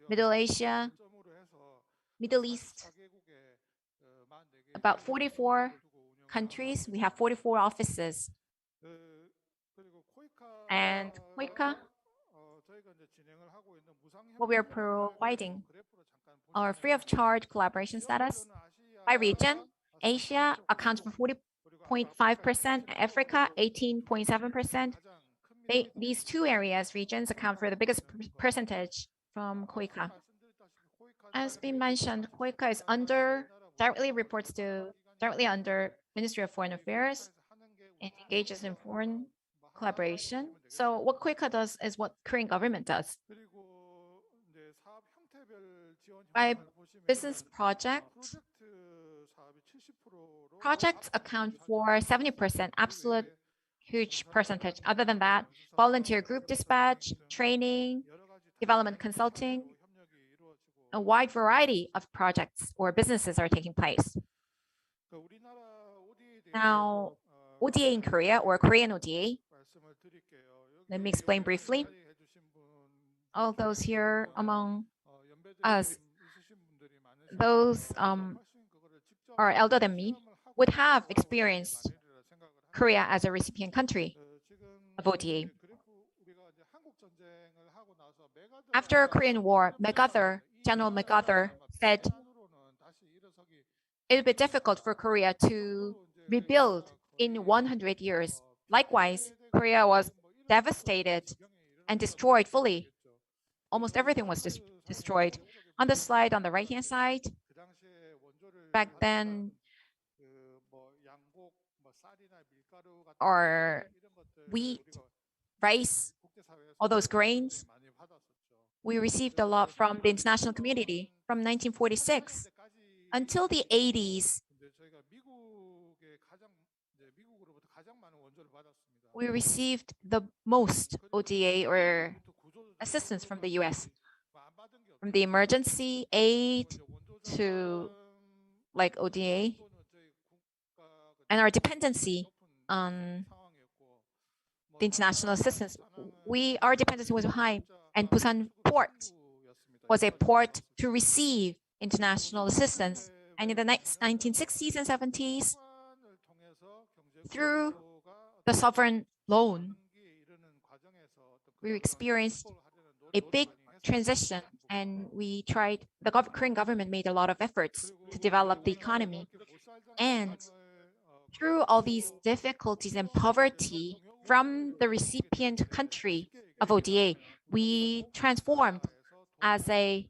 Middle Asia, Middle East, about 44 countries. We have 44 offices. And KOICA, what we are providing are free of charge collaboration status by region. Asia accounts for 40.5%, Africa 18.7%. These two regions account for the biggest percentage from KOICA. As been mentioned, KOICA is directly under Ministry of Foreign Affairs and engages in foreign collaboration. So what KOICA does is what Korean government does. By business projects account for 70%, absolute huge percentage. Other than that, volunteer group dispatch, training, development consulting, a wide variety of projects or businesses are taking place. Now, ODA in Korea, or Korean ODA, let me explain briefly. All those here among us, those are elder than me, would have experienced Korea as a recipient country of ODA. After Korean War, General MacArthur said it would be difficult for Korea to rebuild in 100 years Likewise, Korea was devastated and destroyed fully. Almost everything was destroyed. On the slide on the right-hand side, back then, our wheat, rice, all those grains, we received a lot from the international community from 1946 until the 80s. We received the most ODA or assistance from the US, from the emergency aid to like ODA, and our dependency on the international assistance. Our dependency was high, and Busan port was a port to receive international assistance. And in the 1960s and 70s, through the sovereign loan, we experienced a big transition, and the Korean government made a lot of efforts to develop the economy. And through all these difficulties and poverty from the recipient country of ODA, we transformed as a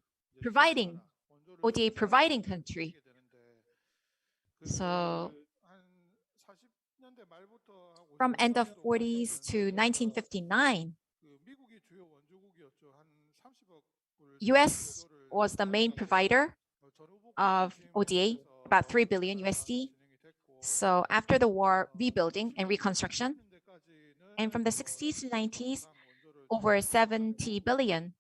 ODA providing country. So from end of 40s to 1959, US was the main provider of ODA, about 3 billion USD. So after the war, rebuilding and reconstruction, and from the 60s to 90s, over 7 billion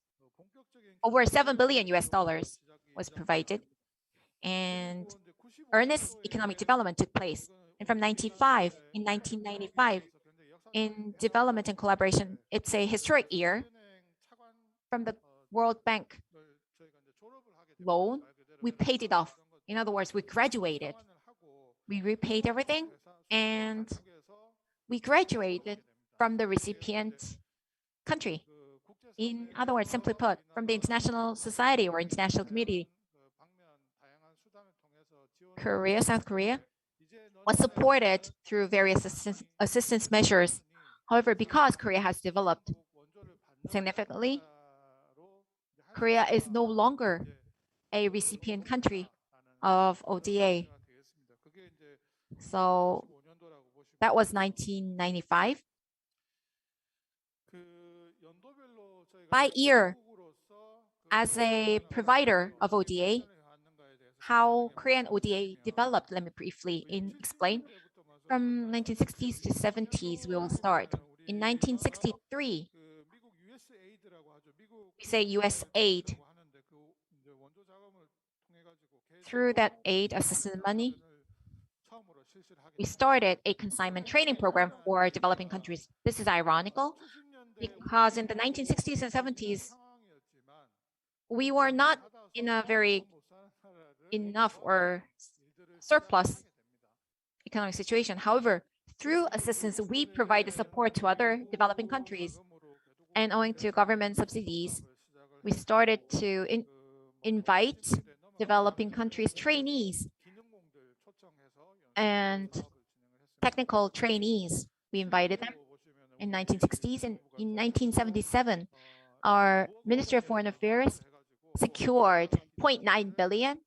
US dollars was provided, and earnest economic development took place. And from 1995, in development and collaboration, it's a historic year. From the World Bank loan, we paid it off. In other words, we graduated. We repaid everything, and we graduated from the recipient country. In other words, simply put, from the international society or international community, South Korea was supported through various assistance measures. However, because Korea has developed significantly, Korea is no longer a recipient country of ODA. So that was 1995. By year, as a provider of ODA, how Korean ODA developed, let me briefly explain. From 1960s to 70s, we will start. In 1963, we say US aid. Through that aid assistance money, we started a consignment training program for developing countries. This is ironical because in the 1960s and 70s, we were not in a very enough or surplus economic situation. However, through assistance, we provided support to other developing countries. And owing to government subsidies, we started to invite developing countries trainees and technical trainees. We invited them in 1960s, and in 1977, our Ministry of Foreign Affairs secured 0.9 billion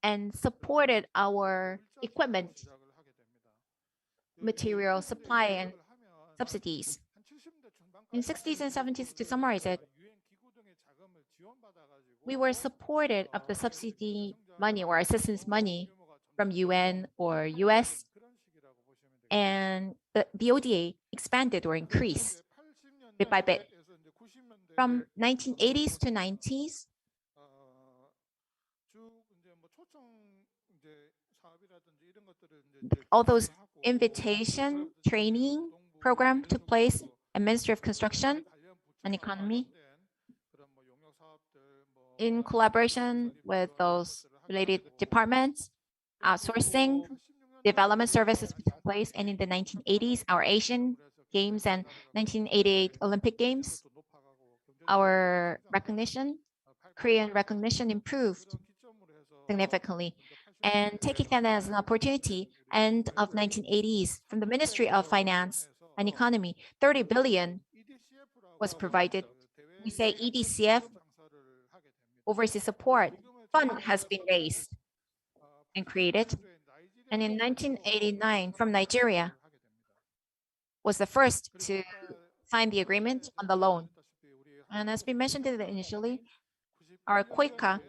and supported our equipment, material supply, and subsidies. In 60s and 70s, to summarize it, we were supported of the subsidy money or assistance money from UN or US, and the ODA expanded or increased bit by bit. From 1980s to 90s, all those invitation training program took place at Ministry of Construction and Economy in collaboration with those related departments. Outsourcing development services took place, and in the 1980s, our Asian Games and 1988 Olympic Games, our recognition, Korean recognition improved significantly. and taking that as an opportunity, end of 1980s, from the Ministry of Finance and Economy, 30 billion was provided. We say EDCF, Overseas Support Fund, has been raised and created. And in 1989, from Nigeria, was the first to sign the agreement on the loan. And as we mentioned initially, our KOICA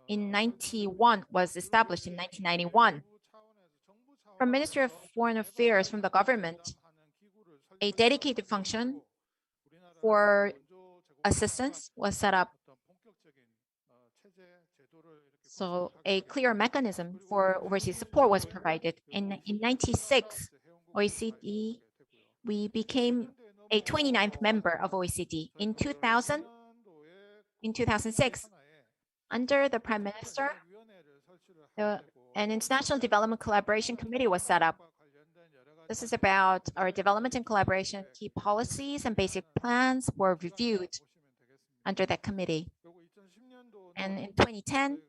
in 91 was established in 1991. From Ministry of Foreign Affairs, from the government, a dedicated function for assistance was set up. So a clear mechanism for overseas support was provided. In 96, OECD, we became a 29th member of OECD. In 2006, under the Prime Minister, an International Development Collaboration Committee was set up. This is about our development and collaboration. Key policies and basic plans were reviewed under that committee. And in 2010,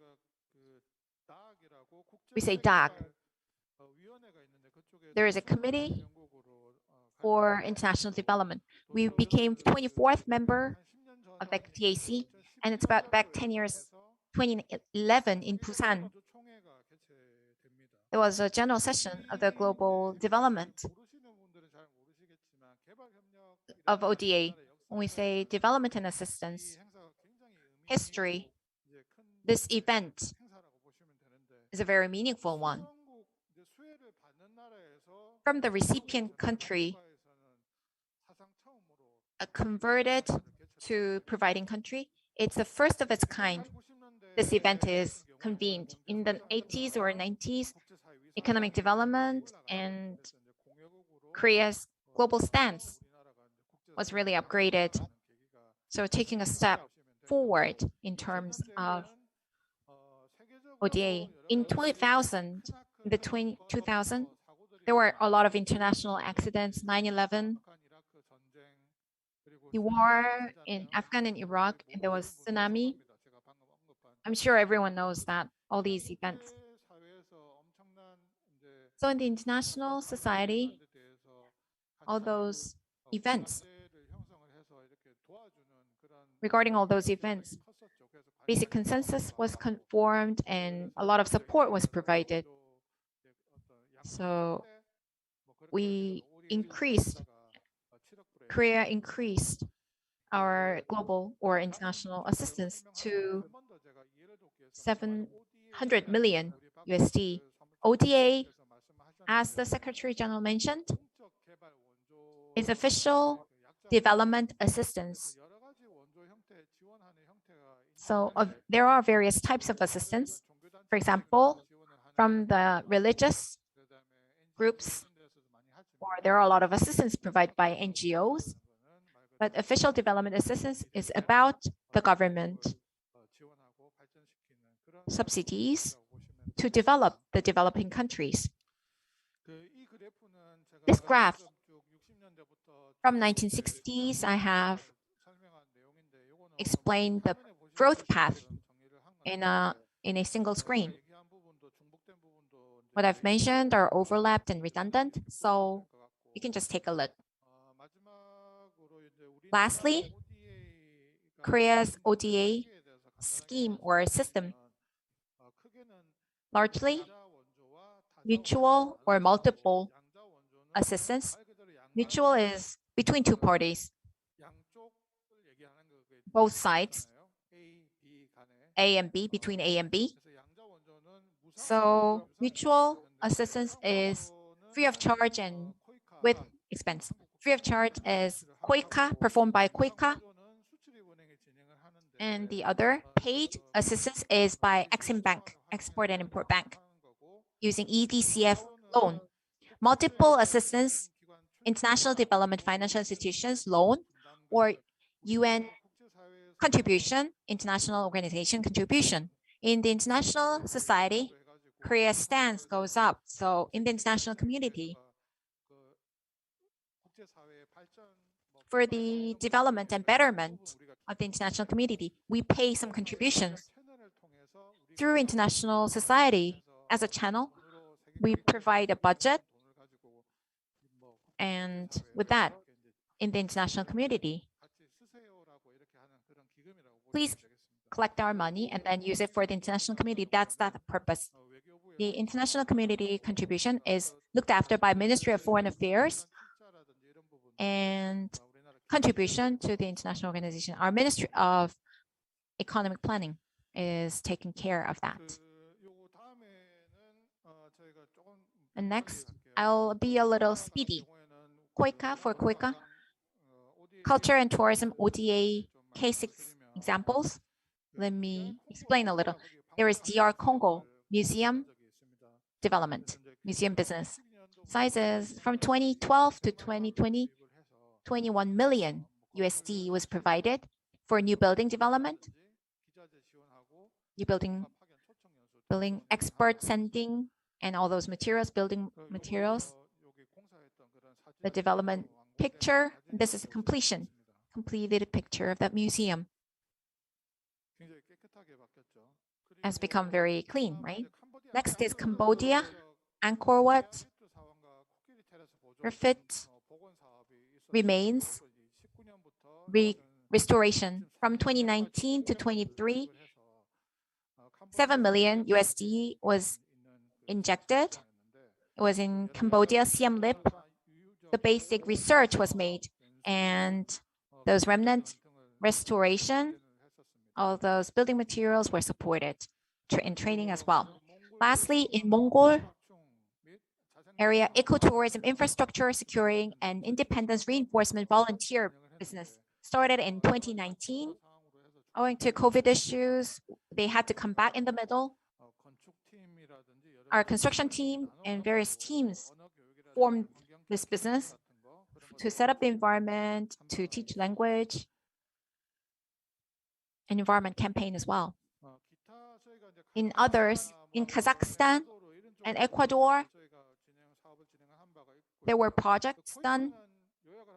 we say DAC. There is a committee for international development. We became 24th member of the DAC, and it's about back 10 years, 2011 in Busan. There was a general session of the global development of ODA. When we say development and assistance, history, this event is a very meaningful one. From the recipient country, converted to providing country, it's the first of its kind. This event is convened. In the 80s or 90s, economic development and Korea's global stance was really upgraded. So taking a step forward in terms of ODA. In 2000, there were a lot of international accidents, 9/11, the war in Afghan and Iraq, and there was tsunami. I'm sure everyone knows that, all these events. So in the international society, all those events, regarding all those events, basic consensus was formed and a lot of support was provided. So Korea increased our global or international assistance to 700 million USD. ODA, as the Secretary General mentioned, is official development assistance. So there are various types of assistance. For example, from the religious groups, or there are a lot of assistance provided by NGOs, but official development assistance is about the government subsidies to develop the developing countries. This graph from 1960s, I have explained the growth path in a single screen. What I've mentioned are overlapped and redundant, so you can just take a look. Lastly, Korea's ODA scheme or system, largely mutual or multiple assistance. Mutual is between two parties, both sides, A and B, between A and B. So mutual assistance is free of charge and with expense. Free of charge is KOICA, performed by KOICA. And the other paid assistance is by Exim Bank, Export and Import Bank, using EDCF loan. Multiple assistance, international development financial institutions loan, or UN contribution, international organization contribution. In the international society, Korea's stance goes up. So in the international community, for the development and betterment of the international community, we pay some contributions. Through international society, as a channel, we provide a budget, and with that, in the international community, please collect our money and then use it for the international community. That's the purpose. The international community contribution is looked after by Ministry of Foreign Affairs, and contribution to the international organization. Our Ministry of Economic Planning is taking care of that. And next, I'll be a little speedy. KOICA for KOICA, Culture and Tourism ODA case examples. Let me explain a little. There is DR Congo Museum Development, Museum Business. Sizes from 2012 to 2020, 21 million USD was provided for new building development, new building expert sending, and all those materials, building materials. The development picture, this is a completed picture of that museum. Has become very clean, right? Next is Cambodia, Angkor Wat, refit remains, restoration from 2019 to 23, 7 million USD was injected. It was in Cambodia, Siem Reap. The basic research was made, and those remnant restoration, all those building materials were supported in training as well. Lastly, in Mongol area, ecotourism infrastructure securing and independence reinforcement volunteer business started in 2019. Owing to COVID issues, they had to come back in the middle. Our construction team and various teams formed this business to set up the environment, to teach language, an environment campaign as well. In others, in Kazakhstan and Ecuador, there were projects done.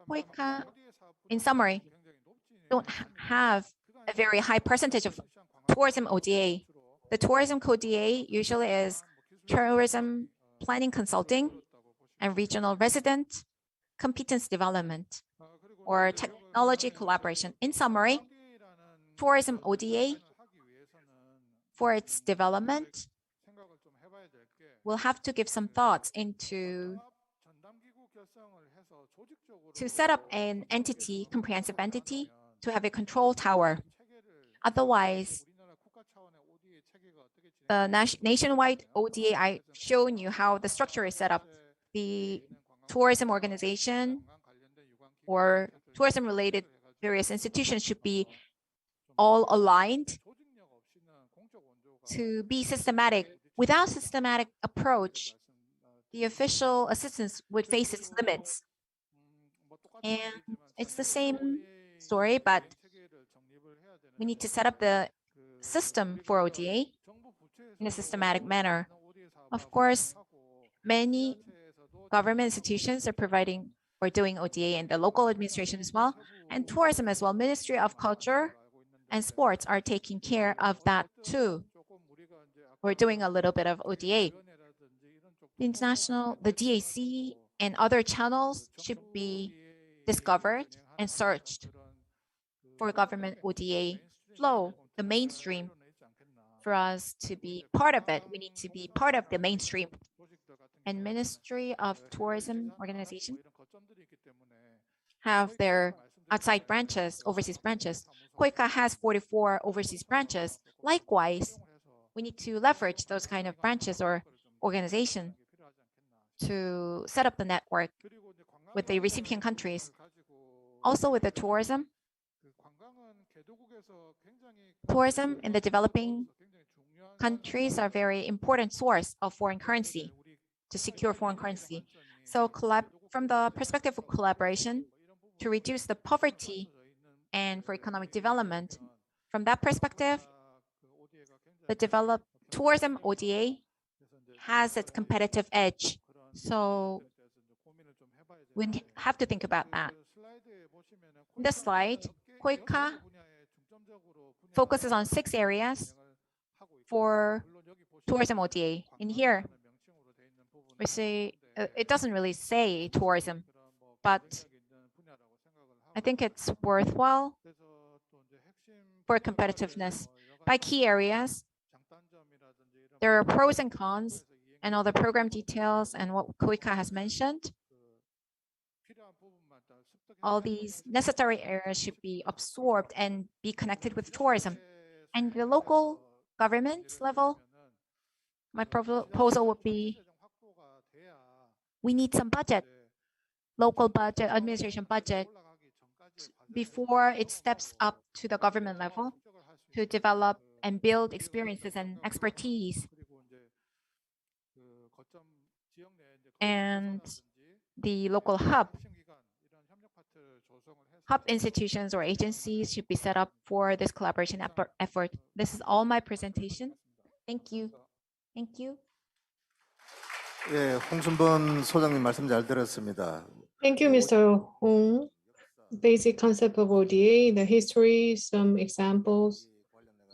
KOICA, in summary, don't have a very high percentage of tourism ODA. The tourism ODA usually is tourism planning consulting and regional resident competence development or technology collaboration. In summary, tourism ODA for its development will have to give some thoughts into to set up an entity, comprehensive entity, to have a control tower. Otherwise, the nationwide ODA, I've shown you how the structure is set up. The tourism organization or tourism-related various institutions should be all aligned to be systematic. Without systematic approach, the official assistance would face its limits. And it's the same story, but we need to set up the system for ODA in a systematic manner. Of course, many government institutions are providing or doing ODA, and the local administration as well, and tourism as well. Ministry of Culture and Sports are taking care of that too. We're doing a little bit of ODA. The DAC and other channels should be discovered and searched for government ODA flow, the mainstream. For us to be part of it, we need to be part of the mainstream. And Ministry of Tourism organization have their outside branches, overseas branches. KOICA has 44 overseas branches. Likewise, we need to leverage those kind of branches or organization to set up the network with the recipient countries. Also with the tourism in the developing countries are very important source of foreign currency to secure foreign currency. So from the perspective of collaboration to reduce the poverty and for economic development, from that perspective, the tourism ODA has its competitive edge. So we have to think about that. In this slide, KOICA focuses on 6 areas for tourism ODA. In here, we say it doesn't really say tourism, but I think it's worthwhile for competitiveness. By key areas, there are pros and cons and all the program details and what Koika has mentioned. All these necessary areas should be absorbed and be connected with tourism. And the local government level, my proposal would be we need some budget, local budget, administration budget, before it steps up to the government level to develop and build experiences and expertise. And the local hub institutions or agencies should be set up for this collaboration effort. This is all my presentation. Thank you. Thank you. 예, 홍순범 소장님 말씀 잘 들었습니다. Thank you, Mr. Hong. Basic concept of ODA, the history, some examples,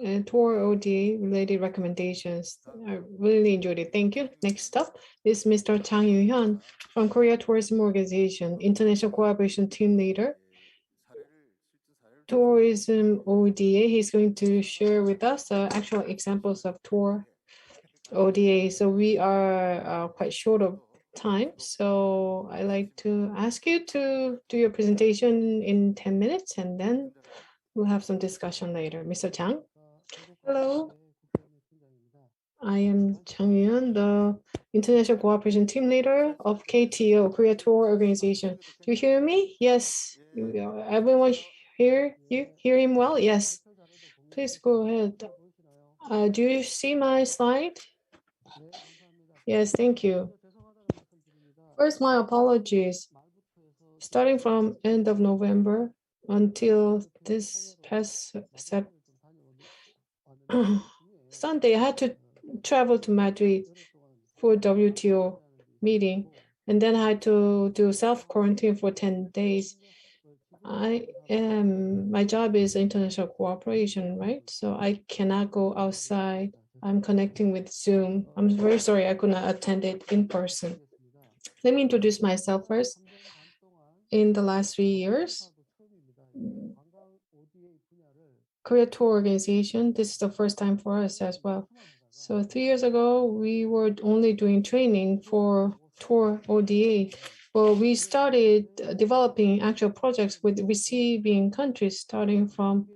and tour ODA related recommendations. I really enjoyed it. Thank you. Next up is Mr. Chang Yu-hyun from Korea Tourism Organization, International Cooperation Team Leader. Tourism ODA, he's going to share with us the actual examples of tour ODA. So we are quite short of time. So I'd like to ask you to do your presentation in 10 minutes and then we'll have some discussion later. Mr. Chang. Hello. I am Chang Yun, the International Cooperation Team Leader of KTO, Korea Tour Organization. Do you hear me? Yes. Everyone hear him well? Yes. Please go ahead. Do you see my slide? Yes, thank you. First, my apologies. Starting from end of November until this past Sunday, I had to travel to Madrid for WTO meeting, and then I had to do self-quarantine for 10 days. My job is international cooperation, right? So I cannot go outside. I'm connecting with Zoom. I'm very sorry I could not attend it in person. Let me introduce myself first. In the last 3 years, Korea Tour Organization, this is the first time for us as well. So 3 years ago, we were only doing training for tour ODA, but we started developing actual projects with receiving countries starting from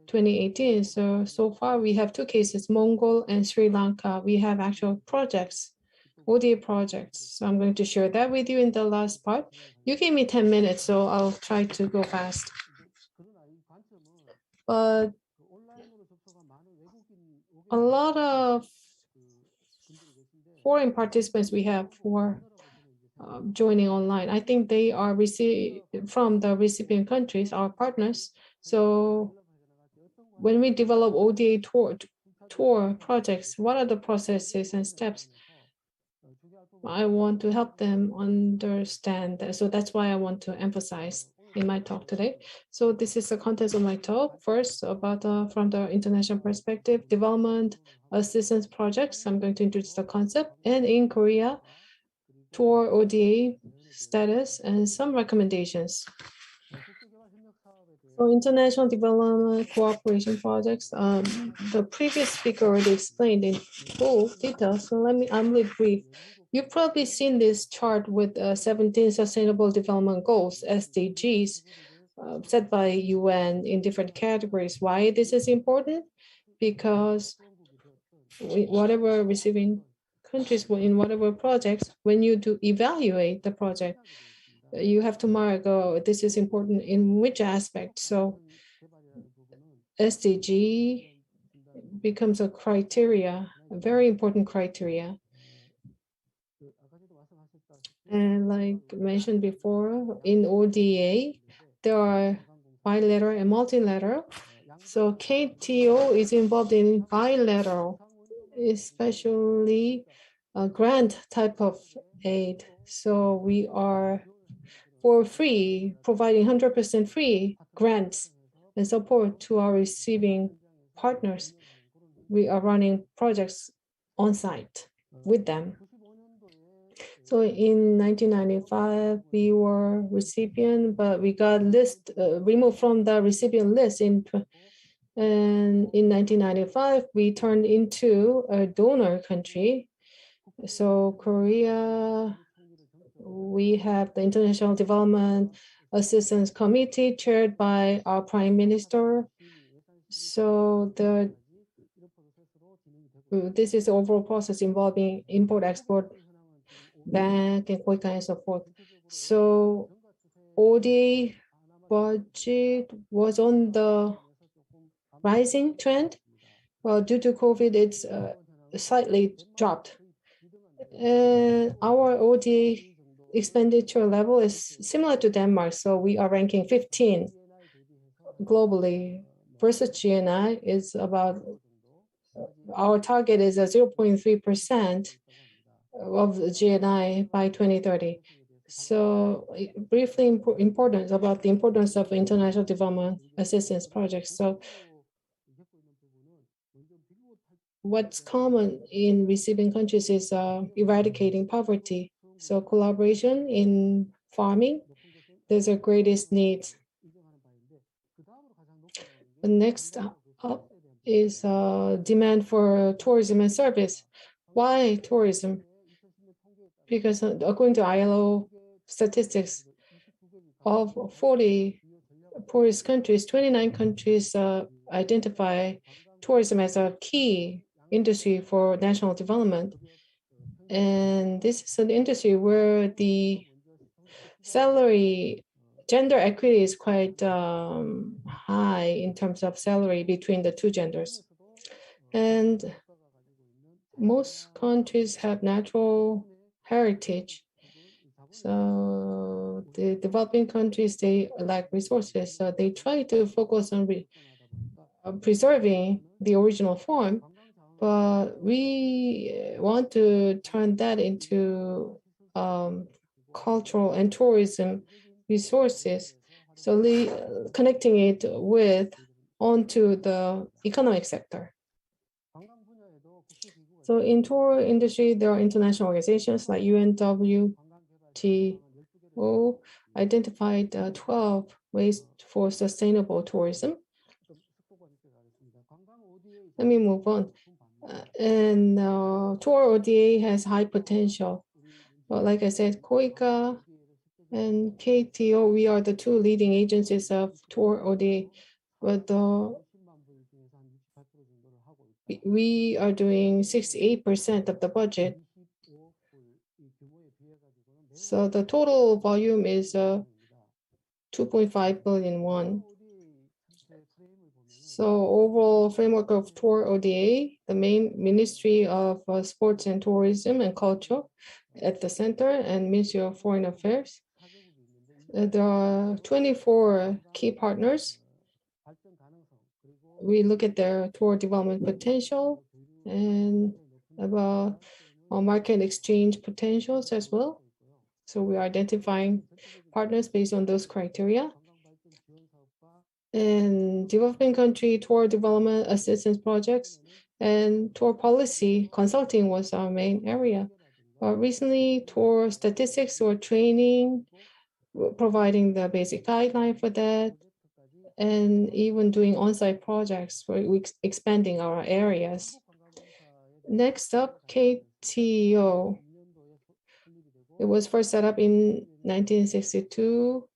2018. So far we have 2 cases, Mongol and Sri Lanka. We have actual projects, ODA projects. So I'm going to share that with you in the last part. You gave me 10 minutes, so I'll try to go fast. But a lot of foreign participants we have for joining online. I think they are from the recipient countries, our partners. So when we develop ODA tour projects, what are the processes and steps? I want to help them understand that. So that's why I want to emphasize in my talk today. So this is the content of my talk. First, about from the international perspective, development assistance projects. I'm going to introduce the concept, and in Korea, tour ODA status and some recommendations. So international development cooperation projects, the previous speaker already explained in full detail. So I'm really brief. You've probably seen this chart with 17 Sustainable Development Goals, SDGs, set by UN in different categories. Why this is important? Because whatever receiving countries in whatever projects, when you do evaluate the project, you have to mark, oh, this is important in which aspect. So SDG becomes a criteria, a very important criteria. And like mentioned before, in ODA, there are bilateral and multilateral. So KTO is involved in bilateral, especially a grant type of aid. So we are for free, providing 100% free grants and support to our receiving partners. We are running projects on site with them. So in 1995, we were recipient, but we got removed from the recipient list. And in 1995, we turned into a donor country. So Korea, we have the International Development Assistance Committee chaired by our Prime Minister. So this is the overall process involving import-export bank and KOICA and so forth. So ODA budget was on the rising trend. Well, due to COVID, it's slightly dropped. And our ODA expenditure level is similar to Denmark, so we are ranking 15 globally versus GNI is about, our target is 0.3% of the GNI by 2030. So briefly importance about the importance of international development assistance projects. So what's common in receiving countries is eradicating poverty. So collaboration in farming, those are greatest needs. The next up is demand for tourism and service. Why tourism? Because according to ILO statistics, of 40 poorest countries, 29 countries identify tourism as a key industry for national development. And this is an industry where the salary, gender equity is quite high in terms of salary between the two genders. And most countries have natural heritage. So the developing countries, they lack resources. So they try to focus on preserving the original form, but we want to turn that into cultural and tourism resources. So connecting it onto the economic sector. So in tour industry, there are international organizations like UNWTO identified 12 ways for sustainable tourism. Let me move on. And Tour ODA has high potential. But like I said, KOICA and KTO, we are the two leading agencies of Tour ODA. But we are doing 68% of the budget. So the total volume is 2.5 billion won. So overall framework of Tour ODA, the main Ministry of Sports and Tourism and Culture at the center and Ministry of Foreign Affairs. There are 24 key partners. We look at their tour development potential and about market exchange potentials as well. So we are identifying partners based on those criteria. And developing country tour development assistance projects and tour policy consulting was our main area. Recently, tour statistics or training, providing the basic guideline for that, and even doing on-site projects for expanding our areas. Next up, KTO. It was first set up in 1962.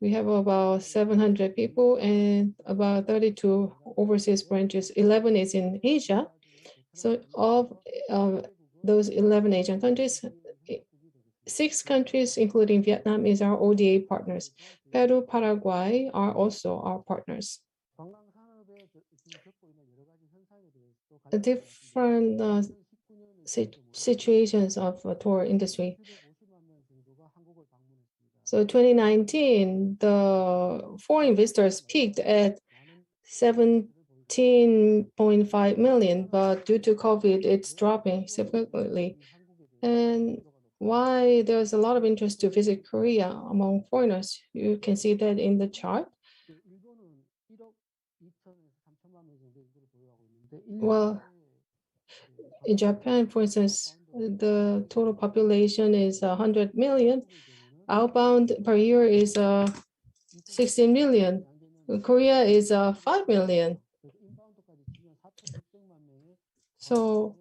We have about 700 people and about 32 overseas branches. 11 is in Asia. So of those 11 Asian countries, 6 countries, including Vietnam, is our ODA partners. Peru, Paraguay are also our partners. Different situations of tour industry. So 2019, the foreign visitors peaked at 17.5 million, but due to COVID, it's dropping significantly. And why there's a lot of interest to visit Korea among foreigners, you can see that in the chart. Well, In Japan, for instance, the total population is 100 million. Outbound per year is 16 million. Korea is 5 million. So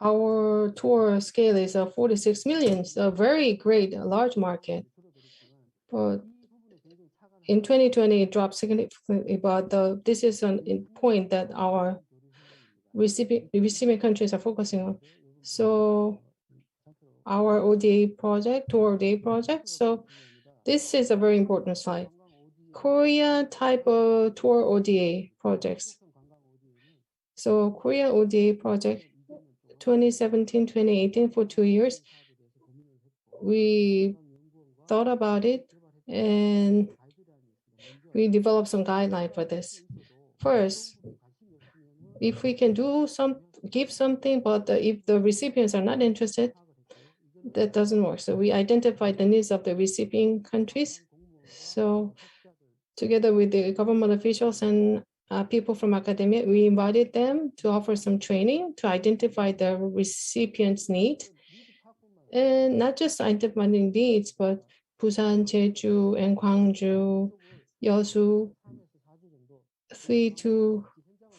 our tour scale is 46 million, so very great, large market. But in 2020, it dropped significantly, but this is a point that our recipient countries are focusing on. So our ODA project, tour ODA project, so this is a very important slide. Korea type of tour ODA projects. So Korea ODA project, 2017, 2018, for 2 years, we thought about it and we developed some guideline for this. First, if we can give something, but if the recipients are not interested, that doesn't work. So we identified the needs of the recipient countries. So together with the government officials and people from academia, we invited them to offer some training to identify the recipient's needs. And not just identifying needs, but Busan, Jeju, and Gwangju, Yeosu, 3 to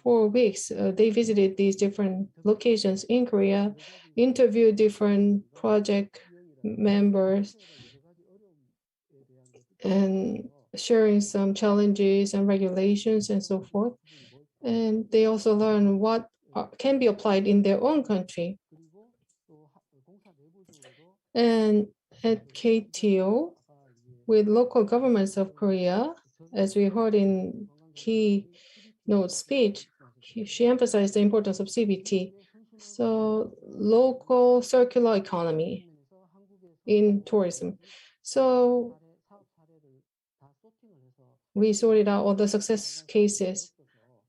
4 weeks, they visited these different locations in Korea, interviewed different project members, and sharing some challenges and regulations and so forth. And they also learn what can be applied in their own country. And at KTO, with local governments of Korea, as we heard in keynote speech, she emphasized the importance of CBT. So local circular economy in tourism. So we sorted out all the success cases.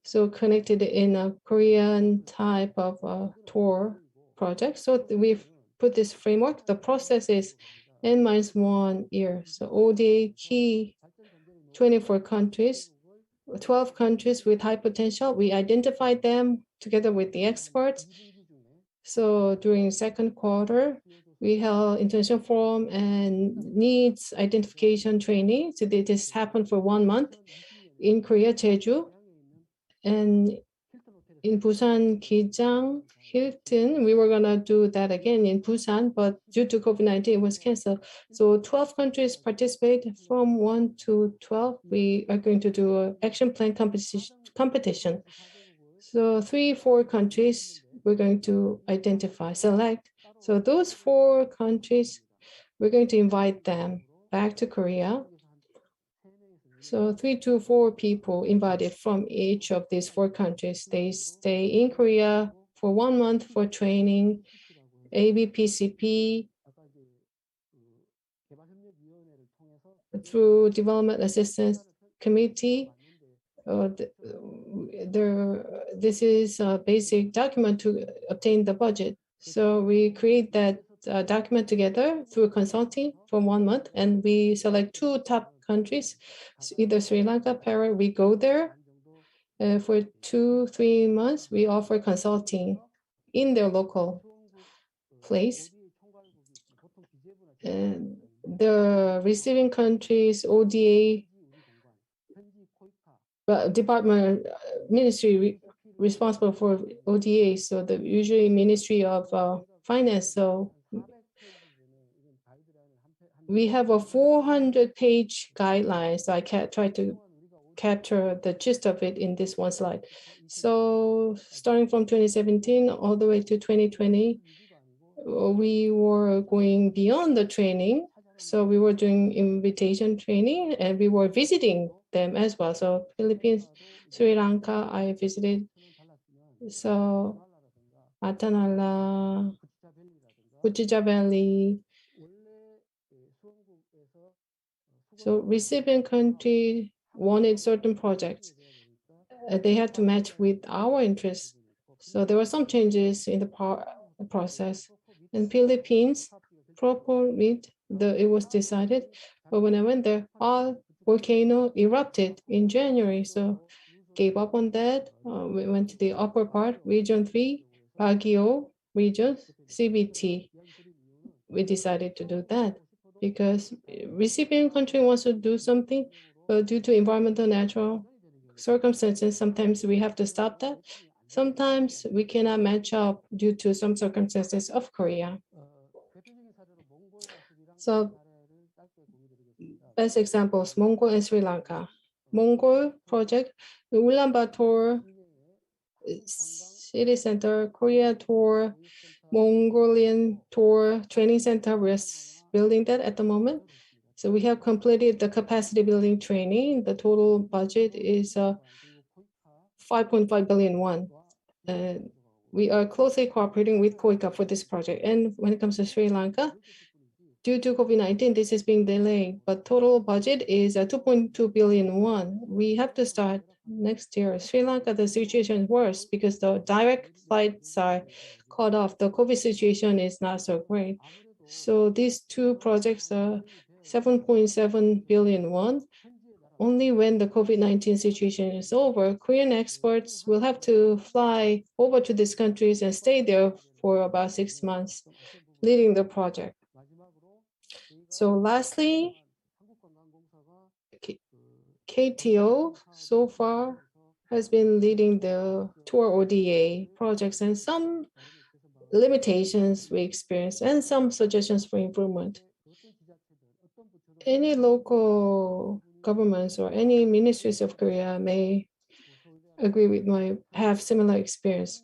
So connected in a Korean type of tour project. So we've put this framework. The process is N-1 year. So ODA key 24 countries, 12 countries with high potential. We identified them together with the experts. So during second quarter, we held international forum and needs identification training. So this happened for 1 month in Korea, Jeju, and in Busan, Gijang, Hilton. We were gonna do that again in Busan, but due to COVID-19, it was canceled. So 12 countries participate. From 1 to 12, we are going to do an action plan competition. So 3, 4 countries we're going to select. So those 4 countries, we're going to invite them back to Korea. So 3 to 4 people invited from each of these 4 countries. They stay in Korea for 1 month for training, ABPCP, through Development Assistance Committee. This is a basic document to obtain the budget. So we create that document together through consulting for 1 month, and we select 2 top countries, either Sri Lanka, Peru. We go there for 2-3 months. We offer consulting in their local place. And the receiving countries, ODA, department, ministry responsible for ODA, so the usually Ministry of Finance. So we have a 400-page guideline, so I can't try to capture the gist of it in this one slide. So starting from 2017 all the way to 2020, we were going beyond the training. So we were doing invitation training and we were visiting them as well. So Philippines, Sri Lanka, I visited. So Matanala, Kuchija Valley. So recipient country wanted certain projects. They had to match with our interests. So there were some changes in the process. In Philippines, it was decided, but when I went there, all volcano erupted in January. So gave up on that. We went to the upper part, region 3, Baguio region, CBT. We decided to do that because receiving country wants to do something, but due to environmental natural circumstances, sometimes we have to stop that. Sometimes we cannot match up due to some circumstances of Korea. So best examples, Mongol and Sri Lanka. Mongol project, the Ulaanbaatar City Center, Korea Tour, Mongolian Tour Training Center. We're building that at the moment. So we have completed the capacity building training. The total budget is 5.5 billion won. We are closely cooperating with KOICA for this project. And when it comes to Sri Lanka, due to COVID-19, this is being delayed, but total budget is 2.2 billion won. We have to start next year. Sri Lanka, the situation is worse because the direct flights are cut off. The COVID situation is not so great. So these two projects are 7.7 billion won. Only when the COVID-19 situation is over, Korean experts will have to fly over to these countries and stay there for about 6 months, leading the project. So lastly, KTO so far has been leading the tour ODA projects, and some limitations we experience and some suggestions for improvement. Any local governments or any ministries of Korea may agree with have similar experience.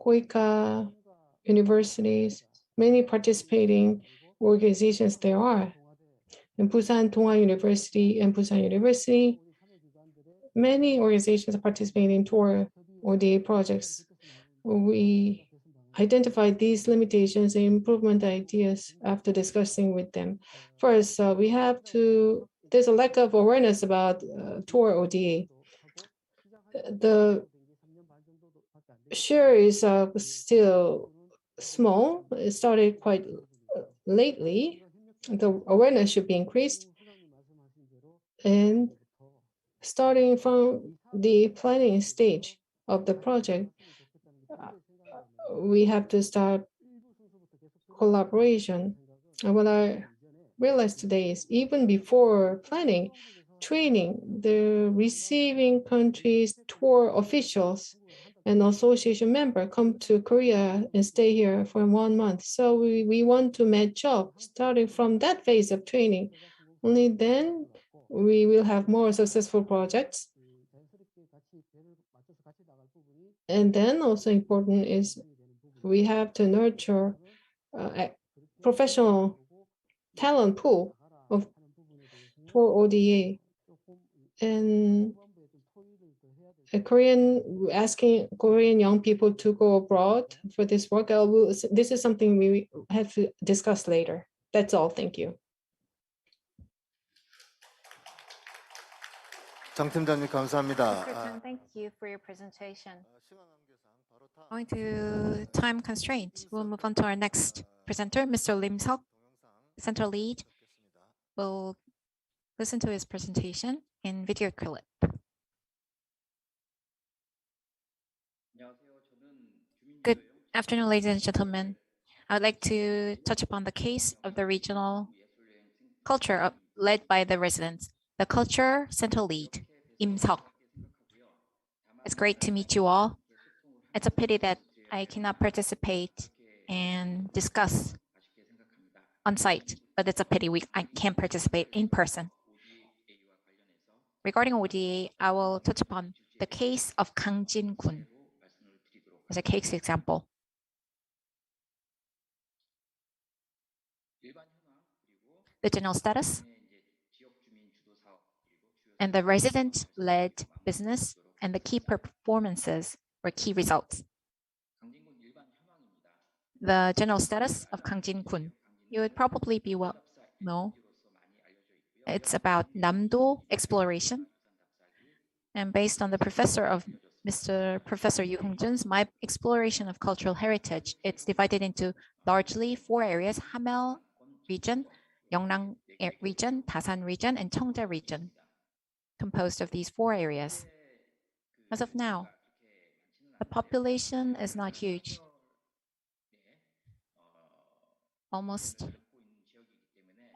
KOICA, universities, many participating organizations there are. In Busan Donghwa University and Busan University, many organizations are participating in tour ODA projects. We identified these limitations and improvement ideas after discussing with them. First, there's a lack of awareness about tour ODA. The share is still small. It started quite lately. The awareness should be increased. And starting from the planning stage of the project, we have to start collaboration. And what I realized today is even before planning, training, the receiving countries' tour officials and association member come to Korea and stay here for 1 month. So we want to match up starting from that phase of training. Only then we will have more successful projects. And then also important is we have to nurture a professional talent pool of tour ODA. And asking Korean young people to go abroad for this work. This is something we have to discuss later. That's all. Thank you. 장 팀장님 감사합니다. Thank you for your presentation. Owing to time constraint, we'll move on to our next presenter, Mr. Lim Seok, Center Lead. We'll listen to his presentation in video clip. Good afternoon, ladies and gentlemen. I would like to touch upon the case of the regional culture led by the residents, the Culture Center Lead, Im Seok. It's great to meet you all. It's a pity that I cannot participate and discuss on site, but it's a pity I can't participate in person. Regarding ODA, I will touch upon the case of Gangjin-gun as a case example. The general status and the resident-led business and the key performances or key results. The general status of Gangjin-gun, you would probably be know. It's about Namdo exploration. And based on the Mr. Professor Yu Hong-jun's My Exploration of Cultural Heritage, it's divided into largely 4 areas: Hamel region, Yeongnam region, Dasan region, and Cheongja region, composed of these 4 areas. As of now, the population is not huge. almost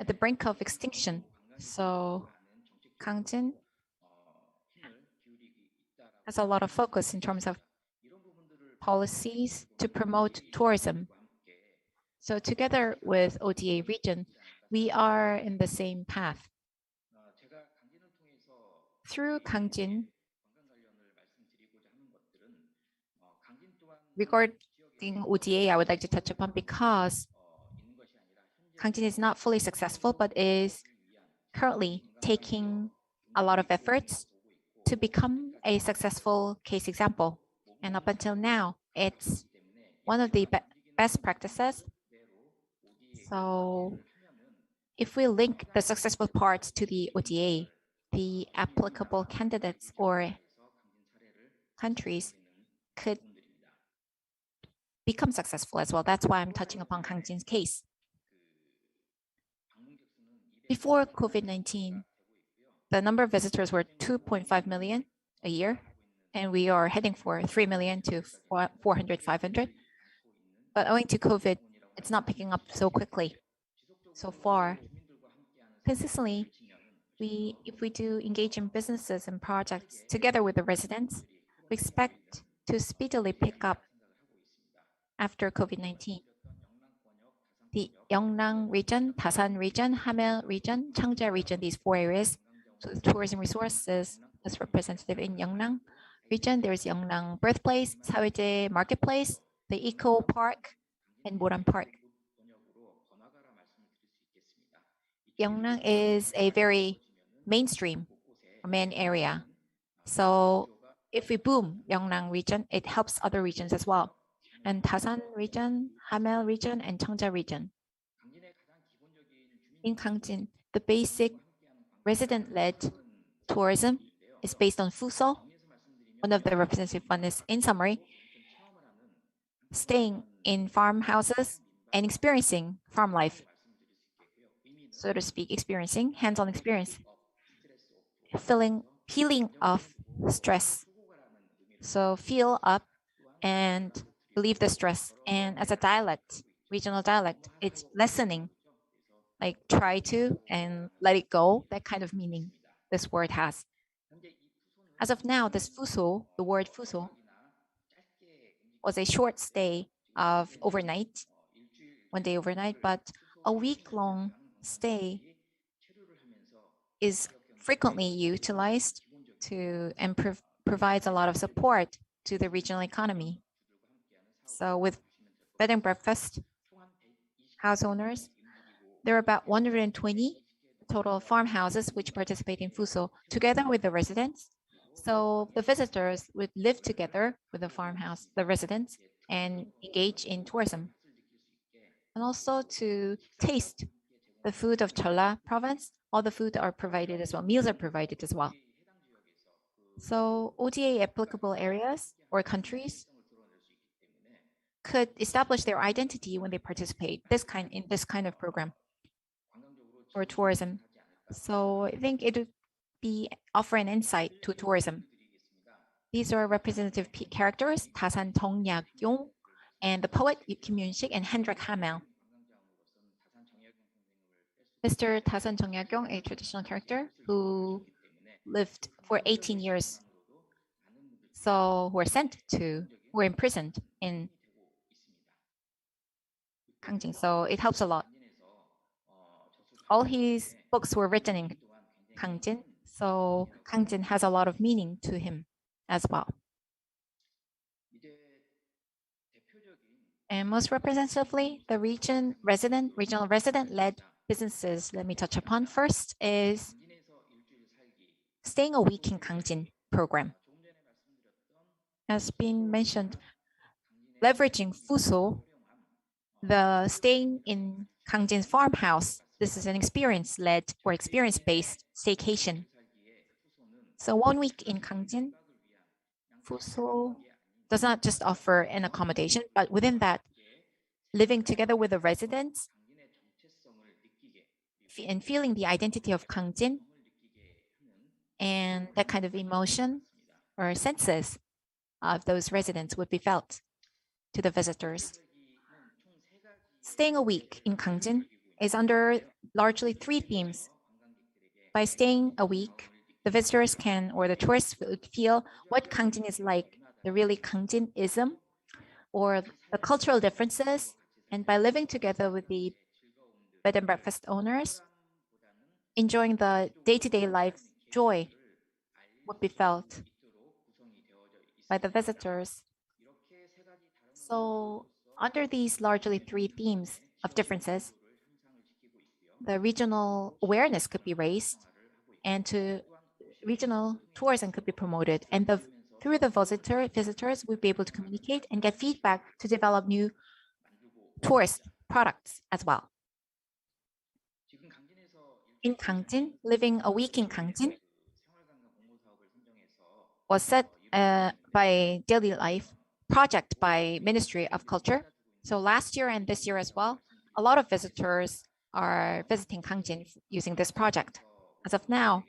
at the brink of extinction. So Gangjin has a lot of focus in terms of policies to promote tourism. So together with ODA region, we are in the same path. Through Gangjin, regarding ODA, I would like to touch upon because Gangjin is not fully successful, but is currently taking a lot of efforts to become a successful case example. And up until now, it's one of the best practices. So if we link the successful parts to the ODA, the applicable candidates or countries could become successful as well. That's why I'm touching upon Gangjin's case. Before COVID-19, the number of visitors were 2.5 million a year, and we are heading for 3 million to 400, 500. But owing to COVID, it's not picking up so quickly. So far, consistently, if we do engage in businesses and projects together with the residents, we expect to speedily pick up after COVID-19. The Yeongnam region, Dasan region, Hamel region, Cheongja region, these four areas. So the tourism resources is representative in Yeongnam region. There's Yeongnam birthplace, Saweje marketplace, the eco park, and Moran Park. Yeongnam is a very mainstream main area. So if we boom Yeongnam region, it helps other regions as well. And Dasan region, Hamel region, and Cheongja region. In Gangjin, the basic resident-led tourism is based on Fuso. One of the representative one is, in summary, staying in farmhouses and experiencing farm life, so to speak, experiencing hands-on experience, healing of stress. So feel up and relieve the stress. And as a dialect, regional dialect, it's lessening, like try to and let it go, that kind of meaning this word has. As of now, this fuso, the word fuso, was a short stay of overnight, 1 day overnight, but a week-long stay is frequently utilized to and provides a lot of support to the regional economy. So with bed and breakfast house owners, there are about 120 total farmhouses which participate in Fuso together with the residents. So the visitors would live together with the farmhouse, the residents, and engage in tourism. And also to taste the food of Cholla province, all the food are provided as well, meals are provided as well. So ODA applicable areas or countries could establish their identity when they participate in this kind of program for tourism. So I think it would be offer an insight to tourism. These are representative characters, Dasan Jeongyak-yong, and the poet Kim Yoon-sik and Hendrik Hamel. Mr. Dasan Jeongyak-yong, a traditional character who lived for 18 years, so were imprisoned in Gangjin. So it helps a lot. All his books were written in Gangjin, so Gangjin has a lot of meaning to him as well. And most representatively, the regional resident-led businesses, let me touch upon. First is staying a week in Gangjin program. As been mentioned, leveraging Fuso, the staying in Gangjin's farmhouse, this is an experience-led or experience-based staycation. So 1 week in Gangjin, Fuso does not just offer an accommodation, but within that, living together with the residents and feeling the identity of Gangjin and that kind of emotion or senses of those residents would be felt to the visitors. staying a week in Gangjin is under largely three themes. By staying a week, the visitors can, or the tourists would feel what Gangjin is like, the really Gangjinism, or the cultural differences. And by living together with the bed and breakfast owners, enjoying the day-to-day life joy would be felt by the visitors. So under these largely three themes of differences, the regional awareness could be raised and regional tourism could be promoted. And through the visitors would be able to communicate and get feedback to develop new tourist products as well. In Gangjin, living a week in Gangjin was set by Daily Life project by Ministry of Culture. So last year and this year as well, a lot of visitors are visiting Gangjin using this project. As of now,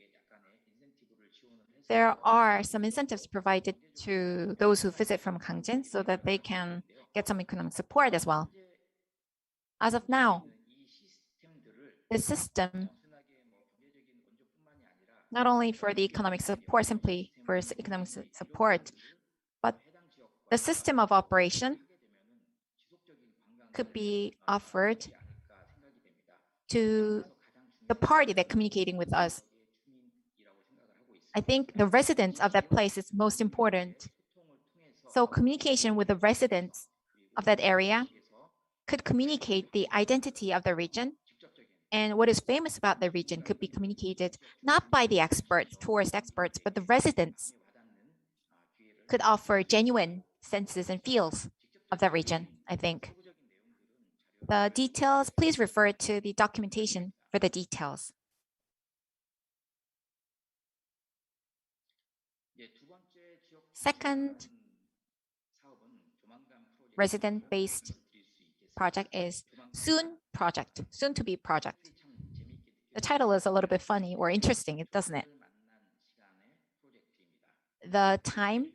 there are some incentives provided to those who visit from Gangjin so that they can get some economic support as well. As of now, the system, not only for the economic support, simply for economic support, but the system of operation could be offered to the party that's communicating with us. I think the residents of that place is most important. So communication with the residents of that area could communicate the identity of the region, and what is famous about the region could be communicated not by the experts, tourist experts, but the residents could offer genuine senses and feels of the region, I think. The details, please refer to the documentation for the details. Second resident-based project is Soon Project, soon to be project. The title is a little bit funny or interesting, doesn't it? The time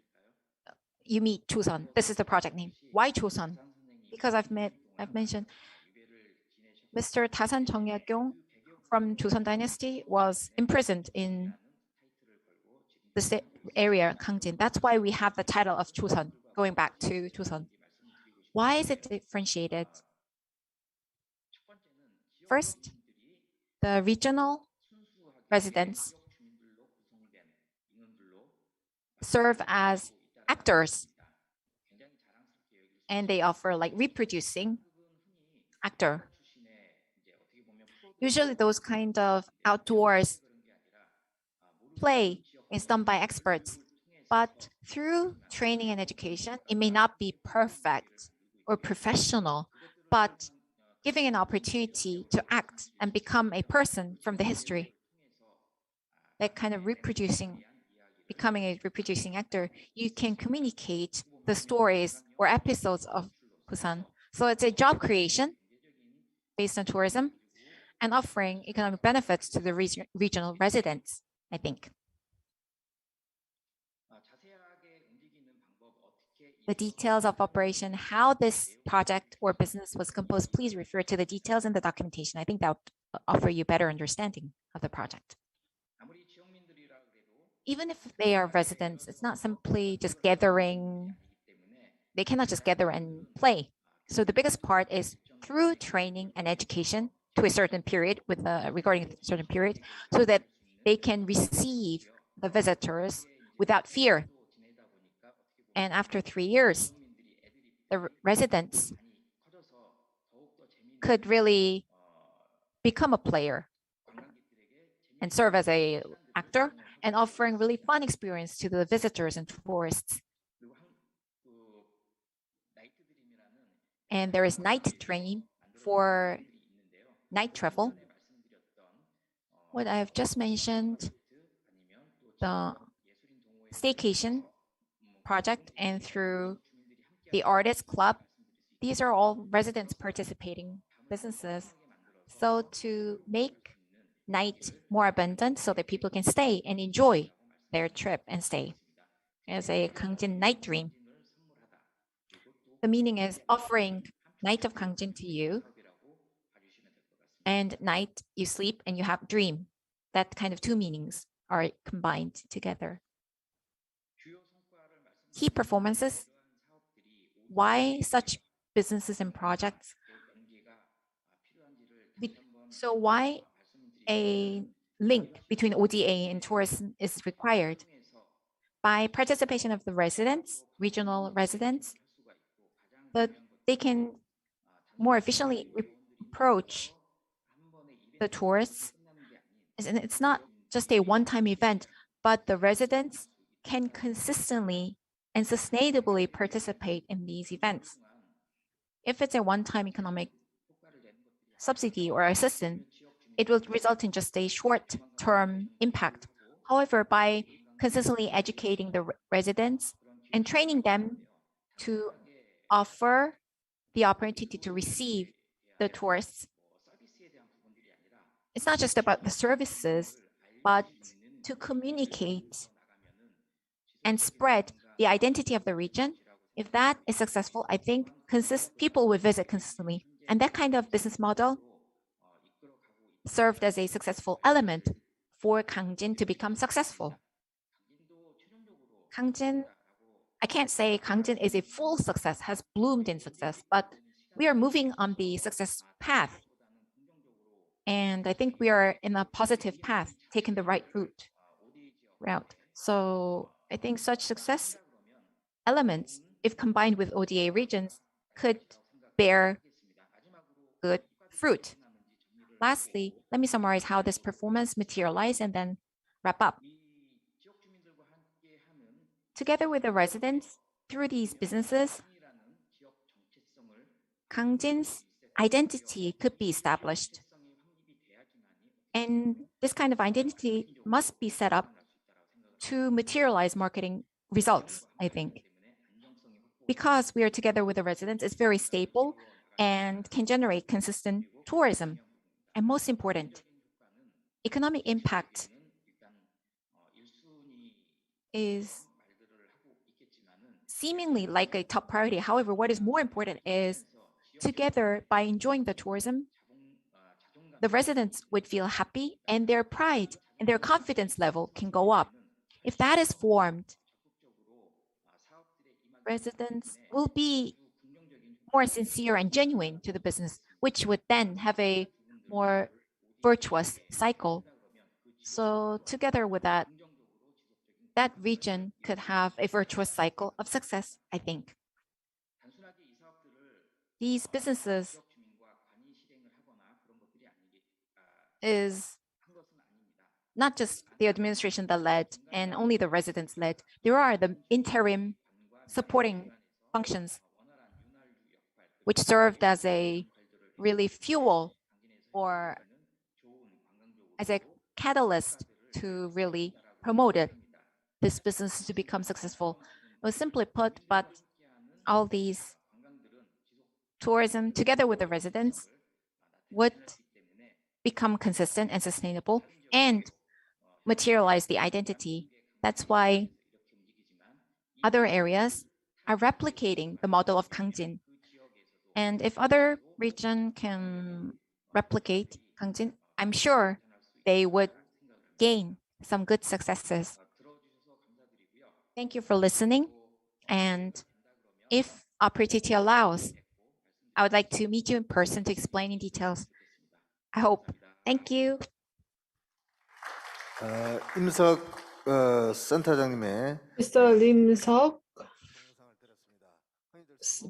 you meet Chosun. This is the project name. Why Chosun? Because I've mentioned Mr. Dasan Jeongyakyong from Joseon Dynasty was imprisoned in the area Gangjin. That's why we have the title of Chosun, going back to Chosun. Why is it differentiated? First, the regional residents serve as actors, and they offer like reproducing actor. Usually those kind of outdoors play is done by experts, but through training and education, it may not be perfect or professional, but giving an opportunity to act and become a person from the history, that kind of becoming a reproducing actor, you can communicate the stories or episodes of Busan. So it's a job creation based on tourism and offering economic benefits to the regional residents, I think. The details of operation, how this project or business was composed, please refer to the details in the documentation. I think that will offer you better understanding of the project. Even if they are residents, it's not simply just gathering. They cannot just gather and play. So the biggest part is through training and education to a certain period, regarding a certain period, so that they can receive the visitors without fear. And after 3 years, the residents could really become a player and serve as an actor and offering really fun experience to the visitors and tourists. And there is night dream for night travel. What I have just mentioned, the staycation project, and through the artist club, these are all residents participating businesses. So to make night more abundant so that people can stay and enjoy their trip and stay as a Gangjin night dream. The meaning is offering night of Gangjin to you, and night you sleep and you have dream. That kind of two meanings are combined together. Key performances, why such businesses and projects? So why a link between ODA and tourism is required? By participation of the residents, regional residents, but they can more efficiently approach the tourists. And it's not just a one-time event, but the residents can consistently and sustainably participate in these events. If it's a one-time economic subsidy or assistance, it will result in just a short-term impact. However, by consistently educating the residents and training them to offer the opportunity to receive the tourists, it's not just about the services, but to communicate and spread the identity of the region. If that is successful, I think people will visit consistently. And that kind of business model served as a successful element for Gangjin to become successful. Gangjin, I can't say Gangjin is a full success, has bloomed in success, but we are moving on the success path. And I think we are in a positive path, taking the right route. So I think such success elements, if combined with ODA regions, could bear good fruit. Lastly, let me summarize how this performance materialized and then wrap up. Together with the residents, through these businesses, Gangjin's identity could be established. And this kind of identity must be set up to materialize marketing results, I think. Because we are together with the residents, it's very stable and can generate consistent tourism. And most important, economic impact is seemingly like a top priority. However, what is more important is together by enjoying the tourism, the residents would feel happy and their pride and their confidence level can go up. If that is formed, residents will be more sincere and genuine to the business, which would then have a more virtuous cycle. So together with that, that region could have a virtuous cycle of success, I think. These businesses is not just the administration that led and only the residents led. There are the interim supporting functions which served as a really fuel or as a catalyst to really promote this business to become successful. Well, simply put, but all these tourism together with the residents would become consistent and sustainable and materialize the identity. That's why other areas are replicating the model of Gangjin. And if other region can replicate Gangjin, I'm sure they would gain some good successes. Thank you for listening. And if opportunity allows, I would like to meet you in person to explain in details. I hope. Thank you. 임석 센터장님의 Mr. Lim Seok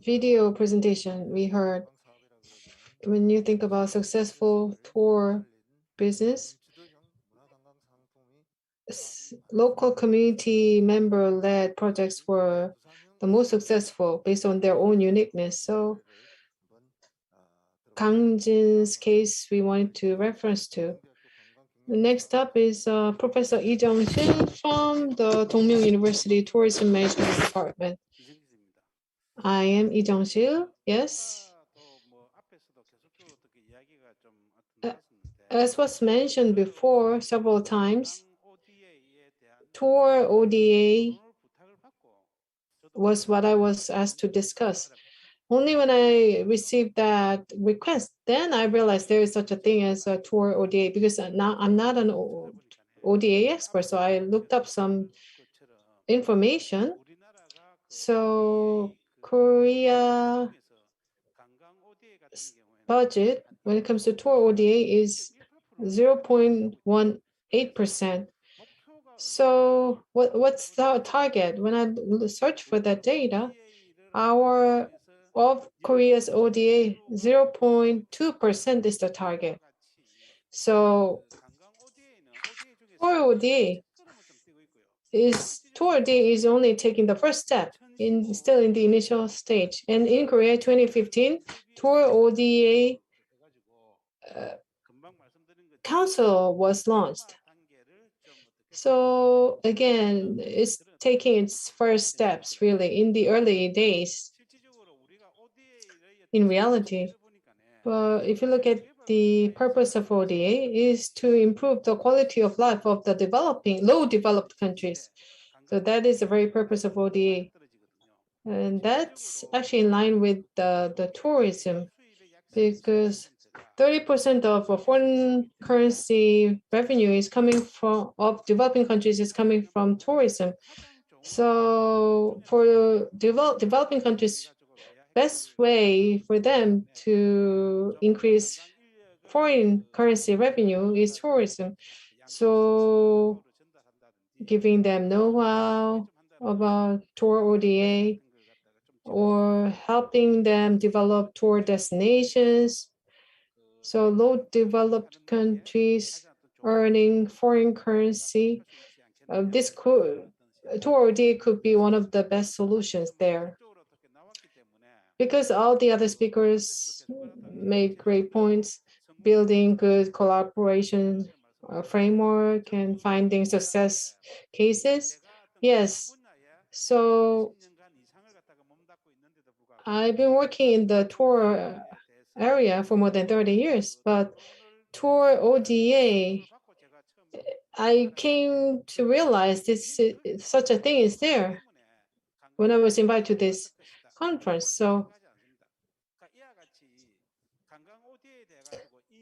video presentation we heard. When you think about successful tour business, local community member-led projects were the most successful based on their own uniqueness. So Gangjin's case we wanted to reference to. The next up is Professor Lee Jung-sil from the Dongmyung University Tourism Management Department. I am Lee Jung-sil, yes. As was mentioned before several times, Tour ODA was what I was asked to discuss. Only when I received that request, then I realized there is such a thing as a tour ODA, because now I'm not an ODA expert, so I looked up some information. So Korea budget when it comes to tour ODA is 0.18%. So what's the target? When I search for that data, our of Korea's ODA, 0.2% is the target. So tour ODA is only taking the first step, still in the initial stage. And in Korea 2015, tour ODA council was launched. So again, it's taking its first steps really in the early days. In reality, if you look at the purpose of ODA is to improve the quality of life of the low developed countries. So that is the very purpose of ODA. And that's actually in line with the tourism, because 30% of foreign currency revenue is coming from developing countries is coming from tourism. So for developing countries, best way for them to increase foreign currency revenue is tourism. So giving them know-how about tour ODA or helping them develop tour destinations. So low developed countries earning foreign currency, this tour ODA could be one of the best solutions there. Because all the other speakers made great points, building good collaboration framework and finding success cases. Yes, so I've been working in the tour area for more than 30 years, but tour ODA, I came to realize such a thing is there when I was invited to this conference. So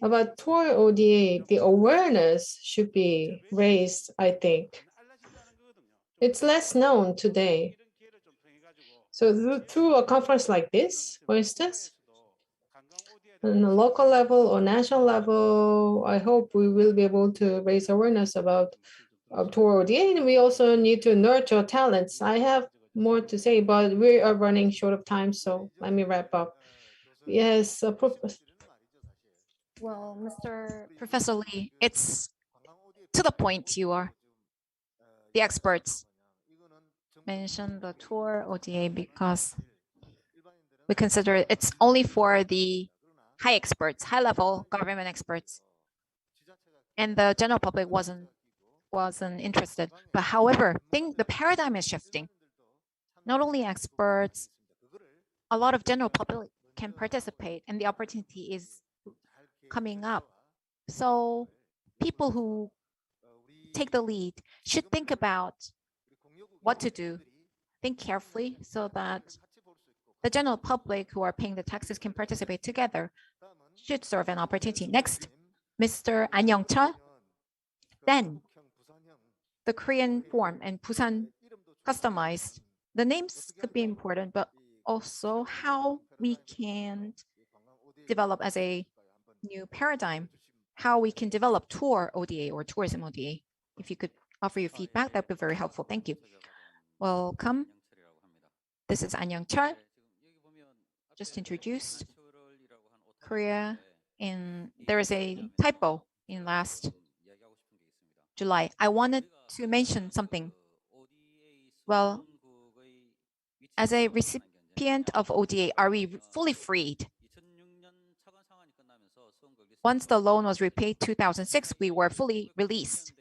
about tour ODA, the awareness should be raised, I think. It's less known today. So through a conference like this, for instance, on a local level or national level, I hope we will be able to raise awareness about tour ODA, and we also need to nurture talents. I have more to say, but we are running short of time, so let me wrap up. Yes, Well, Mr. Professor Lee, it's to the point. You are the experts mentioned the tour ODA because we consider it's only for the high experts, high level government experts, and the general public wasn't interested. But however, the paradigm is shifting. Not only experts, a lot of general public can participate, and the opportunity is coming up. So people who take the lead should think about what to do, think carefully so that the general public who are paying the taxes can participate together, should serve an opportunity. Next, Mr. An Young-chul. Then the Korean form and Busan customized. The names could be important, but also how we can develop as a new paradigm, how we can develop tour ODA or tourism ODA. If you could offer your feedback, that would be very helpful. Thank you. Welcome. This is An Young-chul. Just introduced Korea, and there is a typo in last July. I wanted to mention something. Well, as a recipient of ODA, are we fully freed? Once the loan was repaid 2006, we were fully released.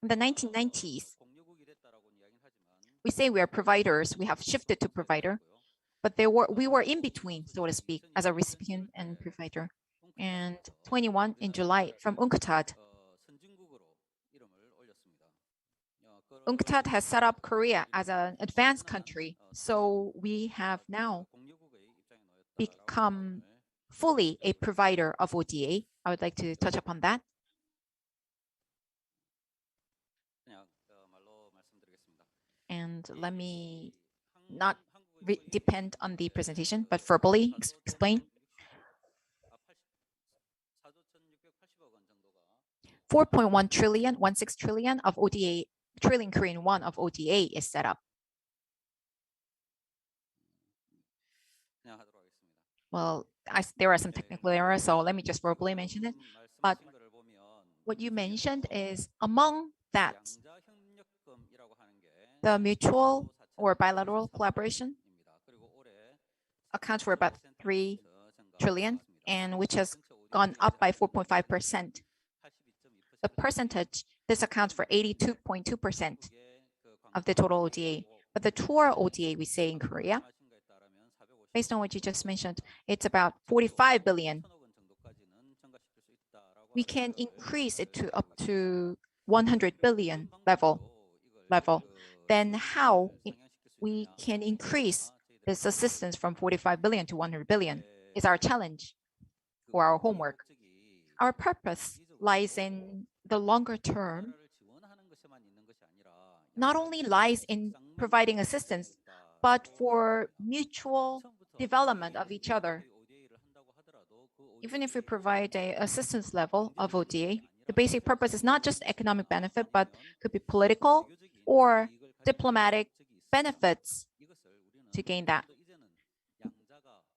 In the 1990s, we say we are providers, we have shifted to provider, but we were in between, so to speak, as a recipient and provider. And 21 in July from UNCTAD. UNCTAD has set up Korea as an advanced country, so we have now become fully a provider of ODA. I would like to touch upon that. And let me not depend on the presentation, but verbally explain. 4.1 trillion, 16 trillion of ODA, trillion Korean won of ODA is set up. Well, there are some technical errors, so let me just verbally mention it. But what you mentioned is among that, the mutual or bilateral collaboration accounts for about 3 trillion, and which has gone up by 4.5%. The percentage, this accounts for 82.2% of the total ODA. But the tour ODA we say in Korea, based on what you just mentioned, it's about 45 billion. We can increase it to up to 100 billion level. Then how we can increase this assistance from 45 billion to 100 billion is our challenge or our homework. Our purpose lies in the longer term, not only lies in providing assistance, but for mutual development of each other. Even if we provide an assistance level of ODA, the basic purpose is not just economic benefit, but could be political or diplomatic benefits to gain that.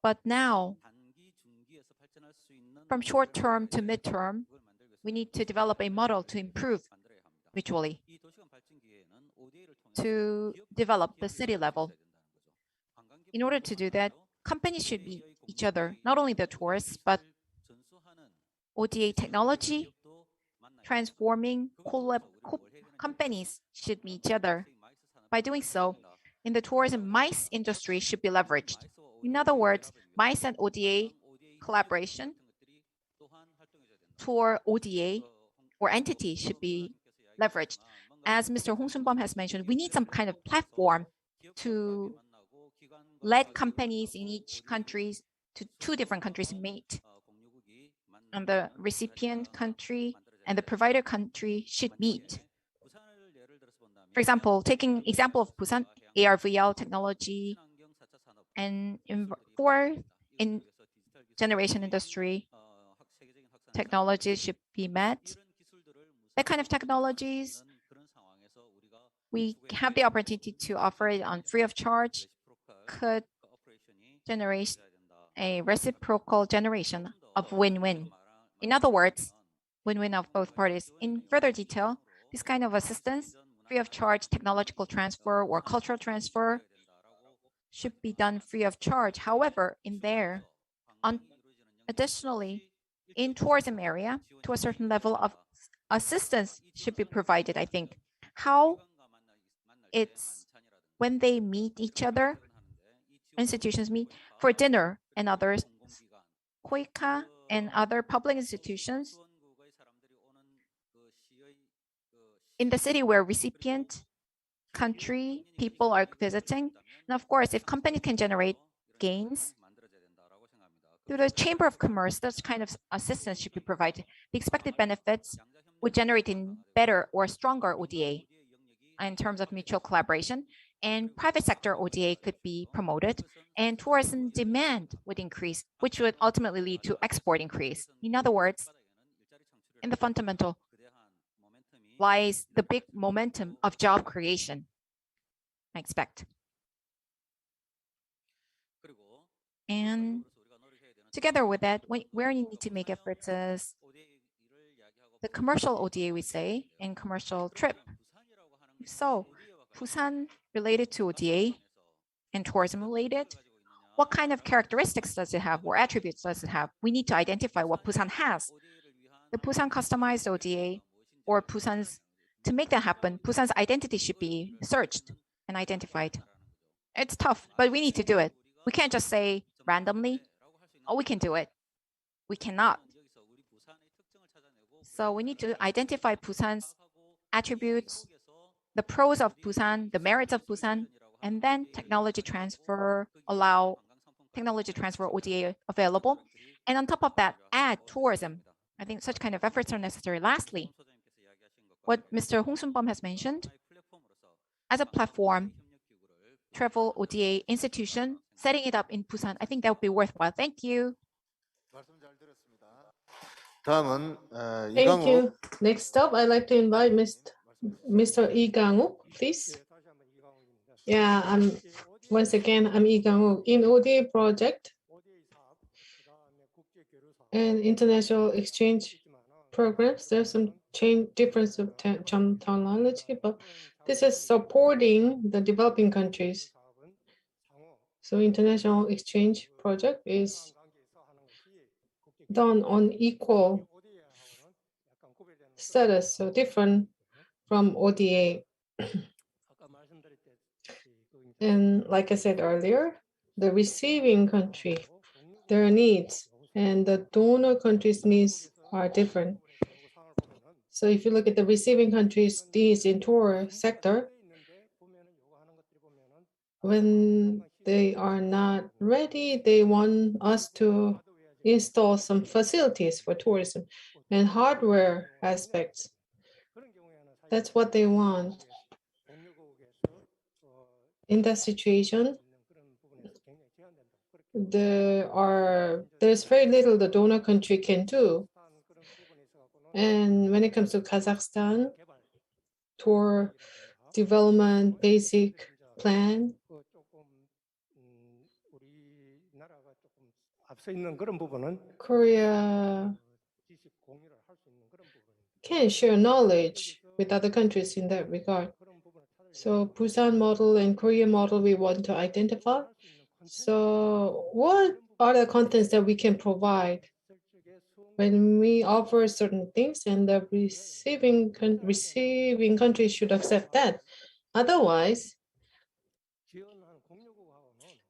But now, from short term to mid-term, we need to develop a model to improve mutually, to develop the city level. In order to do that, companies should meet each other, not only the tourists, but ODA technology, transforming companies should meet each other. By doing so, in the tourism, MICE industry should be leveraged. In other words, MICE and ODA collaboration, tour ODA or entity should be leveraged. As Mr. Hong Soon-bum has mentioned, we need some kind of platform to let companies in each country, to 2 different countries meet. And the recipient country and the provider country should meet. For example, taking example of Busan, AR/VR technology and in generation industry, technologies should be met. That kind of technologies, we have the opportunity to offer it on free of charge, could generate a reciprocal generation of win-win. In other words, win-win of both parties. In further detail, this kind of assistance, free of charge technological transfer or cultural transfer should be done free of charge. However, additionally, in tourism area, to a certain level of assistance should be provided, I think. How it's when they meet each other, institutions meet for dinner and others, KOICA and other public institutions in the city where recipient country people are visiting. And of course, if company can generate gains through the Chamber of Commerce, that kind of assistance should be provided. The expected benefits would generate in better or stronger ODA in terms of mutual collaboration, and private sector ODA could be promoted, and tourism demand would increase, which would ultimately lead to export increase. In other words, in the fundamental lies the big momentum of job creation, I expect. And together with that, where you need to make efforts is the commercial ODA, we say, and commercial trip. So, Busan related to ODA and tourism related, what kind of characteristics does it have or attributes does it have? We need to identify what Busan has. The Busan customized ODA or Busan's, to make that happen, Busan's identity should be searched and identified. It's tough, but we need to do it. We can't just say randomly, oh, we can do it. We cannot. So we need to identify Busan's attributes, the pros of Busan, the merits of Busan, and then technology transfer allow technology transfer ODA available. And on top of that, add tourism. I think such kind of efforts are necessary. Lastly, what Mr. Hong Soon-bum has mentioned, as a platform, travel ODA institution, setting it up in Busan, I think that would be worthwhile. Thank you. 다음은 Thank 이강욱. you. Next up, I'd like to invite Mr. Lee Gang-wook, please. Yeah, once again, I'm Lee Gang-wook. In ODA project and international exchange programs, there's some difference of terminology, but this is supporting the developing countries. So international exchange project is done on equal status, so different from ODA. And like I said earlier, the receiving country, their needs and the donor country's needs are different. So if you look at the receiving countries' needs in tour sector, when they are not ready, they want us to install some facilities for tourism and hardware aspects. That's what they want. In that situation, there's very little the donor country can do. And when it comes to Kazakhstan, tour development basic plan, Korea can share knowledge with other countries in that regard. So Busan model and Korea model we want to identify. So what are the contents that we can provide when we offer certain things, and the receiving country should accept that. Otherwise,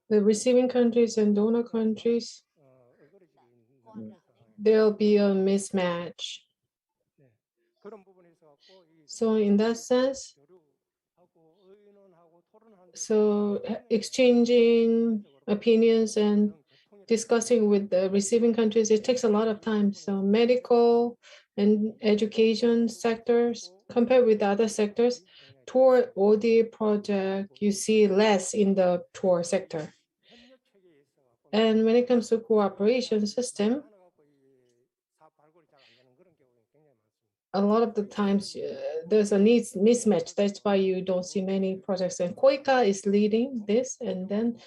the receiving countries and donor countries, there'll be a mismatch. So in that sense, so exchanging opinions and discussing with the receiving countries, it takes a lot of time. So medical and education sectors, compared with other sectors, tour ODA project, you see less in the tour sector. And when it comes to cooperation system, a lot of the times there's a needs mismatch. That's why you don't see many projects. And COICA is leading this. And then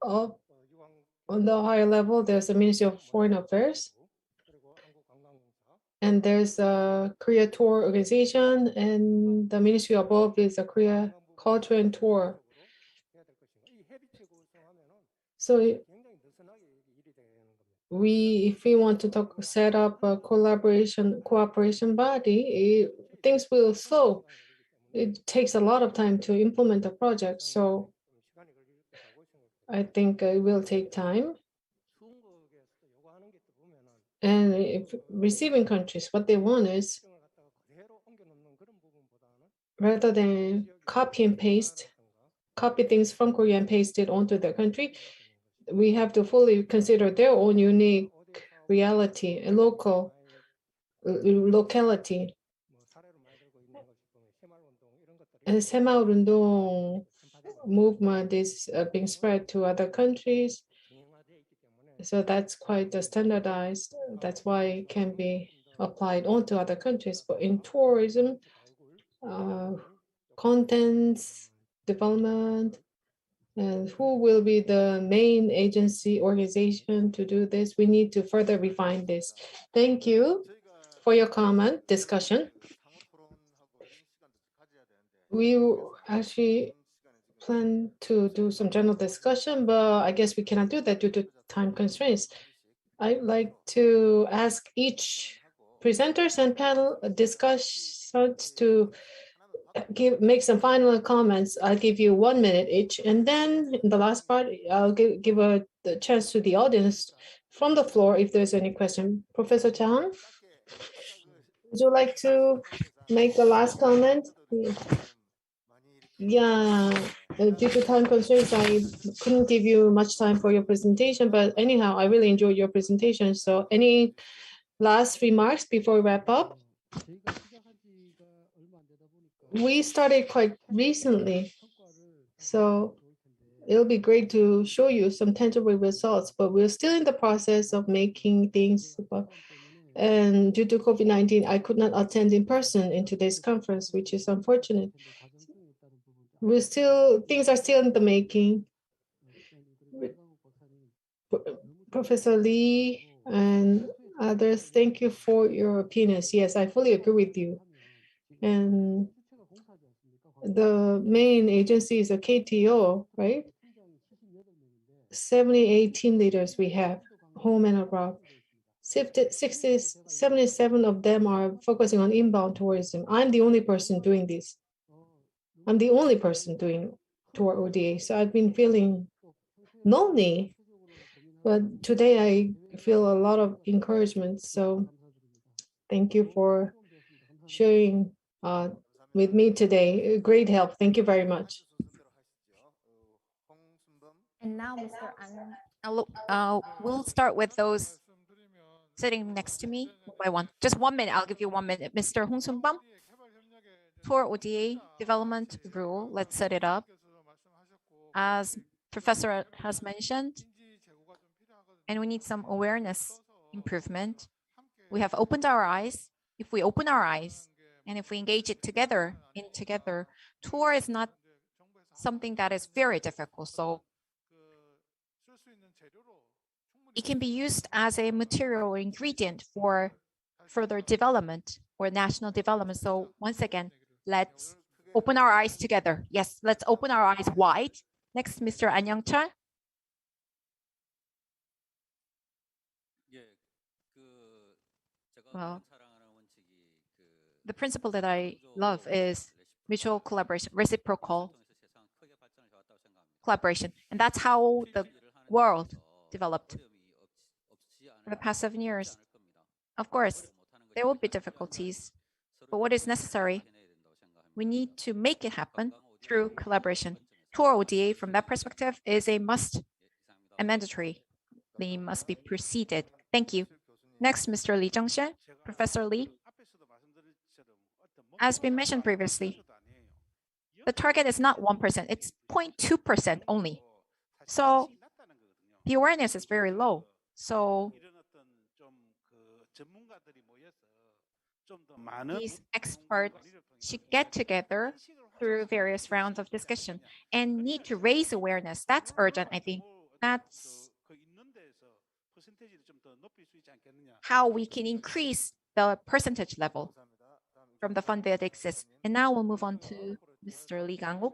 on the higher level, there's the Ministry of Foreign Affairs. And there's a Korea Tour Organization. And the ministry above is a Korea Culture and Tour. So if we want to set up a cooperation body, things will slow. It takes a lot of time to implement the project. So I think it will take time. And if receiving countries, what they want is, rather than copy and paste, copy things from Korea and paste it onto their country, we have to fully consider their own unique reality and locality. And Semaul-Undong movement is being spread to other countries. So that's quite standardized. That's why it can be applied onto other countries. But in tourism, contents, development, and who will be the main agency organization to do this? We need to further refine this. Thank you for your comment, discussion. We actually plan to do some general discussion, but I guess we cannot do that due to time constraints. I'd like to ask each presenters and panel discussants to make some final comments. I'll give you 1 minute each, and then in the last part, I'll give the chance to the audience from the floor if there's any question. Professor Chang, would you like to make the last comment? Yeah, due to time constraints, I couldn't give you much time for your presentation, but anyhow, I really enjoyed your presentation. So any last remarks before we wrap up? We started quite recently, so it'll be great to show you some tangible results, but we're still in the process of making things. And due to COVID-19, I could not attend in person in today's conference, which is unfortunate. Things are still in the making. Professor Lee and others, thank you for your opinions. Yes, I fully agree with you. And the main agency is a KTO, right? 78 team leaders we have, home and abroad. 77 of them are focusing on inbound tourism. I'm the only person doing this. I'm the only person doing tour ODA. So I've been feeling lonely, but today I feel a lot of encouragement. So thank you for sharing with me today. Great help. Thank you very much. And now, Mr. An, we'll start with those sitting next to me one by one. Just 1 minute. I'll give you 1 minute. Mr. Hong Soon-bum, Tour ODA development rule. Let's set it up. As Professor has mentioned, and we need some awareness improvement. We have opened our eyes. If we open our eyes and if we engage it together, tour is not something that is very difficult. So it can be used as a material or ingredient for further development or national development. So once again, let's open our eyes together. Yes, let's open our eyes wide. Next, Mr. An Young-chul. Well, the principle that I love is mutual collaboration, reciprocal collaboration. And that's how the world developed for the past 7 years. Of course, there will be difficulties, but what is necessary? We need to make it happen through collaboration. Tour ODA, from that perspective, is a must and mandatory. They must be preceded. Thank you. Next, Mr. Lee Zhengxue, Professor Lee. As been mentioned previously, the target is not 1%, it's 0.2% only. So the awareness is very low. So these experts should get together through various rounds of discussion and need to raise awareness. That's urgent, I think. That's how we can increase the percentage level from the fund that exists. And now we'll move on to Mr. Lee Gang-wook.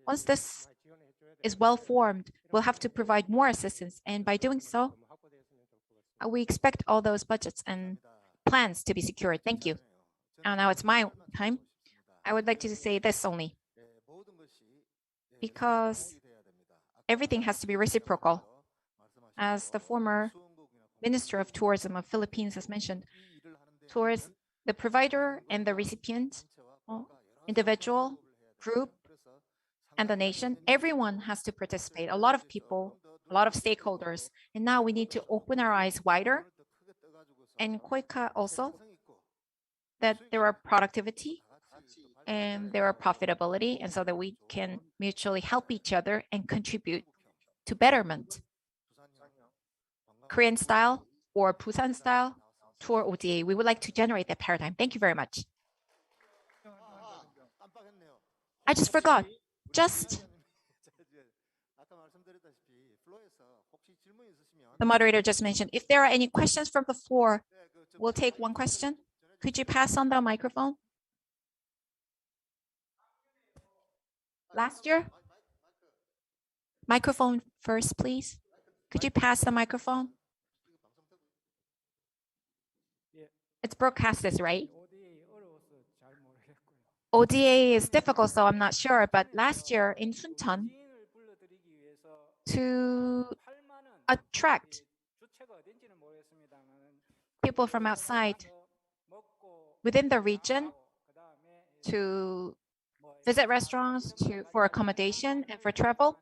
Once this is well formed, we'll have to provide more assistance. And by doing so, we expect all those budgets and plans to be secured. Thank you. And now it's my time. I would like to say this only, because everything has to be reciprocal. As the former Minister of Tourism of Philippines has mentioned, towards the provider and the recipient, individual, group, and the nation, everyone has to participate. A lot of people, a lot of stakeholders. And now we need to open our eyes wider. And KOICA also, that there are productivity and there are profitability, and so that we can mutually help each other and contribute to betterment. Korean style or Busan style tour ODA, we would like to generate that paradigm. Thank you very much. I just forgot. The moderator just mentioned, if there are any questions from the floor, we'll take one question. Could you pass on the microphone? Last year? Microphone first, please. Could you pass the microphone? It's broadcasted, right? ODA is difficult, so I'm not sure. But last year in Suncheon, to attract people from outside within the region to visit restaurants for accommodation and for travel.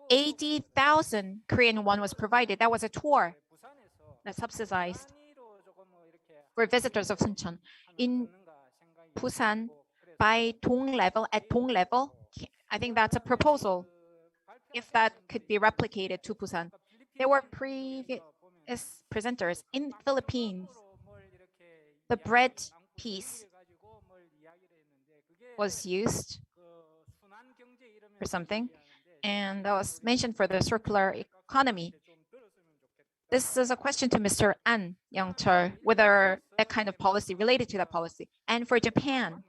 80,000 Korean won was provided. That was a tour that subsidized for visitors of Suncheon. In Busan, by Dong level, at Dong level, I think that's a proposal. If that could be replicated to Busan. There were previous presenters in Philippines. The bread piece was used for something, and that was mentioned for the circular economy. This is a question to Mr. An Young-chul, whether that kind of policy related to that policy. And for Japan,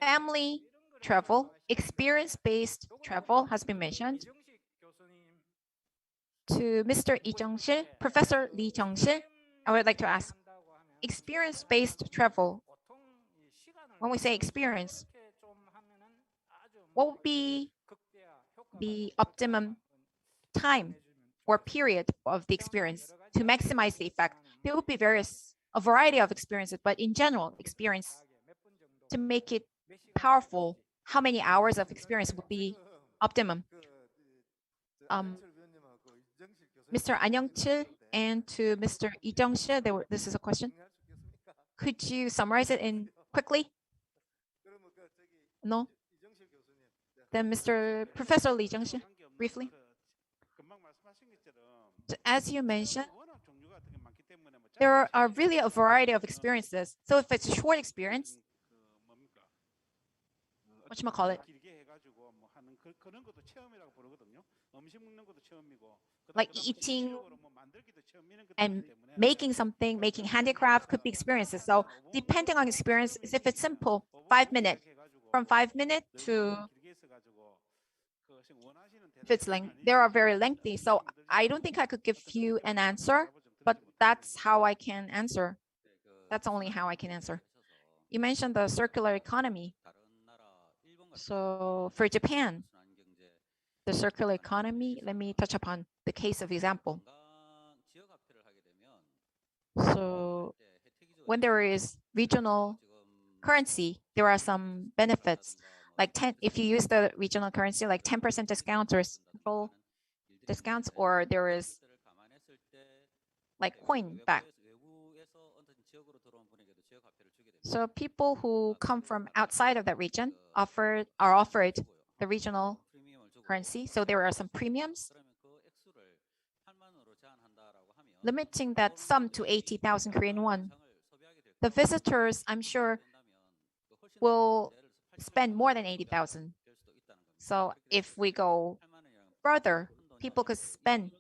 family travel, experience-based travel has been mentioned. To Mr. Lee Jung-sil, Professor Lee Jung-sil, I would like to ask, experience-based travel, when we say experience, what would be the optimum time or period of the experience to maximize the effect? There would be a variety of experiences, but in general, experience, to make it powerful, how many hours of experience would be optimum? Mr. An Young-chul and to Mr. Lee Jung-sil, this is a question. Could you summarize it in quickly? No? Then Mr. Professor Lee Jung-sil, briefly. As you mentioned, there are really a variety of experiences. So if it's a short experience, whatchamacallit, like eating and making something, making handicraft could be experiences. So depending on experience, if it's simple, 5 minutes, from 5 minutes to, if it's there are very lengthy. So I don't think I could give you an answer, but that's how I can answer. That's only how I can answer. You mentioned the circular economy. So for Japan, the circular economy, let me touch upon the case of example. So when there is regional currency, there are some benefits. Like if you use the regional currency, like 10% discounts or several discounts, or there is like coin back. So people who come from outside of that region are offered the regional currency. So there are some premiums. Limiting that sum to 80,000 Korean won. The visitors, I'm sure, will spend more than 80,000. So if we go further, people could spend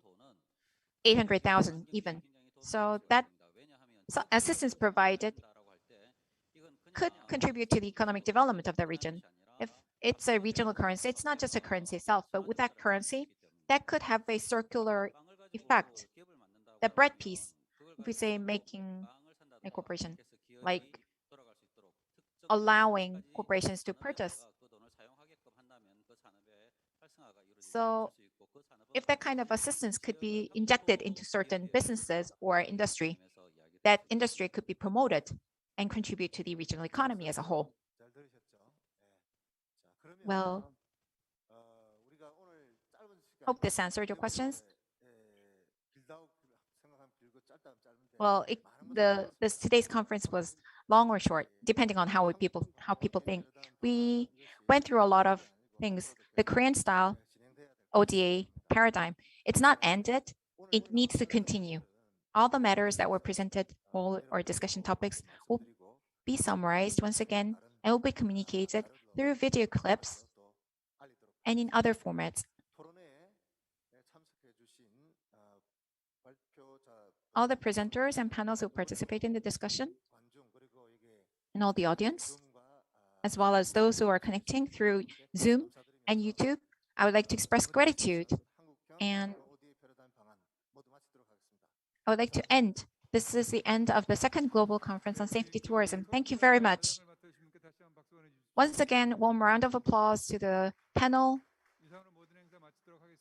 800,000 even. So that assistance provided could contribute to the economic development of the region. If it's a regional currency, it's not just a currency itself, but with that currency, that could have a circular effect. The bread piece, if we say making a corporation, like allowing corporations to purchase. So if that kind of assistance could be injected into certain businesses or industry, that industry could be promoted and contribute to the regional economy as a whole. Well, hope this answered your questions. Well, today's conference was long or short, depending on how people think. We went through a lot of things. The Korean style ODA paradigm, it's not ended. It needs to continue. All the matters that were presented, all our discussion topics, will be summarized once again and will be communicated through video clips and in other formats. All the presenters and panels who participate in the discussion, and all the audience, as well as those who are connecting through Zoom and YouTube, I would like to express gratitude. And I would like to end. This is the end of the second Global Conference on Safety Tourism. Thank you very much. Once again, warm round of applause to the panel,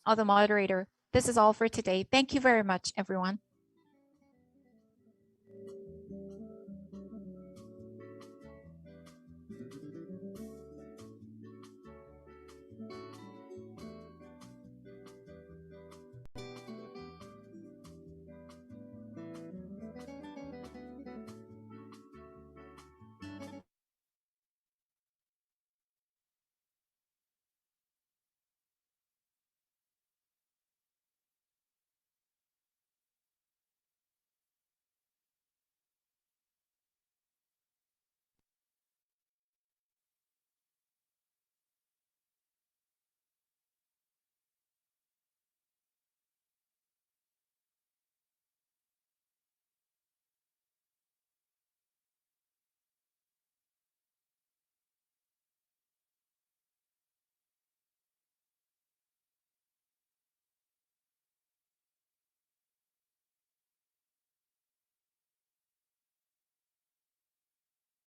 all the moderator. This is all for today. Thank you very much, everyone.